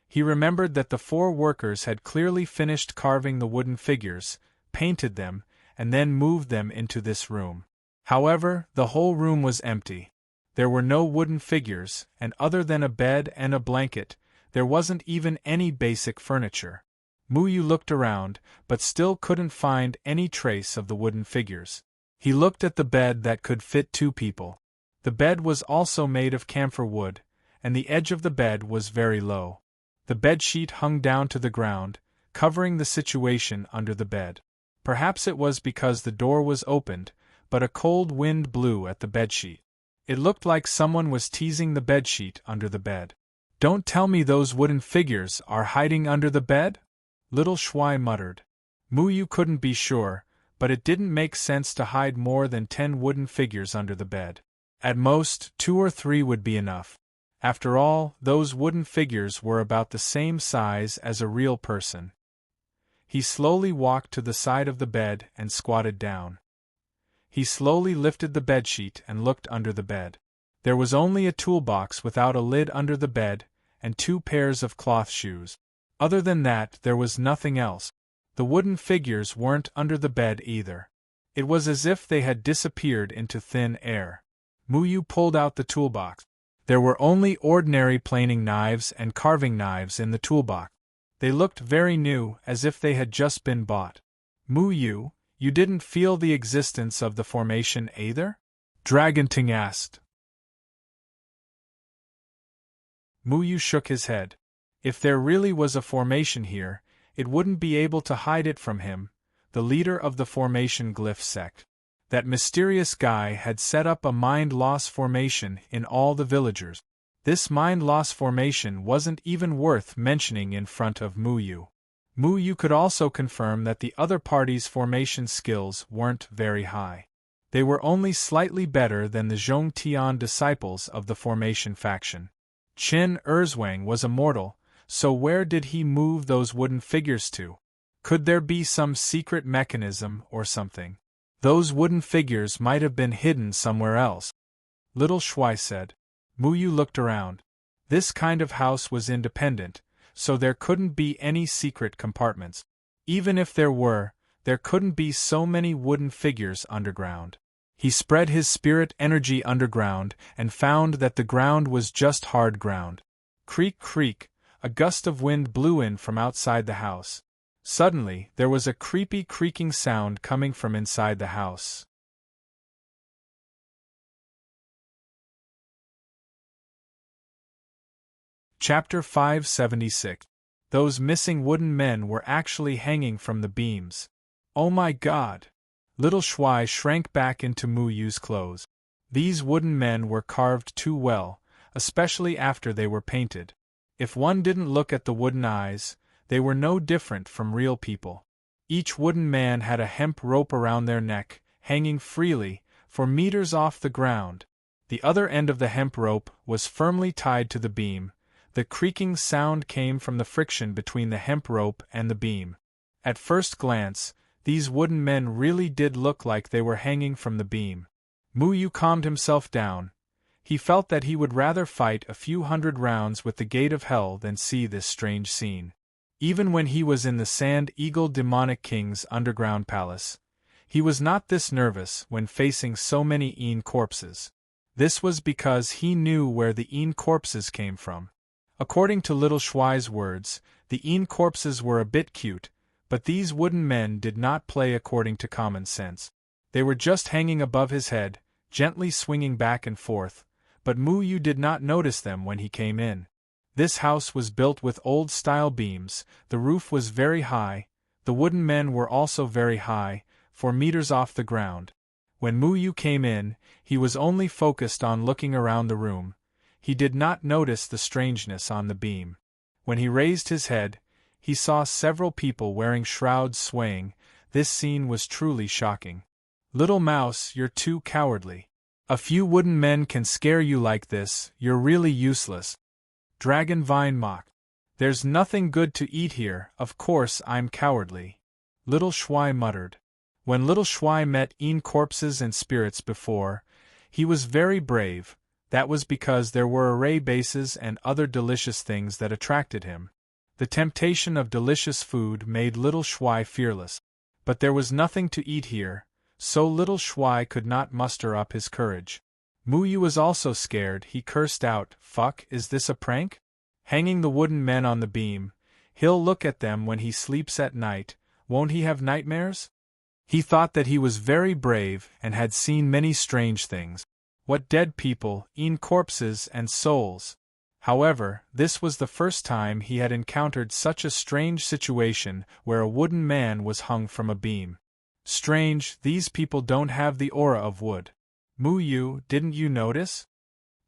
He remembered that the 4 workers had clearly finished carving the wooden figures, painted them, and then moved them into this room. However, the whole room was empty. There were no wooden figures, and other than a bed and a blanket, there wasn't even any basic furniture. Muyu looked around, but still couldn't find any trace of the wooden figures. He looked at the bed that could fit 2 people. The bed was also made of camphor wood, and the edge of the bed was very low. The bedsheet hung down to the ground, covering the situation under the bed. Perhaps it was because the door was opened, but a cold wind blew at the bedsheet. It looked like someone was teasing the bedsheet under the bed. Don't tell me those wooden figures are hiding under the bed? Little Shuai muttered. Muyu couldn't be sure, but it didn't make sense to hide more than 10 wooden figures under the bed. At most, 2 or 3 would be enough. After all, those wooden figures were about the same size as a real person. He slowly walked to the side of the bed and squatted down. He slowly lifted the bedsheet and looked under the bed. There was only a toolbox without a lid under the bed, and 2 pairs of cloth shoes. Other than that, there was nothing else. The wooden figures weren't under the bed either. It was as if they had disappeared into thin air. Muyu pulled out the toolbox. There were only ordinary planing knives and carving knives in the toolbox. They looked very new, as if they had just been bought. Mu, you didn't feel the existence of the formation either? Dragonting asked. Mu shook his head. If there really was a formation here, it wouldn't be able to hide it from him, the leader of the formation glyph sect. That mysterious guy had set up a mind-loss formation in all the villagers. This mind-loss formation wasn't even worth mentioning in front of Mu. Mu could also confirm that the other party's formation skills weren't very high. They were only slightly better than the Zhongtian disciples of the formation faction. Qin Erzwang was immortal, so where did he move those wooden figures to? Could there be some secret mechanism or something? Those wooden figures might have been hidden somewhere else. Little Shuai said. Mu looked around. This kind of house was independent, so there couldn't be any secret compartments. Even if there were, there couldn't be so many wooden figures underground. He spread his spirit energy underground and found that the ground was just hard ground. Creak, creak, a gust of wind blew in from outside the house. Suddenly, there was a creepy creaking sound coming from inside the house. Chapter 576. Those missing wooden men were actually hanging from the beams. Oh my God! Little Shuai shrank back into Muyu's clothes. These wooden men were carved too well, especially after they were painted. If one didn't look at the wooden eyes, they were no different from real people. Each wooden man had a hemp rope around their neck, hanging freely, for meters off the ground. The other end of the hemp rope was firmly tied to the beam. The creaking sound came from the friction between the hemp rope and the beam. At first glance, these wooden men really did look like they were hanging from the beam. Mu calmed himself down. He felt that he would rather fight a few hundred rounds with the gate of hell than see this strange scene. Even when he was in the Sand Eagle Demonic King's underground palace, he was not this nervous when facing so many Een corpses. This was because he knew where the Een corpses came from. According to Little Shuai's words, the Een corpses were a bit cute, but these wooden men did not play according to common sense. They were just hanging above his head, gently swinging back and forth, but Mu did not notice them when he came in. This house was built with old-style beams, the roof was very high, the wooden men were also very high, 4 meters off the ground. When Mu came in, he was only focused on looking around the room. He did not notice the strangeness on the beam. When he raised his head, he saw several people wearing shrouds swaying. This scene was truly shocking. Little Mouse, you're too cowardly. A few wooden men can scare you like this, you're really useless. Dragon Vine mocked. There's nothing good to eat here, of course I'm cowardly. Little Shuai muttered. When Little Shuai met Een corpses and spirits before, he was very brave. That was because there were array bases and other delicious things that attracted him. The temptation of delicious food made Little Shuai fearless. But there was nothing to eat here, so Little Shuai could not muster up his courage. Mu was also scared. He cursed out, "Fuck, is this a prank? Hanging the wooden men on the beam. He'll look at them when he sleeps at night, won't he have nightmares?" He thought that he was very brave and had seen many strange things. What dead people, Een corpses and souls. However, this was the first time he had encountered such a strange situation where a wooden man was hung from a beam. Strange, these people don't have the aura of wood. Mu, didn't you notice?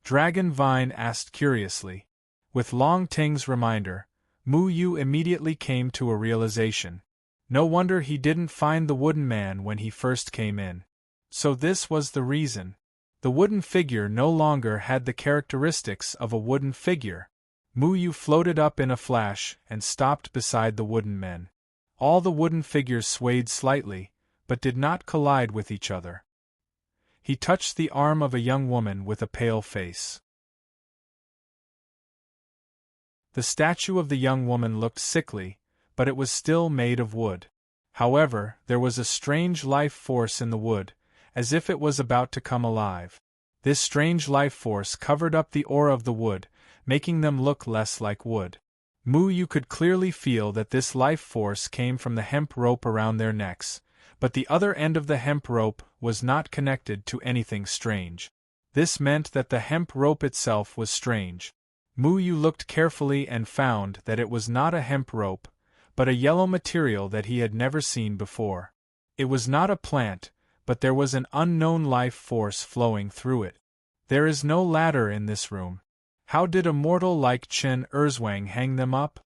Dragon Vine asked curiously. With Long Ting's reminder, Mu immediately came to a realization. No wonder he didn't find the wooden man when he first came in. So this was the reason. The wooden figure no longer had the characteristics of a wooden figure. Mu floated up in a flash and stopped beside the wooden men. All the wooden figures swayed slightly, but did not collide with each other. He touched the arm of a young woman with a pale face. The statue of the young woman looked sickly, but it was still made of wood. However, there was a strange life force in the wood, as if it was about to come alive. This strange life force covered up the aura of the wood, making them look less like wood. Yu could clearly feel that this life force came from the hemp rope around their necks, but the other end of the hemp rope was not connected to anything strange. This meant that the hemp rope itself was strange. Yu looked carefully and found that it was not a hemp rope, but a yellow material that he had never seen before. It was not a plant, but there was an unknown life force flowing through it. There is no ladder in this room. How did a mortal like Chen Erzwang hang them up?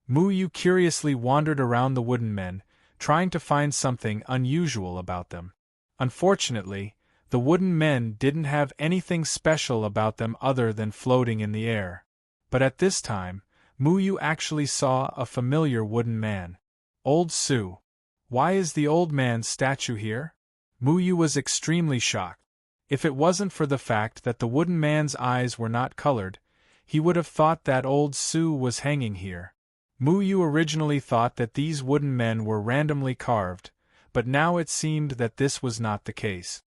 Yu curiously wandered around the wooden men, trying to find something unusual about them. Unfortunately, the wooden men didn't have anything special about them other than floating in the air. But at this time, Yu actually saw a familiar wooden man. Old Su. Why is the old man's statue here? Yu was extremely shocked. If it wasn't for the fact that the wooden man's eyes were not colored, he would have thought that old Su was hanging here. Yu originally thought that these wooden men were randomly carved, but now it seemed that this was not the case.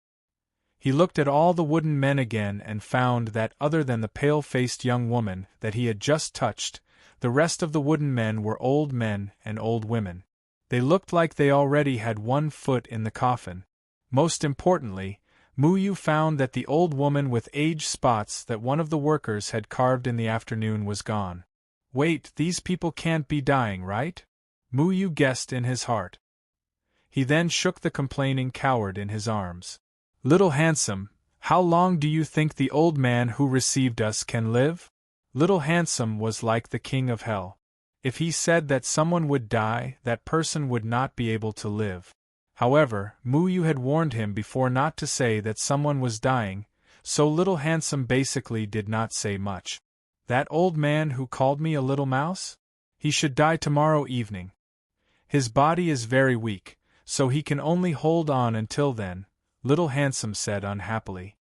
He looked at all the wooden men again and found that other than the pale-faced young woman that he had just touched, the rest of the wooden men were old men and old women. They looked like they already had one foot in the coffin. Most importantly, Yu found that the old woman with age spots that one of the workers had carved in the afternoon was gone. Wait, these people can't be dying, right? Yu guessed in his heart. He then shook the complaining coward in his arms. Little Handsome, how long do you think the old man who received us can live? Little Handsome was like the king of hell. If he said that someone would die, that person would not be able to live. However, Yu had warned him before not to say that someone was dying, so Little Handsome basically did not say much. That old man who called me a little mouse? He should die tomorrow evening. His body is very weak, so he can only hold on until then, Little Handsome said unhappily.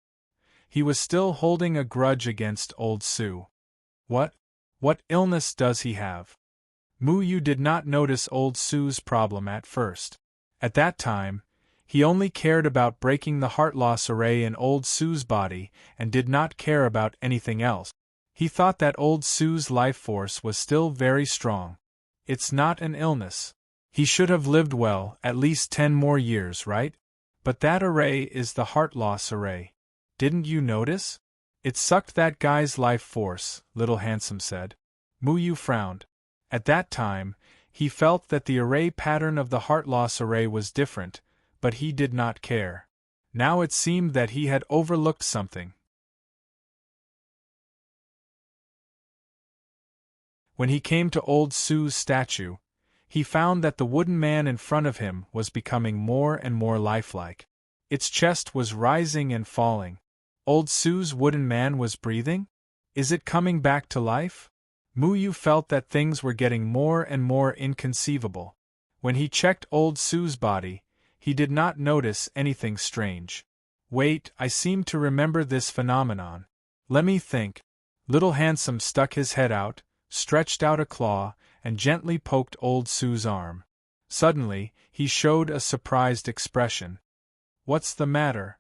He was still holding a grudge against old Su. What illness does he have? Yu did not notice old Su's problem at first. At that time, he only cared about breaking the heart loss array in old Su's body and did not care about anything else. He thought that old Su's life force was still very strong. It's not an illness. He should have lived well, at least 10 more years, right? But that array is the heart loss array. Didn't you notice? It sucked that guy's life force, Little Handsome said. Yu frowned. At that time, he felt that the array pattern of the heart loss array was different, but he did not care. Now it seemed that he had overlooked something. When he came to old Su's statue, he found that the wooden man in front of him was becoming more and more lifelike. Its chest was rising and falling. Old Su's wooden man was breathing? Is it coming back to life? Yu felt that things were getting more and more inconceivable. When he checked old Su's body, he did not notice anything strange. Wait, I seem to remember this phenomenon. Let me think. Little Handsome stuck his head out, stretched out a claw, and gently poked old Su's arm. Suddenly, he showed a surprised expression. What's the matter?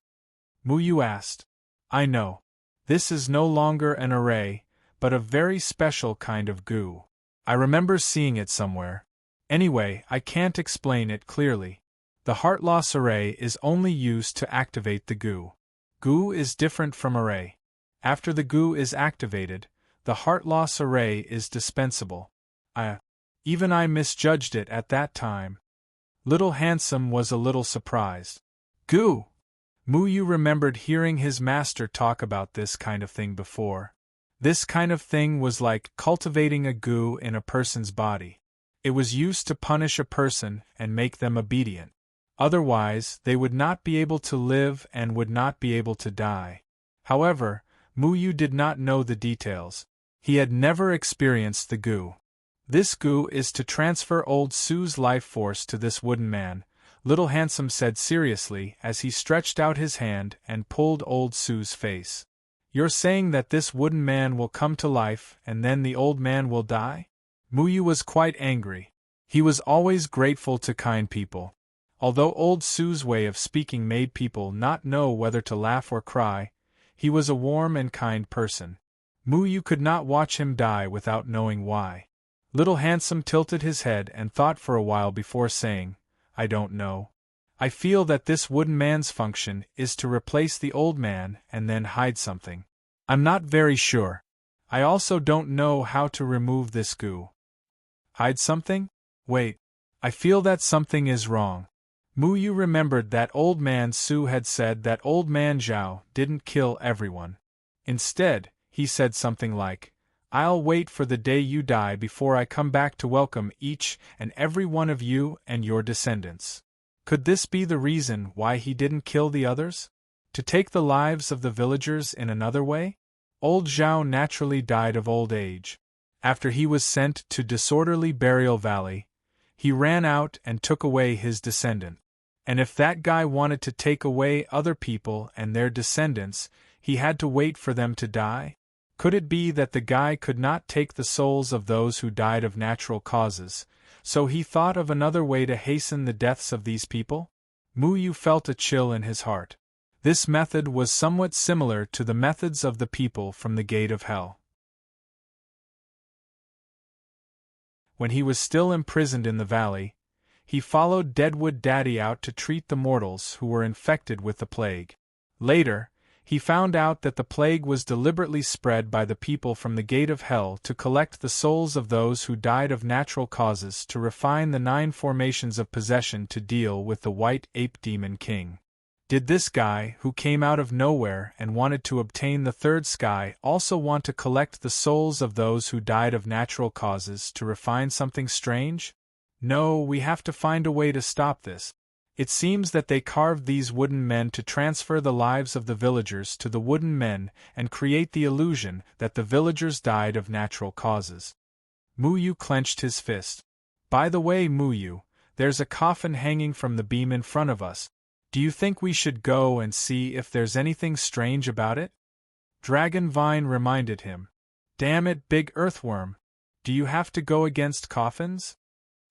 Yu asked. I know. This is no longer an array, but a very special kind of goo. I remember seeing it somewhere. Anyway, I can't explain it clearly. The heart loss array is only used to activate the goo. Goo is different from array. After the goo is activated, the heart loss array is dispensable. Even I misjudged it at that time. Little Handsome was a little surprised. Goo! Yu remembered hearing his master talk about this kind of thing before. This kind of thing was like cultivating a goo in a person's body. It was used to punish a person and make them obedient. Otherwise, they would not be able to live and would not be able to die. However, Yu did not know the details. He had never experienced the goo. This goo is to transfer old Su's life force to this wooden man, Little Handsome said seriously as he stretched out his hand and pulled old Su's face. You're saying that this wooden man will come to life and then the old man will die? Yu was quite angry. He was always grateful to kind people. Although old Su's way of speaking made people not know whether to laugh or cry, he was a warm and kind person. Yu could not watch him die without knowing why. Little Handsome tilted his head and thought for a while before saying, I don't know. I feel that this wooden man's function is to replace the old man and then hide something. I'm not very sure. I also don't know how to remove this goo. Hide something? Wait. I feel that something is wrong. Muyu remembered that old man Su had said that old man Zhao didn't kill everyone. Instead, he said something like, I'll wait for the day you die before I come back to welcome each and every one of you and your descendants. Could this be the reason why he didn't kill the others? To take the lives of the villagers in another way? Old Zhao naturally died of old age. After he was sent to disorderly burial valley, he ran out and took away his descendant. And if that guy wanted to take away other people and their descendants, he had to wait for them to die? Could it be that the guy could not take the souls of those who died of natural causes, so he thought of another way to hasten the deaths of these people? Muyu felt a chill in his heart. This method was somewhat similar to the methods of the people from the gate of hell. When he was still imprisoned in the valley, he followed Deadwood Daddy out to treat the mortals who were infected with the plague. Later, he found out that the plague was deliberately spread by the people from the gate of hell to collect the souls of those who died of natural causes to refine the 9 formations of possession to deal with the White Ape Demon King. Did this guy, who came out of nowhere and wanted to obtain the third sky, also want to collect the souls of those who died of natural causes to refine something strange? No, we have to find a way to stop this. It seems that they carved these wooden men to transfer the lives of the villagers to the wooden men and create the illusion that the villagers died of natural causes. Muyu clenched his fist. By the way, Muyu, there's a coffin hanging from the beam in front of us. Do you think we should go and see if there's anything strange about it? Dragon Vine reminded him. Damn it, big earthworm. Do you have to go against coffins?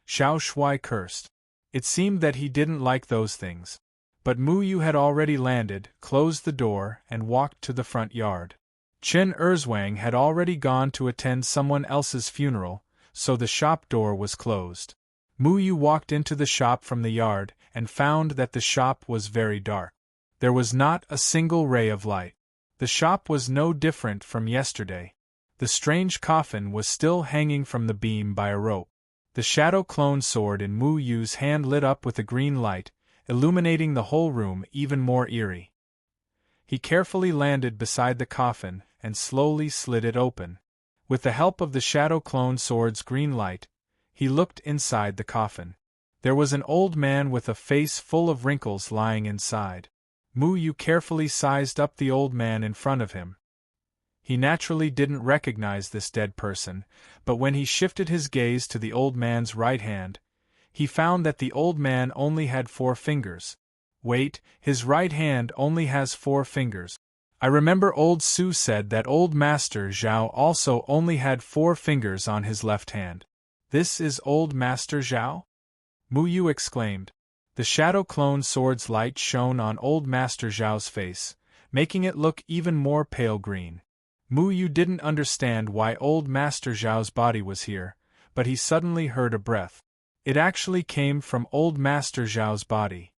Xiao Shui cursed. It seemed that he didn't like those things. But Muyu had already landed, closed the door, and walked to the front yard. Qin Erzwang had already gone to attend someone else's funeral, so the shop door was closed. Muyu walked into the shop from the yard and found that the shop was very dark. There was not a single ray of light. The shop was no different from yesterday. The strange coffin was still hanging from the beam by a rope. The shadow clone sword in Muyu's hand lit up with a green light, illuminating the whole room even more eerie. He carefully landed beside the coffin and slowly slid it open. With the help of the shadow clone sword's green light, he looked inside the coffin. There was an old man with a face full of wrinkles lying inside. Muyu carefully sized up the old man in front of him. He naturally didn't recognize this dead person, but when he shifted his gaze to the old man's right hand, he found that the old man only had 4 fingers. Wait, his right hand only has 4 fingers. I remember old Su said that old Master Zhao also only had 4 fingers on his left hand. This is old Master Zhao? Muyu exclaimed. The shadow clone sword's light shone on old Master Zhao's face, making it look even more pale green. Muyu didn't understand why old Master Zhao's body was here, but he suddenly heard a breath. It actually came from old Master Zhao's body.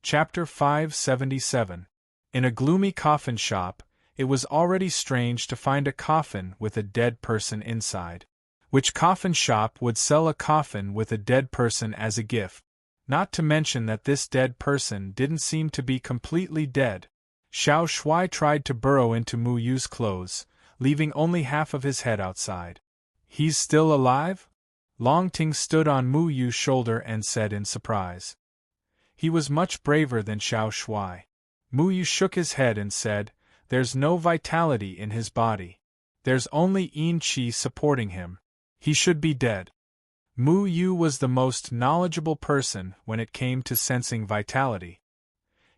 Chapter 577. In a gloomy coffin shop, it was already strange to find a coffin with a dead person inside. Which coffin shop would sell a coffin with a dead person as a gift? Not to mention that this dead person didn't seem to be completely dead. Xiao Shui tried to burrow into Muyu's clothes, leaving only half of his head outside. He's still alive? Long Ting stood on Muyu's shoulder and said in surprise. He was much braver than Xiao Shui. Muyu shook his head and said, There's no vitality in his body. There's only yin qi supporting him. He should be dead. Muyu was the most knowledgeable person when it came to sensing vitality.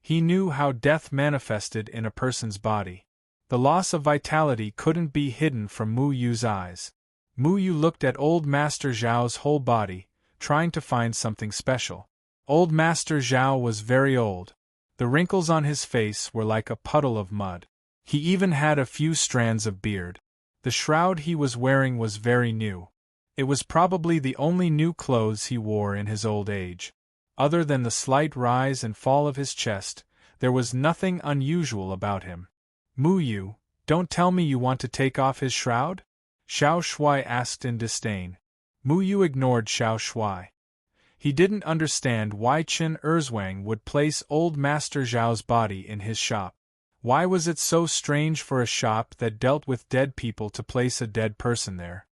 He knew how death manifested in a person's body. The loss of vitality couldn't be hidden from Muyu's eyes. Muyu looked at old Master Zhao's whole body, trying to find something special. Old Master Zhao was very old. The wrinkles on his face were like a puddle of mud. He even had a few strands of beard. The shroud he was wearing was very new. It was probably the only new clothes he wore in his old age. Other than the slight rise and fall of his chest, there was nothing unusual about him. Mu Yu, don't tell me you want to take off his shroud? Xiao Shuai asked in disdain. Mu Yu ignored Xiao Shuai. He didn't understand why Qin Erzwang would place old Master Zhao's body in his shop. Why was it so strange for a shop that dealt with dead people to place a dead person there?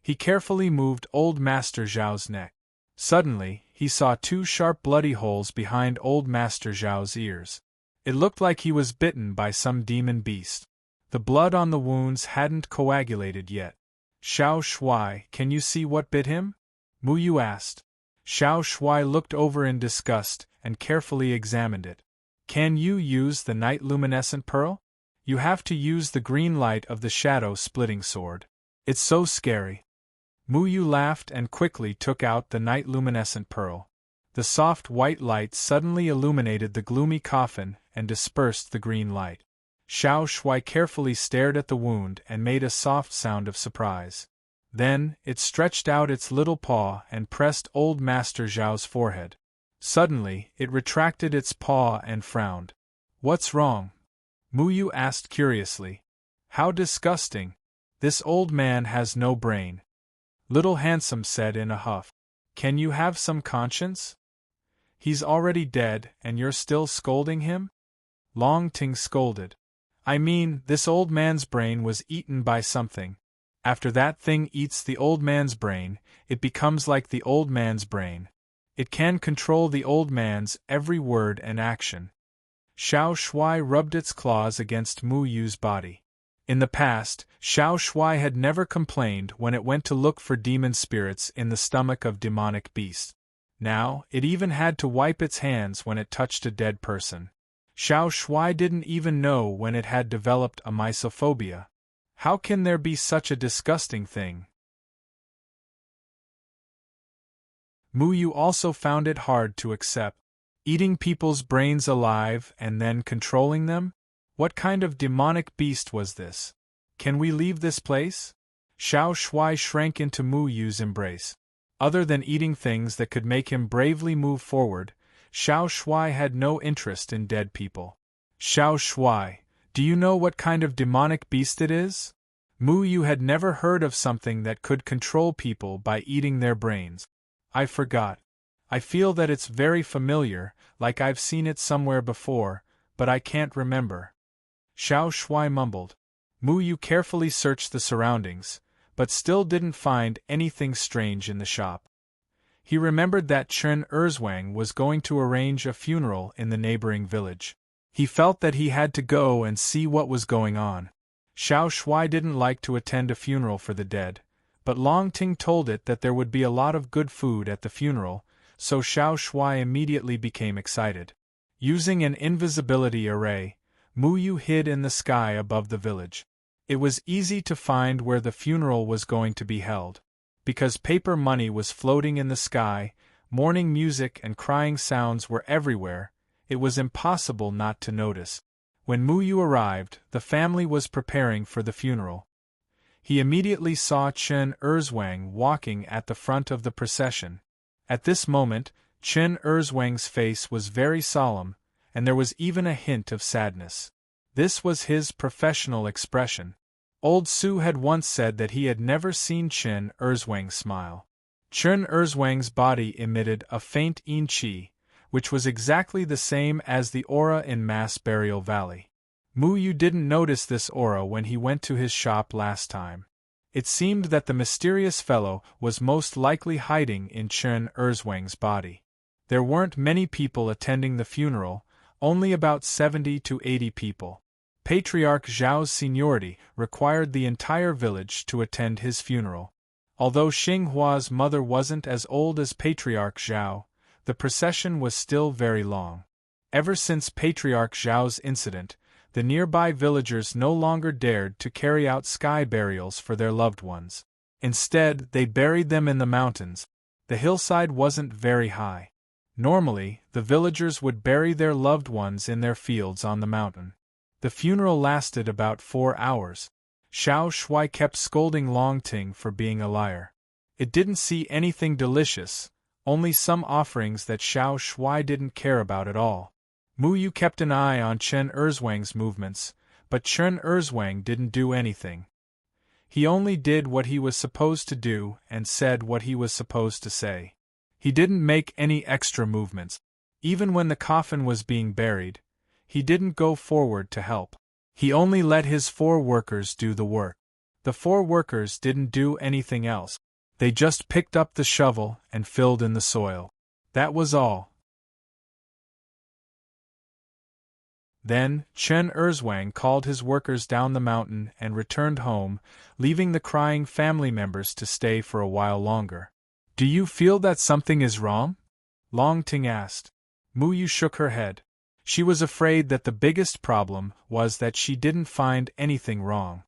He carefully moved old Master Zhao's neck. Suddenly, he saw two sharp bloody holes behind old Master Zhao's ears. It looked like he was bitten by some demon beast. The blood on the wounds hadn't coagulated yet. Xiao Shuai, can you see what bit him? Mu Yu asked. Xiao Shuai looked over in disgust and carefully examined it. Can you use the night luminescent pearl? You have to use the green light of the shadow-splitting sword. It's so scary. Mu Yu laughed and quickly took out the night luminescent pearl. The soft white light suddenly illuminated the gloomy coffin and dispersed the green light. Xiao Shuai carefully stared at the wound and made a soft sound of surprise. Then, it stretched out its little paw and pressed old Master Zhao's forehead. Suddenly, it retracted its paw and frowned. What's wrong? Mu Yu asked curiously. How disgusting! This old man has no brain. Little Handsome said in a huff. Can you have some conscience? He's already dead and you're still scolding him? Long Ting scolded. I mean, this old man's brain was eaten by something. After that thing eats the old man's brain, it becomes like the old man's brain. It can control the old man's every word and action. Xiao Shuai rubbed its claws against Mu Yu's body. In the past, Xiao Shuai had never complained when it went to look for demon spirits in the stomach of demonic beasts. Now, it even had to wipe its hands when it touched a dead person. Xiao Shuai didn't even know when it had developed a mysophobia. How can there be such a disgusting thing? Mu Yu also found it hard to accept. Eating people's brains alive and then controlling them? What kind of demonic beast was this? Can we leave this place? Xiao Shuai shrank into Mu Yu's embrace. Other than eating things that could make him bravely move forward, Xiao Shuai had no interest in dead people. Xiao Shuai, do you know what kind of demonic beast it is? Mu Yu had never heard of something that could control people by eating their brains. I forgot. I feel that it's very familiar, like I've seen it somewhere before, but I can't remember. Xiao Shuai mumbled. Mu Yu carefully searched the surroundings, but still didn't find anything strange in the shop. He remembered that Qin Erzwang was going to arrange a funeral in the neighboring village. He felt that he had to go and see what was going on. Xiao Shuai didn't like to attend a funeral for the dead, but Long Ting told it that there would be a lot of good food at the funeral, so Xiao Shuai immediately became excited. Using an invisibility array, Mu Yu hid in the sky above the village. It was easy to find where the funeral was going to be held. Because paper money was floating in the sky, mourning music and crying sounds were everywhere, it was impossible not to notice. When Mu Yu arrived, the family was preparing for the funeral. He immediately saw Qin Erzwang walking at the front of the procession. At this moment, Qin Erzwang's face was very solemn, and there was even a hint of sadness. This was his professional expression. Old Su had once said that he had never seen Qin Erzwang smile. Qin Erzwang's body emitted a faint yin qi, which was exactly the same as the aura in Mass Burial Valley. Mu Yu didn't notice this aura when he went to his shop last time. It seemed that the mysterious fellow was most likely hiding in Qin Erzwang's body. There weren't many people attending the funeral, only about 70 to 80 people. Patriarch Zhao's seniority required the entire village to attend his funeral. Although Xinghua's mother wasn't as old as Patriarch Zhao, the procession was still very long. Ever since Patriarch Zhao's incident, the nearby villagers no longer dared to carry out sky burials for their loved ones. Instead, they buried them in the mountains. The hillside wasn't very high. Normally, the villagers would bury their loved ones in their fields on the mountain. The funeral lasted about 4 hours. Xiao Shuai kept scolding Long Ting for being a liar. It didn't see anything delicious, only some offerings that Xiao Shuai didn't care about at all. Mu Yu kept an eye on Chen Erzwang's movements, but Chen Erzwang didn't do anything. He only did what he was supposed to do and said what he was supposed to say. He didn't make any extra movements. Even when the coffin was being buried, he didn't go forward to help. He only let his 4 workers do the work. The 4 workers didn't do anything else. They just picked up the shovel and filled in the soil. That was all. Then, Chen Erzwang called his workers down the mountain and returned home, leaving the crying family members to stay for a while longer. "Do you feel that something is wrong?" Long Ting asked. Mu Yu shook her head. She was afraid that the biggest problem was that she didn't find anything wrong.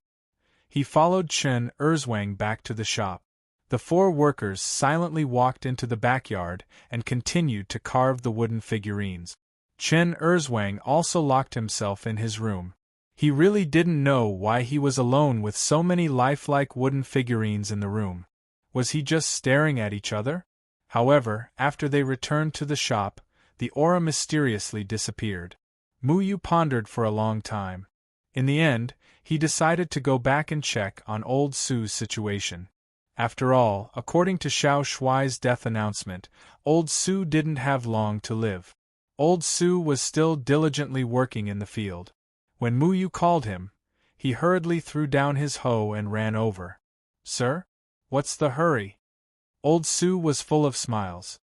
He followed Chen Erzwang back to the shop. The 4 workers silently walked into the backyard and continued to carve the wooden figurines. Chen Erzwang also locked himself in his room. He really didn't know why he was alone with so many lifelike wooden figurines in the room. Was he just staring at each other? However, after they returned to the shop, the aura mysteriously disappeared. Mu Yu pondered for a long time. In the end, he decided to go back and check on old Su's situation. After all, according to Xiao Shuai's death announcement, old Su didn't have long to live. Old Su was still diligently working in the field. When Mu Yu called him, he hurriedly threw down his hoe and ran over. "Sir? What's the hurry?" Old Su was full of smiles.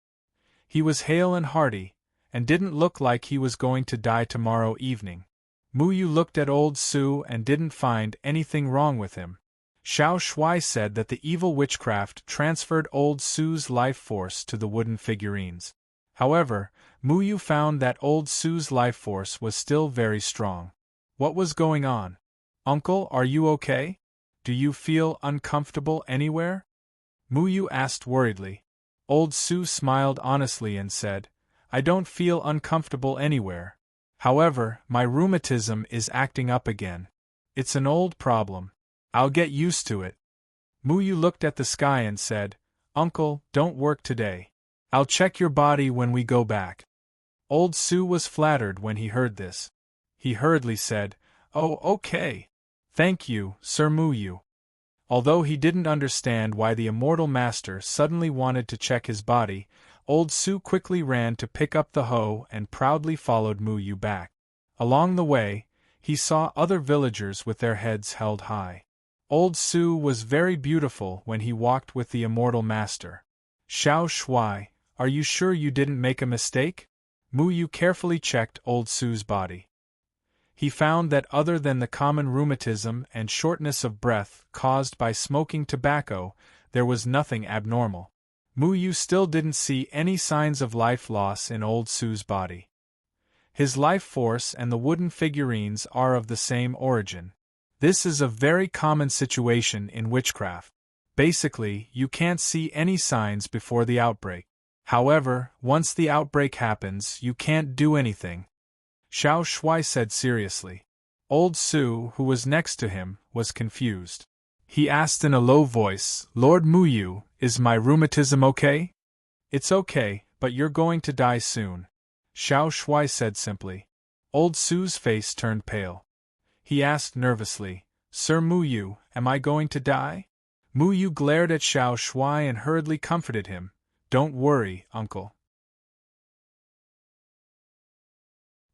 He was hale and hearty, and didn't look like he was going to die tomorrow evening. Mu Yu looked at old Su and didn't find anything wrong with him. Xiao Shuai said that the evil witchcraft transferred old Su's life force to the wooden figurines. However, Mu Yu found that old Su's life force was still very strong. What was going on? "Uncle, are you okay? Do you feel uncomfortable anywhere?" Mu Yu asked worriedly. Old Su smiled honestly and said, "I don't feel uncomfortable anywhere. However, my rheumatism is acting up again. It's an old problem. I'll get used to it." Mu Yu looked at the sky and said, "Uncle, don't work today. I'll check your body when we go back." Old Su was flattered when he heard this. He hurriedly said, "Oh, okay. Thank you, Sir Mu Yu." Although he didn't understand why the immortal master suddenly wanted to check his body, old Su quickly ran to pick up the hoe and proudly followed Mu Yu back. Along the way, he saw other villagers with their heads held high. Old Su was very beautiful when he walked with the immortal master. "Xiao Shuai, are you sure you didn't make a mistake?" Mu Yu carefully checked old Su's body. He found that other than the common rheumatism and shortness of breath caused by smoking tobacco, there was nothing abnormal. Mu Yu still didn't see any signs of life loss in old Su's body. His life force and the wooden figurines are of the same origin. This is a very common situation in witchcraft. Basically, you can't see any signs before the outbreak. However, once the outbreak happens, you can't do anything. Xiao Shuai said seriously. Old Su, who was next to him, was confused. He asked in a low voice, "Lord Mu Yu, is my rheumatism okay?" "It's okay, but you're going to die soon," Xiao Shuai said simply. Old Su's face turned pale. He asked nervously, "Sir Mu Yu, am I going to die?" Mu Yu glared at Xiao Shuai and hurriedly comforted him. "Don't worry, uncle.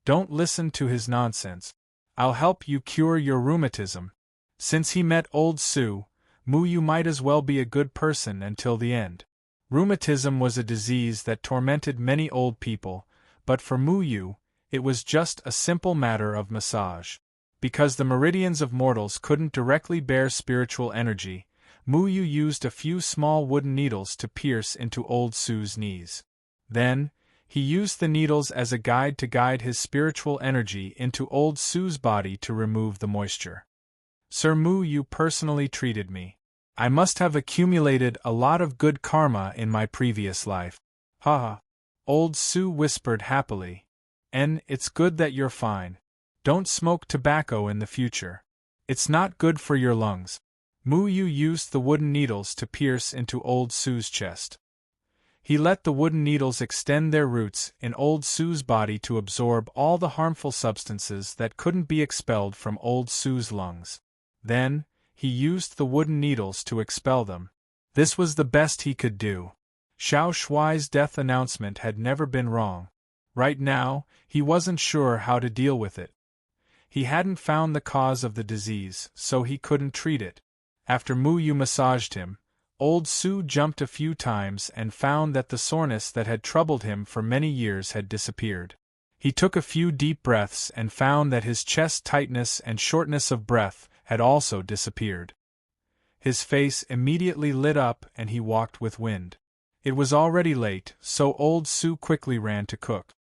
Don't listen to his nonsense. I'll help you cure your rheumatism." Since he met old Su, Mu Yu might as well be a good person until the end. Rheumatism was a disease that tormented many old people, but for Mu Yu, it was just a simple matter of massage. Because the meridians of mortals couldn't directly bear spiritual energy, Mu Yu used a few small wooden needles to pierce into old Su's knees. Then, he used the needles as a guide to guide his spiritual energy into old Su's body to remove the moisture. "Sir Mu Yu personally treated me. I must have accumulated a lot of good karma in my previous life. Haha." Old Sue whispered happily. It's good that you're fine. Don't smoke tobacco in the future. It's not good for your lungs. Mu Yu used the wooden needles to pierce into Old Sue's chest. He let the wooden needles extend their roots in Old Sue's body to absorb all the harmful substances that couldn't be expelled from Old Sue's lungs. Then, he used the wooden needles to expel them. This was the best he could do. Xiao Shuai's death announcement had never been wrong. Right now, he wasn't sure how to deal with it. He hadn't found the cause of the disease, so he couldn't treat it. After Mu Yu massaged him, Old Sue jumped a few times and found that the soreness that had troubled him for many years had disappeared. He took a few deep breaths and found that his chest tightness and shortness of breath had also disappeared. His face immediately lit up and he walked with wind. It was already late, so Old Sue quickly ran to cook.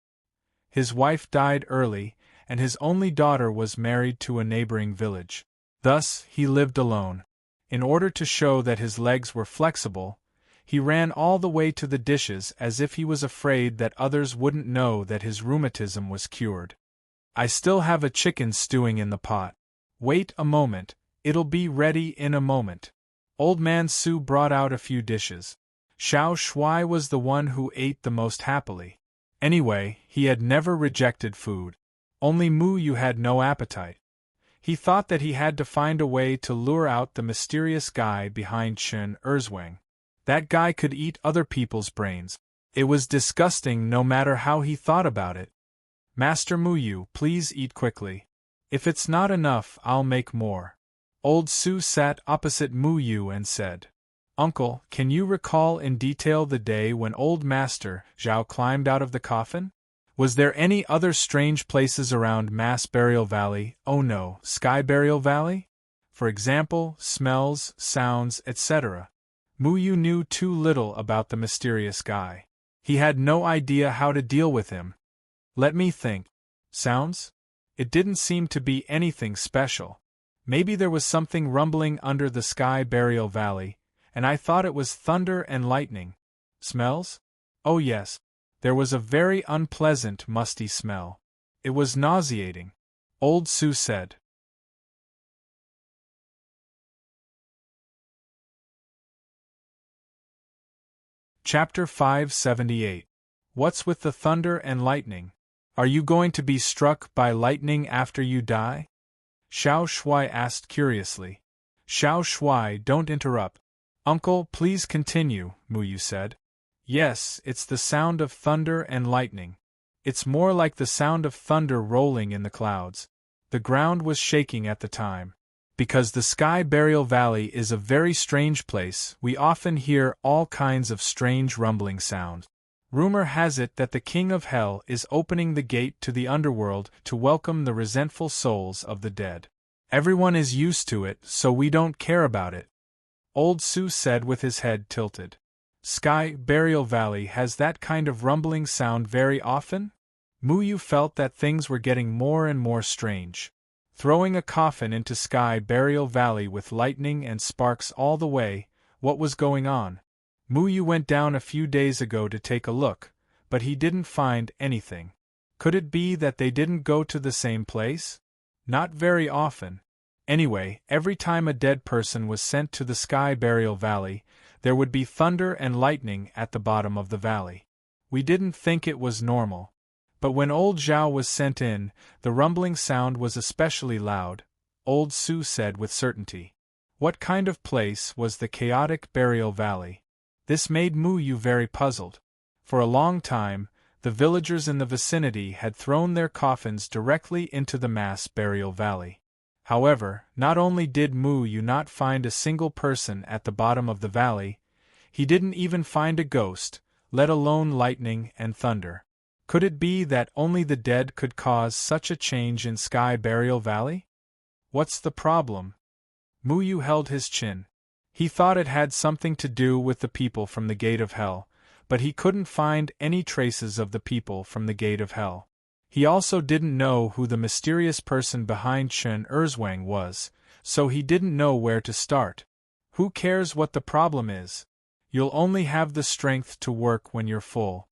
His wife died early, and his only daughter was married to a neighboring village. Thus, he lived alone. In order to show that his legs were flexible, he ran all the way to the dishes as if he was afraid that others wouldn't know that his rheumatism was cured. I still have a chicken stewing in the pot. Wait a moment, it'll be ready in a moment. Old Man Su brought out a few dishes. Xiao Shuai was the one who ate the most happily. Anyway, he had never rejected food. Only Mu Yu had no appetite. He thought that he had to find a way to lure out the mysterious guy behind Chen Erzwang. That guy could eat other people's brains. It was disgusting no matter how he thought about it. Master Mu Yu, please eat quickly. If it's not enough, I'll make more. Old Sue sat opposite Mu Yu and said, Uncle, can you recall in detail the day when old Master Zhao climbed out of the coffin? Was there any other strange places around Mass Burial Valley, oh no, Sky Burial Valley? For example, smells, sounds, etc. Mu Yu knew too little about the mysterious guy. He had no idea how to deal with him. Let me think. Sounds? It didn't seem to be anything special. Maybe there was something rumbling under the Sky Burial Valley, and I thought it was thunder and lightning. Smells? Oh yes. There was a very unpleasant, musty smell. It was nauseating. Old Sue said. Chapter 578. What's with the thunder and lightning? Are you going to be struck by lightning after you die? Xiao Shuai asked curiously. Xiao Shuai, don't interrupt. Uncle, please continue, Mu Yu said. Yes, it's the sound of thunder and lightning. It's more like the sound of thunder rolling in the clouds. The ground was shaking at the time. Because the Sky Burial Valley is a very strange place, we often hear all kinds of strange rumbling sounds. Rumor has it that the King of Hell is opening the gate to the underworld to welcome the resentful souls of the dead. Everyone is used to it, so we don't care about it. Old Sue said with his head tilted. Sky Burial Valley has that kind of rumbling sound very often? Mu Yu felt that things were getting more and more strange. Throwing a coffin into Sky Burial Valley with lightning and sparks all the way, what was going on? Mu Yu went down a few days ago to take a look, but he didn't find anything. Could it be that they didn't go to the same place? Not very often. Anyway, every time a dead person was sent to the Sky Burial Valley, there would be thunder and lightning at the bottom of the valley. We didn't think it was normal. But when old Zhao was sent in, the rumbling sound was especially loud, Old Sue said with certainty. What kind of place was the chaotic burial valley? This made Mu Yu very puzzled. For a long time, the villagers in the vicinity had thrown their coffins directly into the mass burial valley. However, not only did Mu Yu not find a single person at the bottom of the valley, he didn't even find a ghost, let alone lightning and thunder. Could it be that only the dead could cause such a change in Sky Burial Valley? What's the problem? Mu Yu held his chin. He thought it had something to do with the people from the Gate of Hell, but he couldn't find any traces of the people from the Gate of Hell. He also didn't know who the mysterious person behind Chen Erzwang was, so he didn't know where to start. Who cares what the problem is? You'll only have the strength to work when you're full.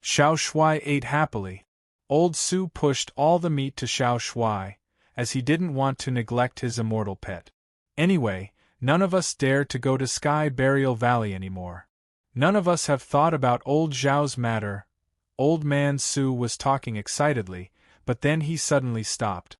Xiao Shuai ate happily. Old Su pushed all the meat to Xiao Shuai, as he didn't want to neglect his immortal pet. Anyway, none of us dare to go to Sky Burial Valley anymore. None of us have thought about old Zhao's matter. Old Man Su was talking excitedly, but then he suddenly stopped.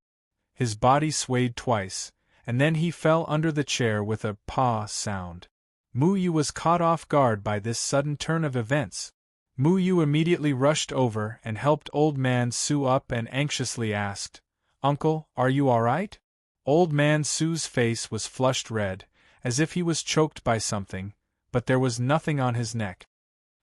His body swayed twice, and then he fell under the chair with a "pa" sound. Mu Yu was caught off guard by this sudden turn of events. Mu Yu immediately rushed over and helped Old Man Su up and anxiously asked, "Uncle, are you all right?" Old Man Su's face was flushed red, as if he was choked by something, but there was nothing on his neck.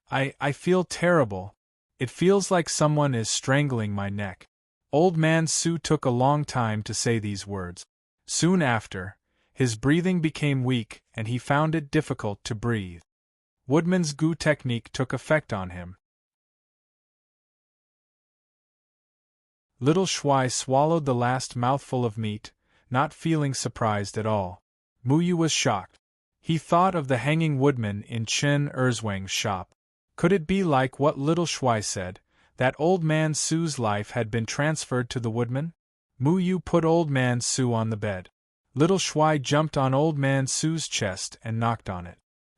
I feel terrible. It feels like someone is strangling my neck." Old Man Su took a long time to say these words. Soon after, his breathing became weak and he found it difficult to breathe. Woodman's Gu technique took effect on him. Little Shuai swallowed the last mouthful of meat, not feeling surprised at all. Mu Yu was shocked. He thought of the hanging woodman in Chen Erzwang's shop. Could it be like what Little Shuai said, that Old Man Su's life had been transferred to the woodman? Mu Yu put Old Man Su on the bed. Little Shuai jumped on Old Man Su's chest and knocked on it.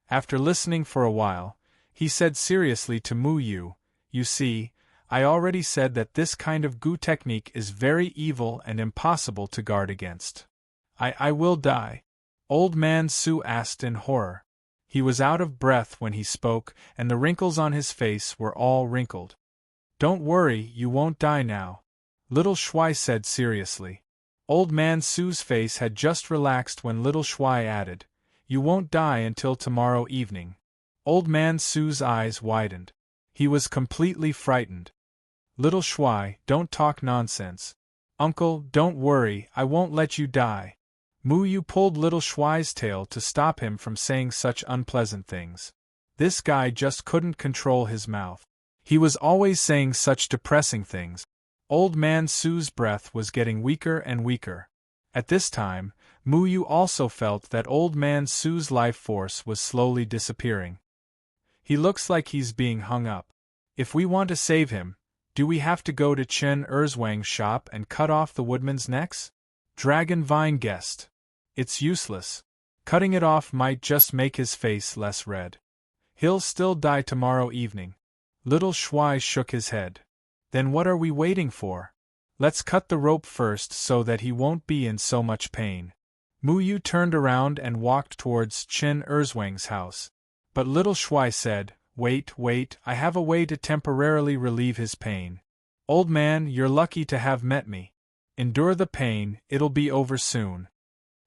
After listening for a while, he said seriously to Mu Yu, "You see, I already said that this kind of Gu technique is very evil and impossible to guard against. I will die?" Old Man Su asked in horror. He was out of breath when he spoke, and the wrinkles on his face were all wrinkled. "Don't worry, you won't die now," Little Shuai said seriously. Old Man Su's face had just relaxed when Little Shuai added, "You won't die until tomorrow evening." Old Man Su's eyes widened. He was completely frightened. "Little Shuai, don't talk nonsense. Uncle, don't worry, I won't let you die." Mu Yu pulled Little Shuai's tail to stop him from saying such unpleasant things. This guy just couldn't control his mouth. He was always saying such depressing things. Old Man Su's breath was getting weaker and weaker. At this time, Mu Yu also felt that Old Man Su's life force was slowly disappearing. "He looks like he's being hung up. If we want to save him, do we have to go to Chen Erzwang's shop and cut off the woodmen's necks?" Dragon Vine guessed. "It's useless. Cutting it off might just make his face less red. He'll still die tomorrow evening." Little Shuai shook his head. "Then what are we waiting for? Let's cut the rope first so that he won't be in so much pain." Mu Yu turned around and walked towards Chen Erzwang's house. But Little Shuai said, Wait, I have a way to temporarily relieve his pain. Old man, you're lucky to have met me. Endure the pain, it'll be over soon."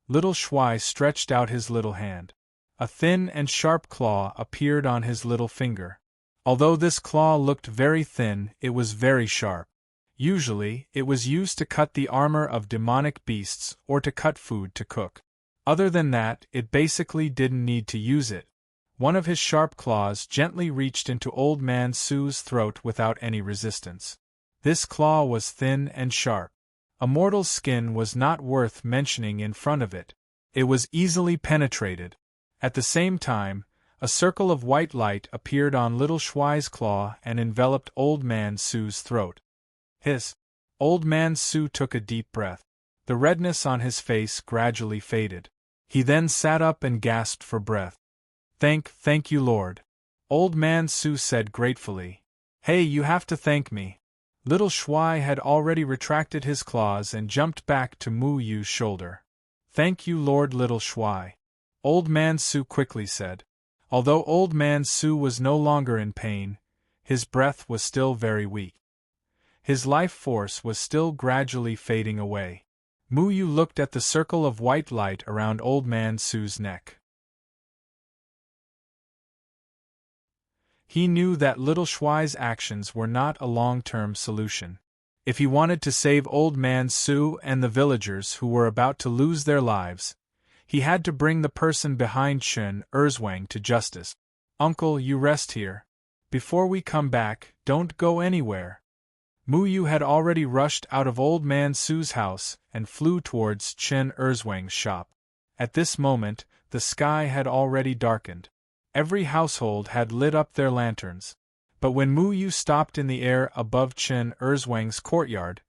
Little Shuai stretched out his little hand. A thin and sharp claw appeared on his little finger. Although this claw looked very thin, it was very sharp. Usually, it was used to cut the armor of demonic beasts or to cut food to cook. Other than that, it basically didn't need to use it. One of his sharp claws gently reached into Old Man Su's throat without any resistance. This claw was thin and sharp. A mortal's skin was not worth mentioning in front of it. It was easily penetrated. At the same time, a circle of white light appeared on Little Shuai's claw and enveloped Old Man Su's throat. Hiss! Old Man Su took a deep breath. The redness on his face gradually faded. He then sat up and gasped for breath. Thank you, Lord." Old Man Su said gratefully. "Hey, you have to thank me." Little Shuai had already retracted his claws and jumped back to Mu Yu's shoulder. "Thank you, Lord Little Shuai," Old Man Su quickly said. Although Old Man Su was no longer in pain, his breath was still very weak. His life force was still gradually fading away. Mu Yu looked at the circle of white light around Old Man Su's neck. He knew that Little Shuai's actions were not a long-term solution. If he wanted to save Old Man Su and the villagers who were about to lose their lives, he had to bring the person behind Chen Erzwang to justice. "Uncle, you rest here. Before we come back, don't go anywhere." Mu Yu had already rushed out of Old Man Su's house and flew towards Chen Erzwang's shop. At this moment, the sky had already darkened. Every household had lit up their lanterns. But when Mu Yu stopped in the air above Chen Erzwang's courtyard,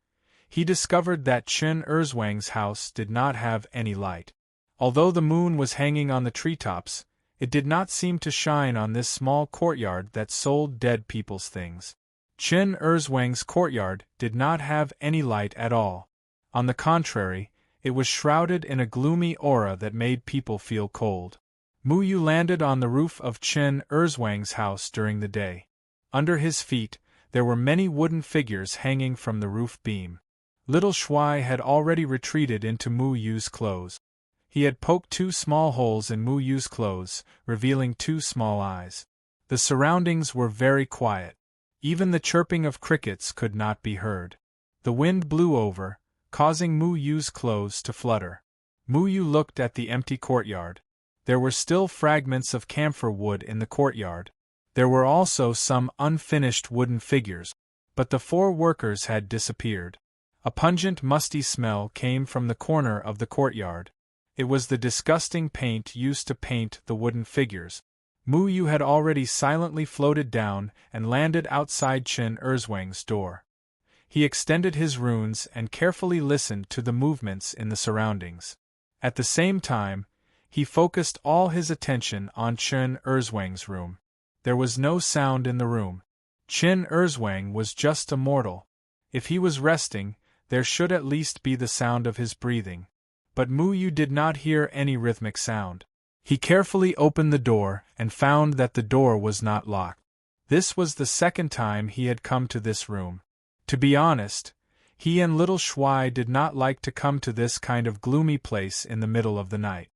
he discovered that Chen Erzwang's house did not have any light. Although the moon was hanging on the treetops, it did not seem to shine on this small courtyard that sold dead people's things. Chen Erzwang's courtyard did not have any light at all. On the contrary, it was shrouded in a gloomy aura that made people feel cold. Mu Yu landed on the roof of Chen Erzwang's house during the day. Under his feet, there were many wooden figures hanging from the roof beam. Little Shuai had already retreated into Mu Yu's clothes. He had poked 2 small holes in Mu Yu's clothes, revealing 2 small eyes. The surroundings were very quiet. Even the chirping of crickets could not be heard. The wind blew over, causing Mu Yu's clothes to flutter. Mu Yu looked at the empty courtyard. There were still fragments of camphor wood in the courtyard. There were also some unfinished wooden figures, but the 4 workers had disappeared. A pungent musty smell came from the corner of the courtyard. It was the disgusting paint used to paint the wooden figures. Mu Yu had already silently floated down and landed outside Chen Erzwang's door. He extended his runes and carefully listened to the movements in the surroundings. At the same time, he focused all his attention on Chen Erzwang's room. There was no sound in the room. Chen Erzwang was just a mortal. If he was resting, there should at least be the sound of his breathing. But Mu Yu did not hear any rhythmic sound. He carefully opened the door and found that the door was not locked. This was the second time he had come to this room. To be honest, he and little Shuai did not like to come to this kind of gloomy place in the middle of the night.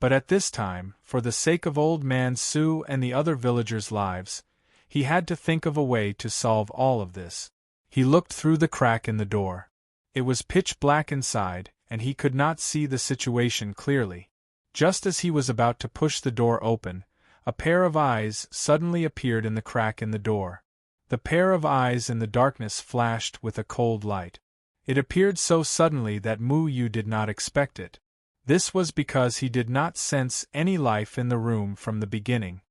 But at this time, for the sake of Old Man Su and the other villagers' lives, he had to think of a way to solve all of this. He looked through the crack in the door. It was pitch black inside, and he could not see the situation clearly. Just as he was about to push the door open, a pair of eyes suddenly appeared in the crack in the door. The pair of eyes in the darkness flashed with a cold light. It appeared so suddenly that Mu Yu did not expect it. This was because he did not sense any life in the room from the beginning.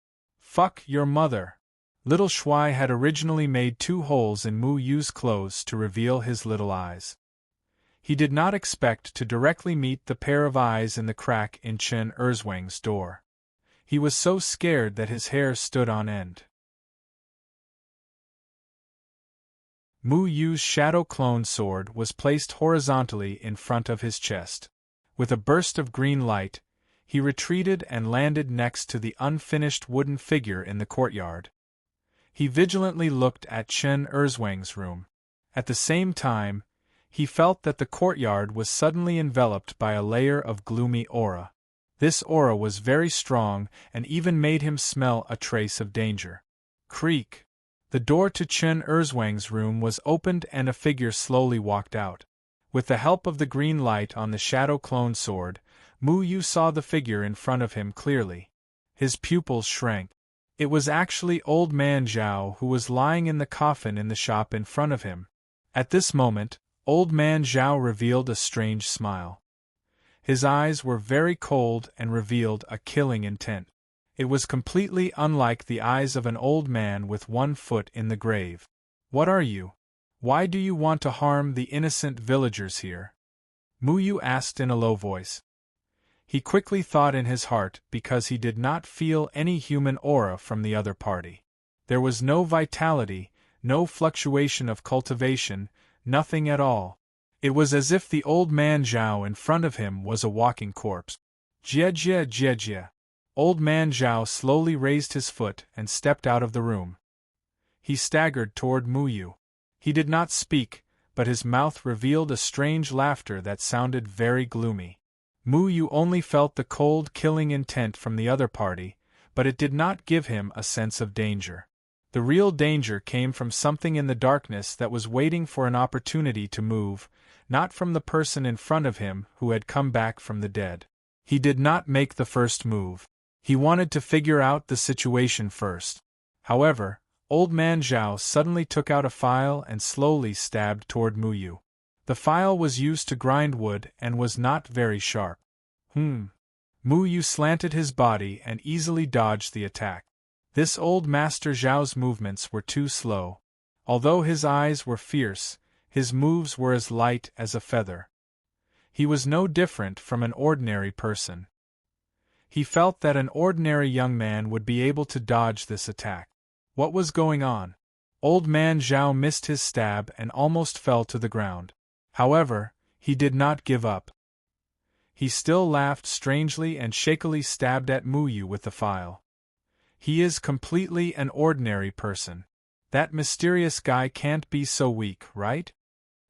Fuck your mother! Little Shuai had originally made 2 holes in Mu Yu's clothes to reveal his little eyes. He did not expect to directly meet the pair of eyes in the crack in Chen Erzwang's door. He was so scared that his hair stood on end. Mu Yu's shadow clone sword was placed horizontally in front of his chest. With a burst of green light, he retreated and landed next to the unfinished wooden figure in the courtyard. He vigilantly looked at Chen Erzwang's room. At the same time, he felt that the courtyard was suddenly enveloped by a layer of gloomy aura. This aura was very strong and even made him smell a trace of danger. Creak! The door to Chen Erzwang's room was opened and a figure slowly walked out. With the help of the green light on the shadow clone sword, Mu Yu saw the figure in front of him clearly. His pupils shrank. It was actually Old Man Zhao who was lying in the coffin in the shop in front of him. At this moment, Old Man Zhao revealed a strange smile. His eyes were very cold and revealed a killing intent. It was completely unlike the eyes of an old man with 1 foot in the grave. What are you? Why do you want to harm the innocent villagers here? Mu Yu asked in a low voice. He quickly thought in his heart because he did not feel any human aura from the other party. There was no vitality, no fluctuation of cultivation, nothing at all. It was as if the Old Man Zhao in front of him was a walking corpse. Jia jia jia jia. Old Man Zhao slowly raised his foot and stepped out of the room. He staggered toward Mu Yu. He did not speak, but his mouth revealed a strange laughter that sounded very gloomy. Mu Yu only felt the cold killing intent from the other party, but it did not give him a sense of danger. The real danger came from something in the darkness that was waiting for an opportunity to move, not from the person in front of him who had come back from the dead. He did not make the first move. He wanted to figure out the situation first. However, Old Man Zhao suddenly took out a file and slowly stabbed toward Mu Yu. The file was used to grind wood and was not very sharp. Mu Yu slanted his body and easily dodged the attack. This old Master Zhao's movements were too slow. Although his eyes were fierce, his moves were as light as a feather. He was no different from an ordinary person. He felt that an ordinary young man would be able to dodge this attack. What was going on? Old Man Zhao missed his stab and almost fell to the ground. However, he did not give up. He still laughed strangely and shakily stabbed at Mu Yu with the file. He is completely an ordinary person. That mysterious guy can't be so weak, right?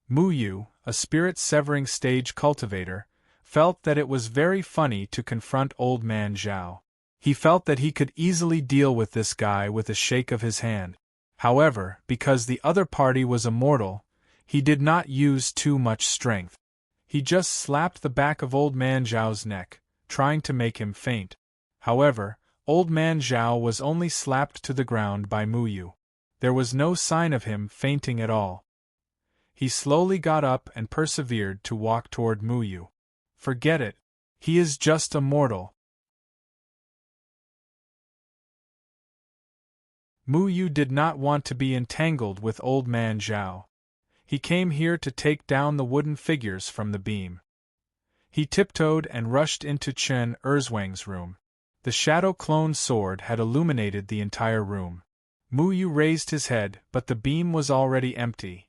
Mu Yu, a spirit-severing stage cultivator, felt that it was very funny to confront Old Man Zhao. He felt that he could easily deal with this guy with a shake of his hand. However, because the other party was immortal, he did not use too much strength. He just slapped the back of Old Man Zhao's neck, trying to make him faint. However, Old Man Zhao was only slapped to the ground by Mu Yu. There was no sign of him fainting at all. He slowly got up and persevered to walk toward Mu Yu. Forget it. He is just a mortal. Mu Yu did not want to be entangled with Old Man Zhao. He came here to take down the wooden figures from the beam. He tiptoed and rushed into Chen Erzwang's room. The shadow clone sword had illuminated the entire room. Mu Yu raised his head, but the beam was already empty.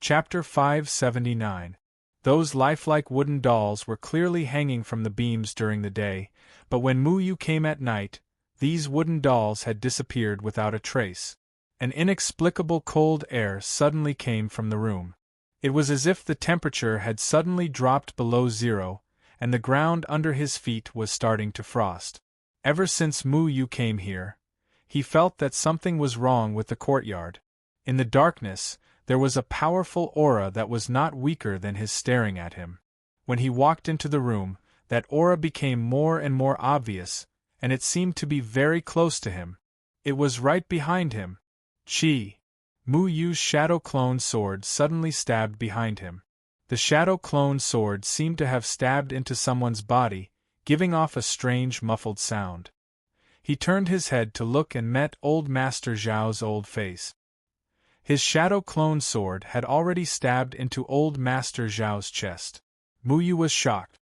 Chapter 579. Those lifelike wooden dolls were clearly hanging from the beams during the day, but when Mu Yu came at night, these wooden dolls had disappeared without a trace. An inexplicable cold air suddenly came from the room. It was as if the temperature had suddenly dropped below zero, and the ground under his feet was starting to frost. Ever since Mu Yu came here, he felt that something was wrong with the courtyard. In the darkness, there was a powerful aura that was not weaker than his staring at him. When he walked into the room, that aura became more and more obvious, and it seemed to be very close to him. It was right behind him. Chi! Mu Yu's shadow clone sword suddenly stabbed behind him. The shadow clone sword seemed to have stabbed into someone's body, giving off a strange muffled sound. He turned his head to look and met Old Master Zhao's old face. His shadow clone sword had already stabbed into Old Master Zhao's chest. Mu Yu was shocked.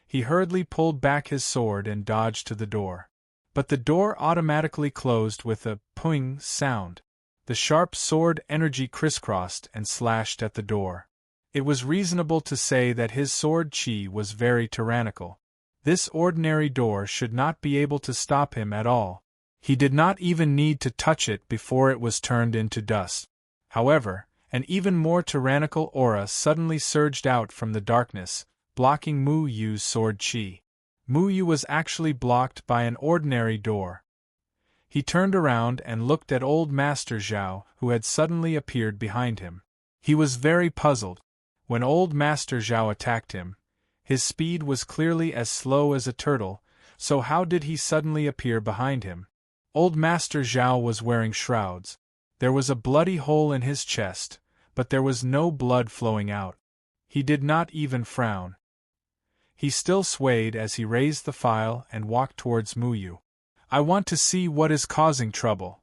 He hurriedly pulled back his sword and dodged to the door. But the door automatically closed with a "ping" sound. The sharp sword energy crisscrossed and slashed at the door. It was reasonable to say that his sword chi was very tyrannical. This ordinary door should not be able to stop him at all. He did not even need to touch it before it was turned into dust. However, an even more tyrannical aura suddenly surged out from the darkness, blocking Mu Yu's sword chi. Mu Yu was actually blocked by an ordinary door. He turned around and looked at Old Master Zhao, who had suddenly appeared behind him. He was very puzzled. When Old Master Zhao attacked him, his speed was clearly as slow as a turtle, so how did he suddenly appear behind him? Old Master Zhao was wearing shrouds. There was a bloody hole in his chest, but there was no blood flowing out. He did not even frown. He still swayed as he raised the file and walked towards Mu Yu. I want to see what is causing trouble.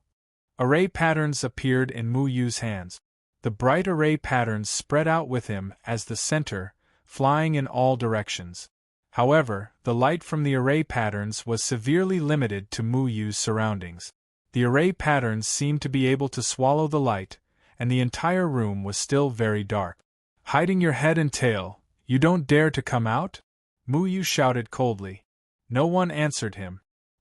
Array patterns appeared in Mu Yu's hands. The bright array patterns spread out with him as the center, flying in all directions. However, the light from the array patterns was severely limited to Mu Yu's surroundings. The array patterns seemed to be able to swallow the light, and the entire room was still very dark. Hiding your head and tail, you don't dare to come out? Mu Yu shouted coldly. No one answered him.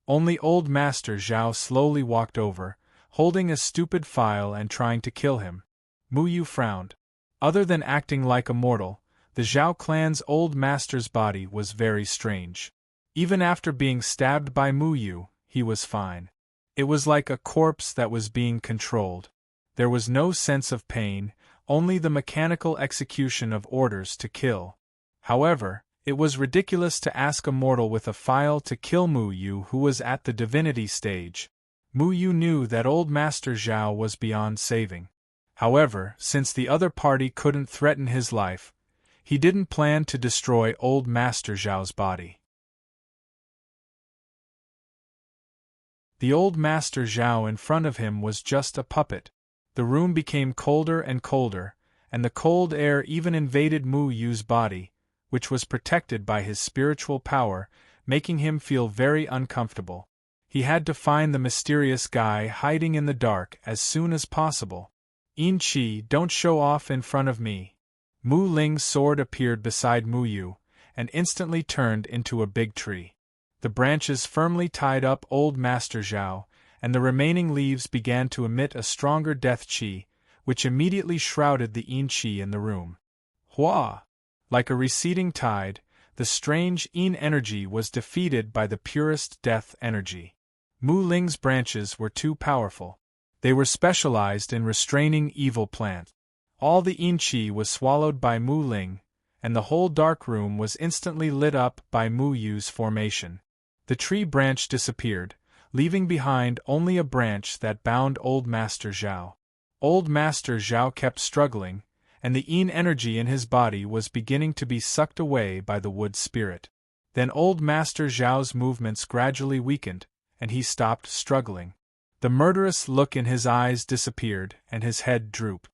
Only Old Master Zhao slowly walked over, holding a stupid file and trying to kill him. Mu Yu frowned. Other than acting like a mortal, the Zhao clan's old master's body was very strange. Even after being stabbed by Mu Yu, he was fine. It was like a corpse that was being controlled. There was no sense of pain, only the mechanical execution of orders to kill. However, it was ridiculous to ask a mortal with a file to kill Mu Yu who was at the divinity stage. Mu Yu knew that Old Master Zhao was beyond saving. However, since the other party couldn't threaten his life, He didn't plan to destroy old Master Zhao's body. The old Master Zhao in front of him was just a puppet. The room became colder and colder, and the cold air even invaded Mu Yu's body, which was protected by his spiritual power, making him feel very uncomfortable. He had to find the mysterious guy hiding in the dark as soon as possible. "Yin Qi, don't show off in front of me." Mu Ling's sword appeared beside Mu Yu, and instantly turned into a big tree. The branches firmly tied up old Master Zhao, and the remaining leaves began to emit a stronger death qi, which immediately shrouded the Yin Qi in the room. Hua! Like a receding tide, the strange Yin energy was defeated by the purest death energy. Mu Ling's branches were too powerful. They were specialized in restraining evil plants. All the Yin Qi was swallowed by Mu Ling, and the whole dark room was instantly lit up by Mu Yu's formation. The tree branch disappeared, leaving behind only a branch that bound old Master Zhao. Old Master Zhao kept struggling, and the Yin energy in his body was beginning to be sucked away by the wood spirit. Then old Master Zhao's movements gradually weakened, and he stopped struggling. The murderous look in his eyes disappeared, and his head drooped.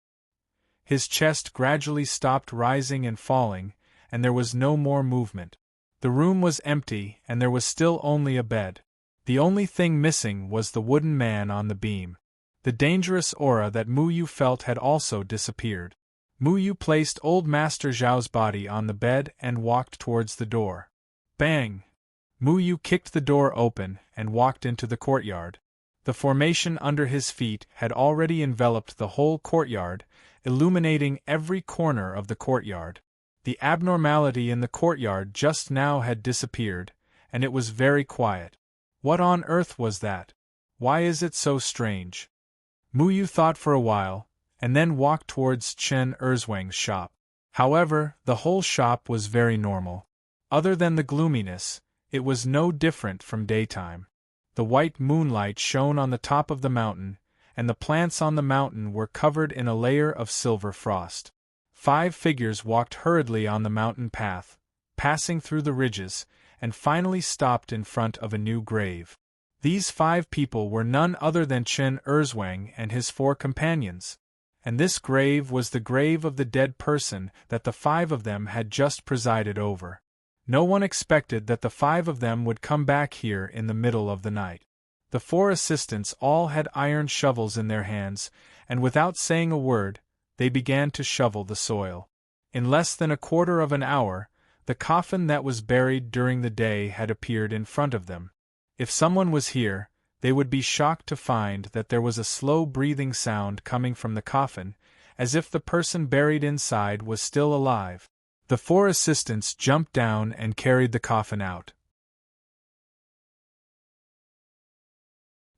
His chest gradually stopped rising and falling, and there was no more movement. The room was empty, and there was still only a bed. The only thing missing was the wooden man on the beam. The dangerous aura that Mu Yu felt had also disappeared. Mu Yu placed old Master Zhao's body on the bed and walked towards the door. Bang! Mu Yu kicked the door open and walked into the courtyard. The formation under his feet had already enveloped the whole courtyard, illuminating every corner of the courtyard. The abnormality in the courtyard just now had disappeared, and it was very quiet. What on earth was that? Why is it so strange? Mu Yu thought for a while, and then walked towards Chen Erzwang's shop. However, the whole shop was very normal. Other than the gloominess, it was no different from daytime. The white moonlight shone on the top of the mountain, and the plants on the mountain were covered in a layer of silver frost. 5 figures walked hurriedly on the mountain path, passing through the ridges, and finally stopped in front of a new grave. These 5 people were none other than Chen Erzwang and his 4 companions. And this grave was the grave of the dead person that the 5 of them had just presided over. No one expected that the 5 of them would come back here in the middle of the night. The 4 assistants all had iron shovels in their hands, and without saying a word, they began to shovel the soil. In less than a quarter of an hour, the coffin that was buried during the day had appeared in front of them. If someone was here, they would be shocked to find that there was a slow breathing sound coming from the coffin, as if the person buried inside was still alive. The 4 assistants jumped down and carried the coffin out.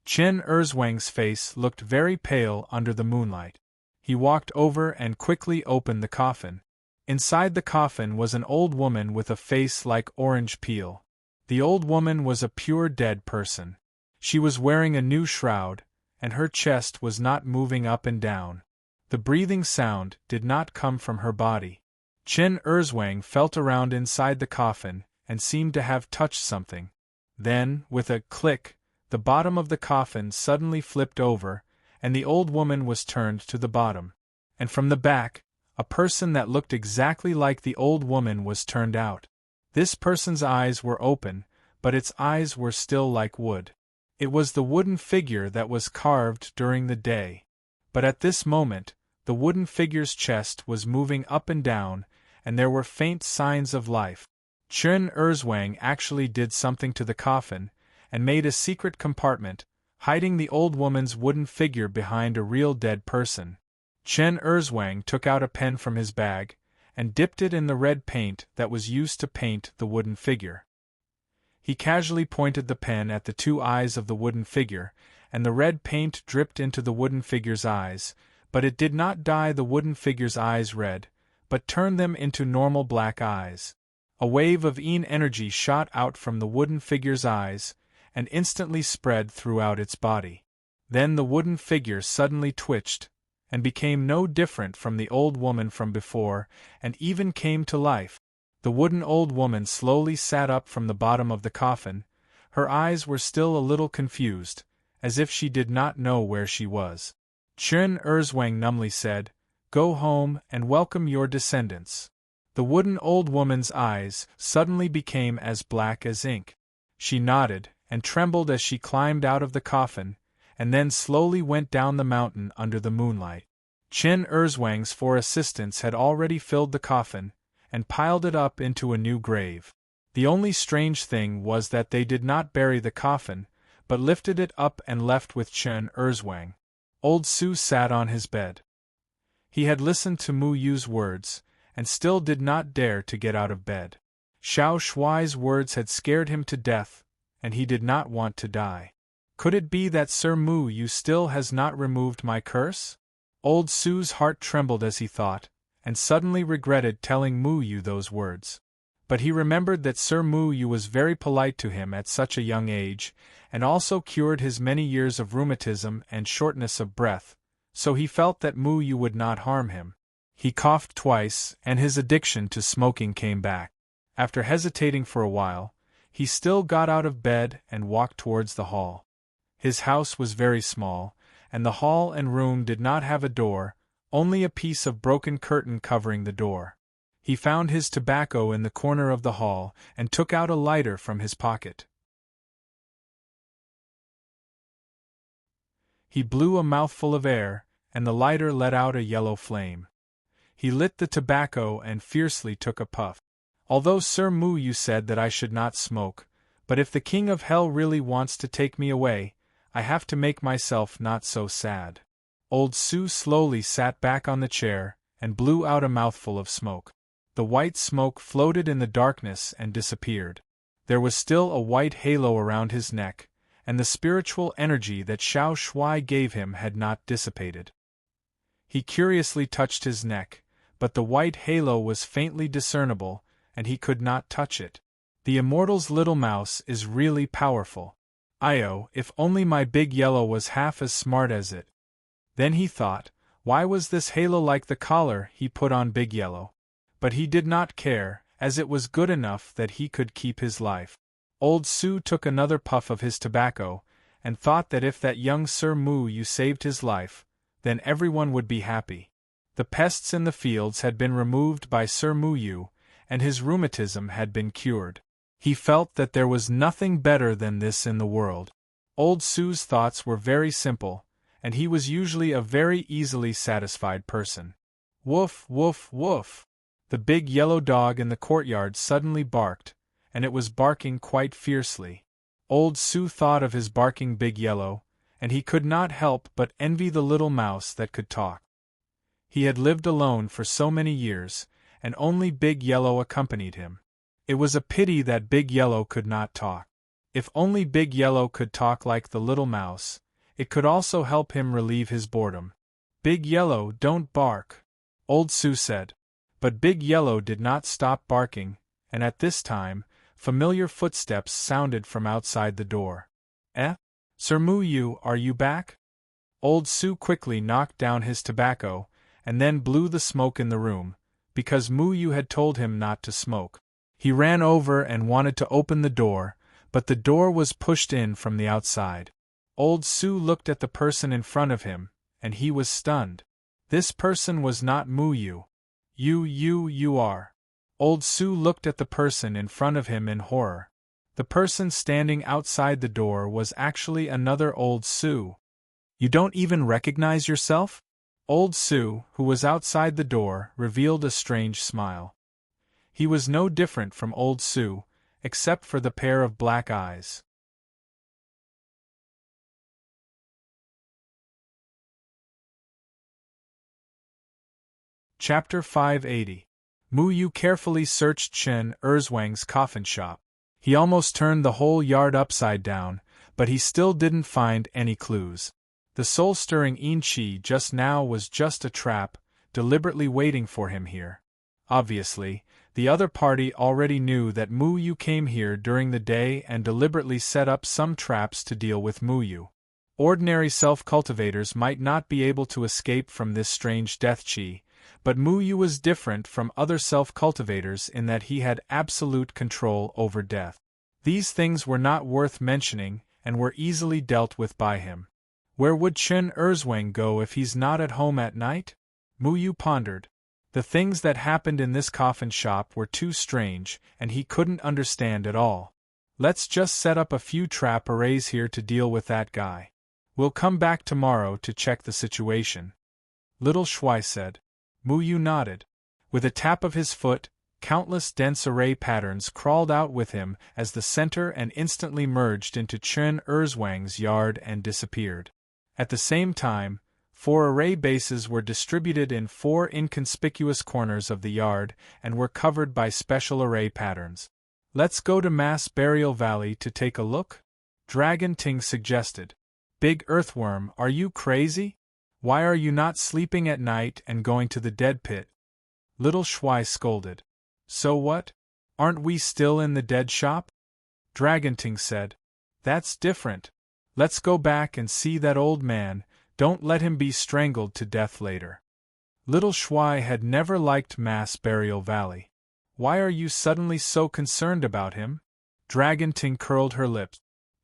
Chen Erzwang's face looked very pale under the moonlight. He walked over and quickly opened the coffin. Inside the coffin was an old woman with a face like orange peel. The old woman was a pure dead person. She was wearing a new shroud, and her chest was not moving up and down. The breathing sound did not come from her body. Chen Erzwang felt around inside the coffin and seemed to have touched something. Then, with a click, the bottom of the coffin suddenly flipped over, and the old woman was turned to the bottom. And from the back, a person that looked exactly like the old woman was turned out. This person's eyes were open, but its eyes were still like wood. It was the wooden figure that was carved during the day. But at this moment, the wooden figure's chest was moving up and down, and there were faint signs of life. Chen Erzwang actually did something to the coffin, and made a secret compartment, hiding the old woman's wooden figure behind a real dead person. Chen Erzwang took out a pen from his bag, and dipped it in the red paint that was used to paint the wooden figure. He casually pointed the pen at the 2 eyes of the wooden figure, and the red paint dripped into the wooden figure's eyes, but it did not dye the wooden figure's eyes red, but turned them into normal black eyes. A wave of Yin energy shot out from the wooden figure's eyes, and instantly spread throughout its body. Then the wooden figure suddenly twitched, and became no different from the old woman from before, and even came to life. The wooden old woman slowly sat up from the bottom of the coffin. Her eyes were still a little confused, as if she did not know where she was. Chen Erzwang numbly said, "Go home and welcome your descendants." The wooden old woman's eyes suddenly became as black as ink. She nodded, and trembled as she climbed out of the coffin, and then slowly went down the mountain under the moonlight. Chen Erzwang's 4 assistants had already filled the coffin, and piled it up into a new grave. The only strange thing was that they did not bury the coffin, but lifted it up and left with Chen Erzwang. Old Su sat on his bed. He had listened to Mu Yu's words, and still did not dare to get out of bed. Xiao Shuai's words had scared him to death, and he did not want to die. Could it be that Sir Mu Yu still has not removed my curse? Old Su's heart trembled as he thought, and suddenly regretted telling Mu Yu those words. But he remembered that Sir Mu Yu was very polite to him at such a young age, and also cured his many years of rheumatism and shortness of breath, so he felt that Mu Yu would not harm him. He coughed twice, and his addiction to smoking came back. After hesitating for a while, he still got out of bed and walked towards the hall. His house was very small, and the hall and room did not have a door, only a piece of broken curtain covering the door. He found his tobacco in the corner of the hall, and took out a lighter from his pocket. He blew a mouthful of air, and the lighter let out a yellow flame. He lit the tobacco and fiercely took a puff. Although Sir Mu Yu said that I should not smoke, but if the King of Hell really wants to take me away, I have to make myself not so sad. Old Su slowly sat back on the chair, and blew out a mouthful of smoke. The white smoke floated in the darkness and disappeared. There was still a white halo around his neck, and the spiritual energy that Xiao Shuai gave him had not dissipated. He curiously touched his neck, but the white halo was faintly discernible, and he could not touch it. The immortal's little mouse is really powerful. If only my Big Yellow was half as smart as it. Then he thought, why was this halo like the collar he put on Big Yellow? But he did not care, as it was good enough that he could keep his life. Old Su took another puff of his tobacco, and thought that if that young Sir Mu Yu saved his life, then everyone would be happy. The pests in the fields had been removed by Sir Mu Yu, and his rheumatism had been cured. He felt that there was nothing better than this in the world. Old Su's thoughts were very simple, and he was usually a very easily satisfied person. Woof, woof, woof! The big yellow dog in the courtyard suddenly barked, and it was barking quite fiercely. Old Su thought of his barking Big Yellow, and he could not help but envy the little mouse that could talk. He had lived alone for so many years, and only Big Yellow accompanied him. It was a pity that Big Yellow could not talk. If only Big Yellow could talk like the little mouse, it could also help him relieve his boredom. Big Yellow, don't bark, Old Su said. But Big Yellow did not stop barking, and at this time, familiar footsteps sounded from outside the door. Sir Mu Yu, are you back? Old Su quickly knocked down his tobacco, and then blew the smoke in the room, because Mu Yu had told him not to smoke. He ran over and wanted to open the door, but the door was pushed in from the outside. Old Su looked at the person in front of him, and he was stunned. This person was not Mu Yu. You are. Old Su looked at the person in front of him in horror. The person standing outside the door was actually another Old Su. You don't even recognize yourself? Old Su, who was outside the door, revealed a strange smile. He was no different from Old Su, except for the pair of black eyes. Chapter 580. Mu Yu carefully searched Chen Erzwang's coffin shop. He almost turned the whole yard upside down, but he still didn't find any clues. The soul-stirring Inchi just now was just a trap, deliberately waiting for him here. Obviously, the other party already knew that Mu Yu came here during the day and deliberately set up some traps to deal with Mu Yu. Ordinary self-cultivators might not be able to escape from this strange death chi, but Mu Yu was different from other self-cultivators in that he had absolute control over death. These things were not worth mentioning and were easily dealt with by him. Where would Chen Erzwang go if he's not at home at night? Mu Yu pondered. The things that happened in this coffin shop were too strange, and he couldn't understand at all. Let's just set up a few trap arrays here to deal with that guy. We'll come back tomorrow to check the situation. Little Shuai said. Mu Yu nodded. With a tap of his foot, countless dense array patterns crawled out with him as the center and instantly merged into Chen Erzwang's yard and disappeared. At the same time, 4 array bases were distributed in 4 inconspicuous corners of the yard and were covered by special array patterns. Let's go to Mass Burial Valley to take a look? Dragon Ting suggested. Big Earthworm, are you crazy? Why are you not sleeping at night and going to the dead pit? Little Shuai scolded. So what? Aren't we still in the dead shop? Dragon Ting said. That's different. Let's go back and see that old man. Don't let him be strangled to death later. Little Shuai had never liked Mass Burial Valley. Why are you suddenly so concerned about him? Dragon Ting curled her lips.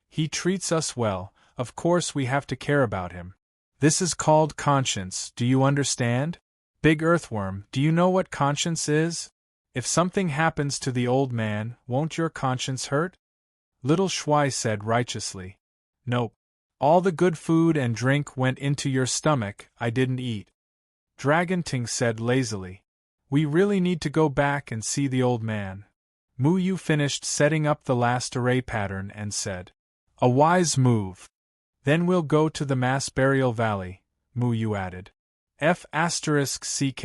He treats us well, of course we have to care about him. This is called conscience, do you understand? Big Earthworm, do you know what conscience is? If something happens to the old man, won't your conscience hurt? Little Shuai said righteously. Nope. All the good food and drink went into your stomach, I didn't eat. Dragon Ting said lazily. We really need to go back and see the old man. Mu Yu finished setting up the last array pattern and said. A wise move. Then we'll go to the Mass Burial Valley, Mu Yu added. F***CK.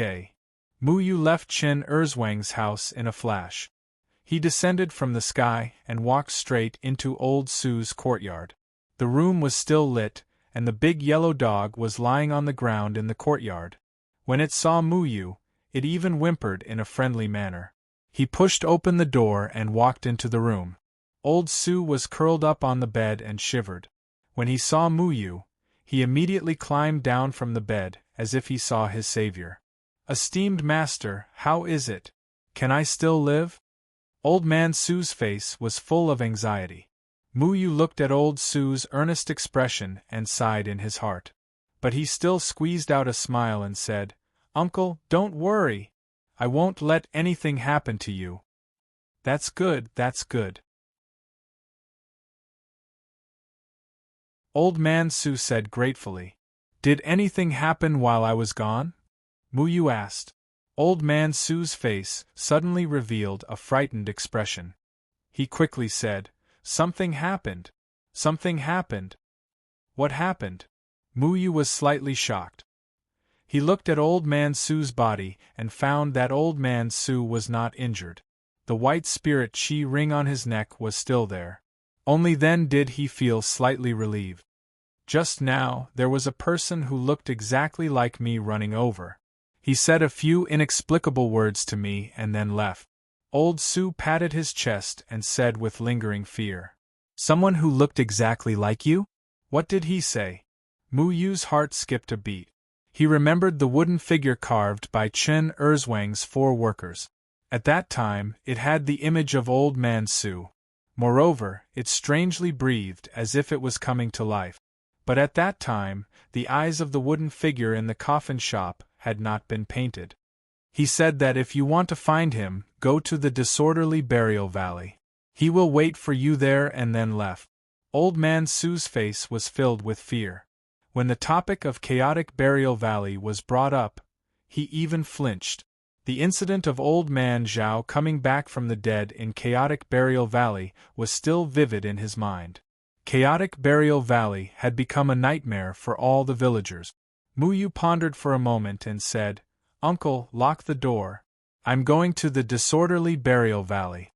Mu Yu left Chen Erzwang's house in a flash. He descended from the sky and walked straight into Old Sue's courtyard. The room was still lit, and the big yellow dog was lying on the ground in the courtyard. When it saw Mu Yu, it even whimpered in a friendly manner. He pushed open the door and walked into the room. Old Sue was curled up on the bed and shivered. When he saw Mu Yu, he immediately climbed down from the bed, as if he saw his savior. Esteemed master, how is it? Can I still live? Old Man Sue's face was full of anxiety. Mu Yu looked at Old Sue's earnest expression and sighed in his heart. But he still squeezed out a smile and said, Uncle, don't worry. I won't let anything happen to you. That's good, that's good. Old Man Sue said gratefully. Did anything happen while I was gone? Mu Yu asked. Old Man Sue's face suddenly revealed a frightened expression. He quickly said, Something happened. Something happened. What happened? Mu Yu was slightly shocked. He looked at Old Man Sue's body and found that Old Man Sue was not injured. The white spirit chi ring on his neck was still there. Only then did he feel slightly relieved. Just now, there was a person who looked exactly like me running over. He said a few inexplicable words to me and then left. Old Sue patted his chest and said with lingering fear, Someone who looked exactly like you? What did he say? Mu Yu's heart skipped a beat. He remembered the wooden figure carved by Chen Erzwang's 4 workers. At that time, it had the image of Old Man Sue. Moreover, it strangely breathed as if it was coming to life. But at that time, the eyes of the wooden figure in the coffin shop had not been painted. He said that if you want to find him, go to the disorderly burial valley. He will wait for you there and then left. Old Man Sue's face was filled with fear. When the topic of chaotic burial valley was brought up, he even flinched. The incident of Old Man Zhao coming back from the dead in chaotic burial valley was still vivid in his mind. Chaotic burial valley had become a nightmare for all the villagers. Mu Yu pondered for a moment and said, Uncle, lock the door. I'm going to the disorderly burial valley.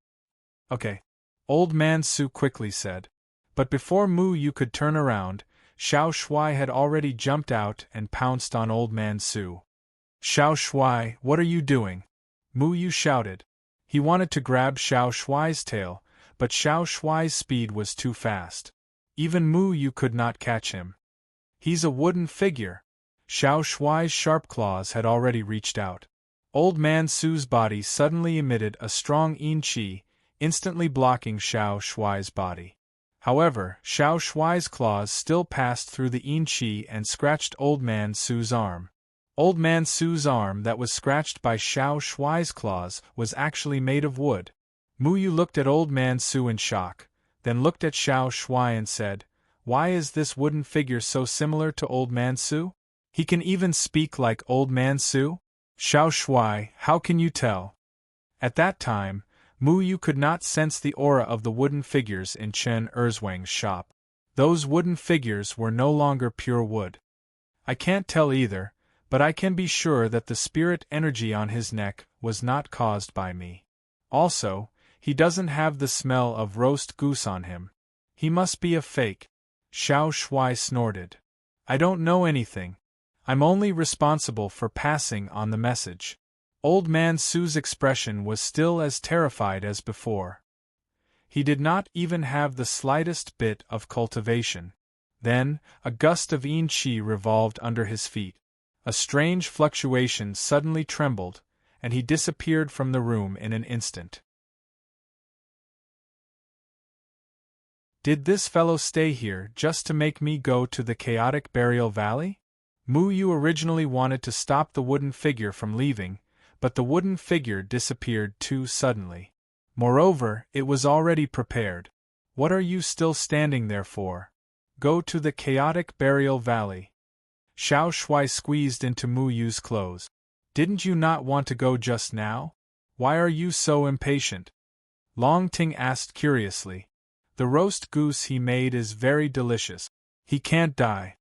Okay. Old Man Su quickly said. But before Mu Yu could turn around, Xiao Shuai had already jumped out and pounced on Old Man Su. Xiao Shuai, what are you doing? Mu Yu shouted. He wanted to grab Xiao Shuai's tail, but Xiao Shuai's speed was too fast. Even Mu Yu could not catch him. He's a wooden figure. Xiao Shuai's sharp claws had already reached out. Old Man Su's body suddenly emitted a strong yin qi, instantly blocking Xiao Shuai's body. However, Xiao Shuai's claws still passed through the yin qi and scratched Old Man Su's arm. Old Man Su's arm that was scratched by Xiao Shuai's claws was actually made of wood. Mu Yu looked at Old Man Su in shock, then looked at Xiao Shuai and said, "Why is this wooden figure so similar to Old Man Su? He can even speak like Old Man Su? Xiao Shuai, how can you tell?" At that time, Mu Yu could not sense the aura of the wooden figures in Chen Erzwang's shop. Those wooden figures were no longer pure wood. "I can't tell either, but I can be sure that the spirit energy on his neck was not caused by me. Also, he doesn't have the smell of roast goose on him. He must be a fake." Xiao Shuai snorted. "I don't know anything. I'm only responsible for passing on the message." Old Man Su's expression was still as terrified as before. He did not even have the slightest bit of cultivation. Then, a gust of yin qi revolved under his feet. A strange fluctuation suddenly trembled, and he disappeared from the room in an instant. Did this fellow stay here just to make me go to the chaotic burial valley? Mu Yu originally wanted to stop the wooden figure from leaving, but the wooden figure disappeared too suddenly. Moreover, it was already prepared. "What are you still standing there for? Go to the chaotic burial valley." Xiao Shuai squeezed into Mu Yu's clothes. "Didn't you not want to go just now? Why are you so impatient?" Long Ting asked curiously. "The roast goose he made is very delicious. He can't die,"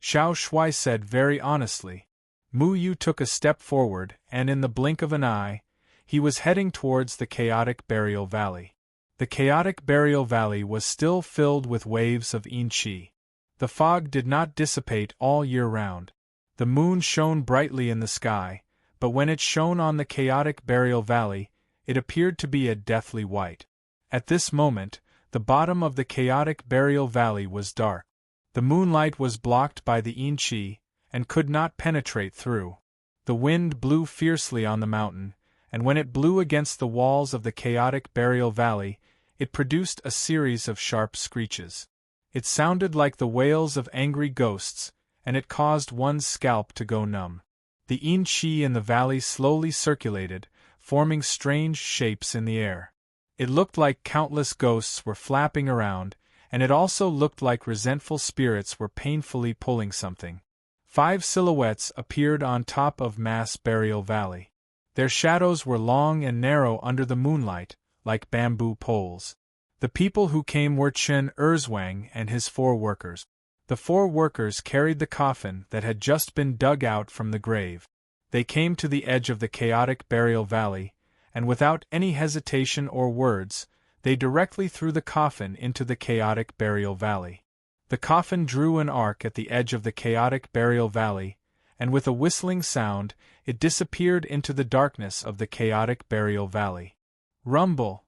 Xiao Shuai said very honestly. Mu Yu took a step forward, and in the blink of an eye, he was heading towards the chaotic burial valley. The chaotic burial valley was still filled with waves of yin qi. The fog did not dissipate all year round. The moon shone brightly in the sky, but when it shone on the chaotic burial valley, it appeared to be a deathly white. At this moment, the bottom of the chaotic burial valley was dark. The moonlight was blocked by the yin qi, and could not penetrate through. The wind blew fiercely on the mountain, and when it blew against the walls of the chaotic burial valley, it produced a series of sharp screeches. It sounded like the wails of angry ghosts, and it caused one's scalp to go numb. The yin qi in the valley slowly circulated, forming strange shapes in the air. It looked like countless ghosts were flapping around, and it also looked like resentful spirits were painfully pulling something. 5 silhouettes appeared on top of Mass Burial Valley. Their shadows were long and narrow under the moonlight, like bamboo poles. The people who came were Chen Erzwang and his 4 workers. The 4 workers carried the coffin that had just been dug out from the grave. They came to the edge of the chaotic burial valley, and without any hesitation or words, they directly threw the coffin into the chaotic burial valley. The coffin drew an arc at the edge of the chaotic burial valley, and with a whistling sound, it disappeared into the darkness of the chaotic burial valley. Rumble!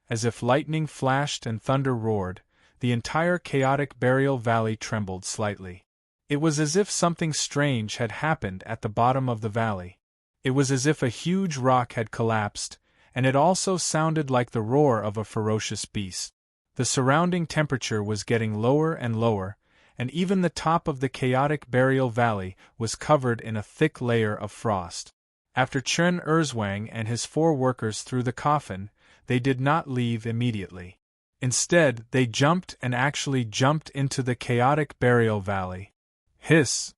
As if lightning flashed and thunder roared, the entire chaotic burial valley trembled slightly. It was as if something strange had happened at the bottom of the valley. It was as if a huge rock had collapsed, and it also sounded like the roar of a ferocious beast. The surrounding temperature was getting lower and lower, and even the top of the chaotic burial valley was covered in a thick layer of frost. After Chen Erzwang and his 4 workers threw the coffin, they did not leave immediately. Instead, they jumped and actually jumped into the chaotic burial valley. Hiss!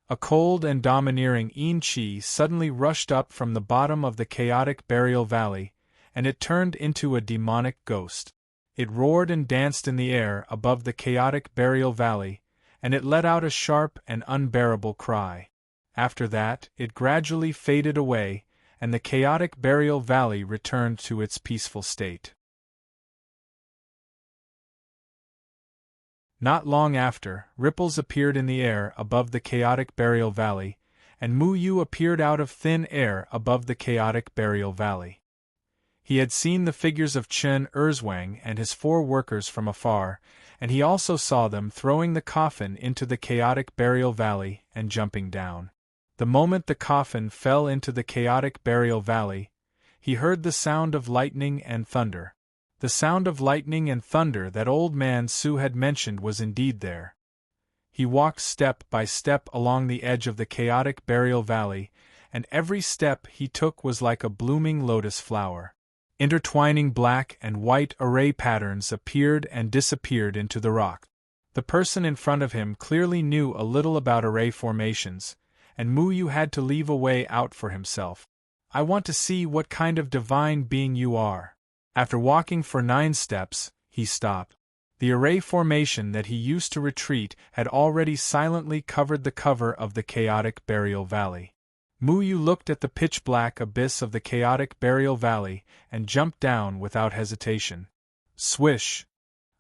A cold and domineering yin qi suddenly rushed up from the bottom of the chaotic burial valley, and it turned into a demonic ghost. It roared and danced in the air above the chaotic burial valley, and it let out a sharp and unbearable cry. After that, it gradually faded away, and the chaotic burial valley returned to its peaceful state. Not long after, ripples appeared in the air above the chaotic burial valley, and Mu Yu appeared out of thin air above the chaotic burial valley. He had seen the figures of Chen Erzwang and his 4 workers from afar, and he also saw them throwing the coffin into the chaotic burial valley and jumping down. The moment the coffin fell into the chaotic burial valley, he heard the sound of lightning and thunder. The sound of lightning and thunder that old man Su had mentioned was indeed there. He walked step by step along the edge of the chaotic burial valley, and every step he took was like a blooming lotus flower. Intertwining black and white array patterns appeared and disappeared into the rock. The person in front of him clearly knew a little about array formations, and Mu Yu had to leave a way out for himself. I want to see what kind of divine being you are. After walking for 9 steps, he stopped. The array formation that he used to retreat had already silently covered the cover of the chaotic burial valley. Mu Yu looked at the pitch-black abyss of the chaotic burial valley and jumped down without hesitation. Swish!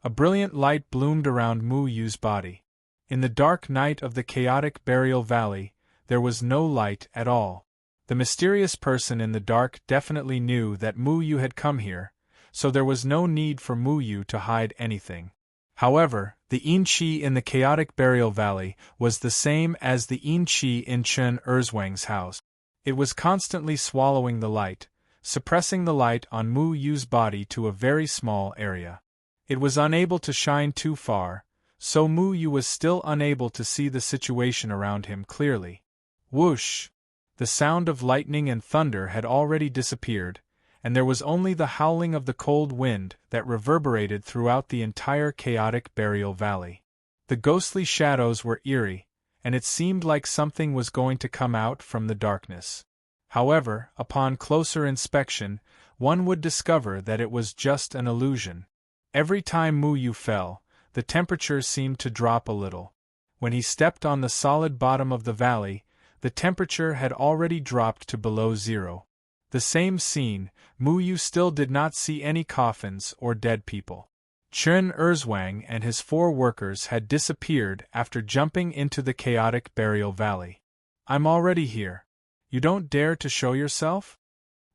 A brilliant light bloomed around Mu Yu's body. In the dark night of the chaotic burial valley, there was no light at all. The mysterious person in the dark definitely knew that Mu Yu had come here, so there was no need for Mu Yu to hide anything. However, the Yin-Chi in the chaotic burial valley was the same as the Yin-Chi in Chen Erzwang's house. It was constantly swallowing the light, suppressing the light on Mu Yu's body to a very small area. It was unable to shine too far, so Mu Yu was still unable to see the situation around him clearly. Whoosh! The sound of lightning and thunder had already disappeared, and there was only the howling of the cold wind that reverberated throughout the entire chaotic burial valley. The ghostly shadows were eerie, and it seemed like something was going to come out from the darkness. However, upon closer inspection, one would discover that it was just an illusion. Every time Mu Yu fell, the temperature seemed to drop a little. When he stepped on the solid bottom of the valley, the temperature had already dropped to below 0. The same scene, Mu Yu still did not see any coffins or dead people. Chen Erzwang and his 4 workers had disappeared after jumping into the chaotic burial valley. I'm already here. You don't dare to show yourself?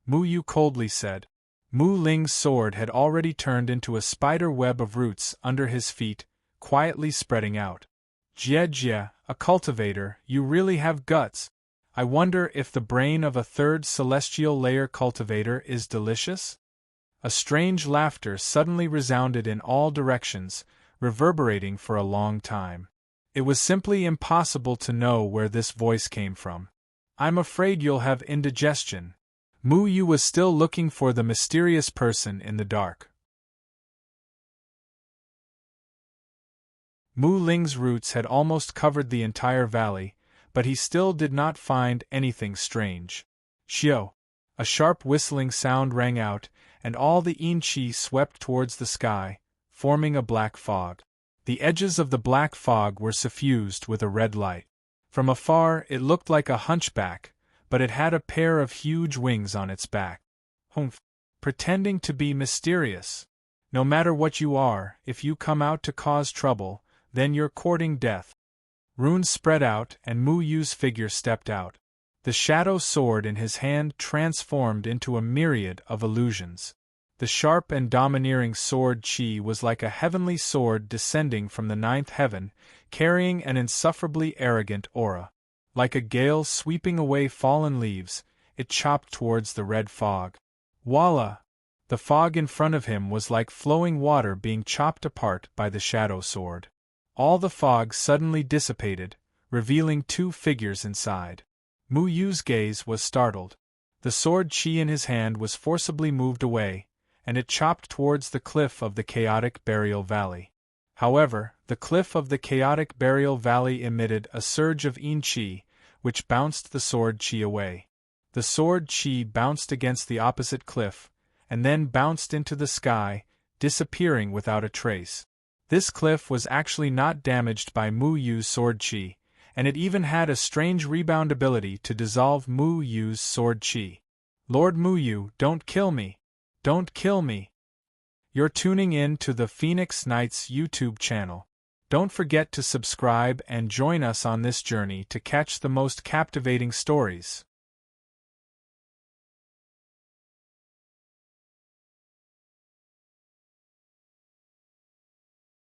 Mu Yu coldly said. Mu Ling's sword had already turned into a spider web of roots under his feet, quietly spreading out. Jie, a cultivator, you really have guts. I wonder if the brain of a 3rd celestial layer cultivator is delicious? A strange laughter suddenly resounded in all directions, reverberating for a long time. It was simply impossible to know where this voice came from. I'm afraid you'll have indigestion. Mu Yu was still looking for the mysterious person in the dark. Mu Ling's roots had almost covered the entire valley, but he still did not find anything strange. Xiao! A sharp whistling sound rang out, and all the Yin-Chi swept towards the sky, forming a black fog. The edges of the black fog were suffused with a red light. From afar it looked like a hunchback, but it had a pair of huge wings on its back. Humph! Pretending to be mysterious. No matter what you are, if you come out to cause trouble, then you're courting death. Runes spread out and Mu Yu's figure stepped out. The shadow sword in his hand transformed into a myriad of illusions. The sharp and domineering sword Qi was like a heavenly sword descending from the 9th heaven, carrying an insufferably arrogant aura. Like a gale sweeping away fallen leaves, it chopped towards the red fog. Voila! The fog in front of him was like flowing water being chopped apart by the shadow sword. All the fog suddenly dissipated, revealing 2 figures inside. Mu Yu's gaze was startled. The sword Qi in his hand was forcibly moved away, and it chopped towards the cliff of the chaotic burial valley. However, the cliff of the chaotic burial valley emitted a surge of Yin-Chi, which bounced the sword Qi away. The sword Qi bounced against the opposite cliff, and then bounced into the sky, disappearing without a trace. This cliff was actually not damaged by Mu Yu's sword Qi, and it even had a strange rebound ability to dissolve Mu Yu's sword Qi. Lord Mu Yu, don't kill me! Don't kill me! You're tuning in to the Phoenix Knights YouTube channel. Don't forget to subscribe and join us on this journey to catch the most captivating stories.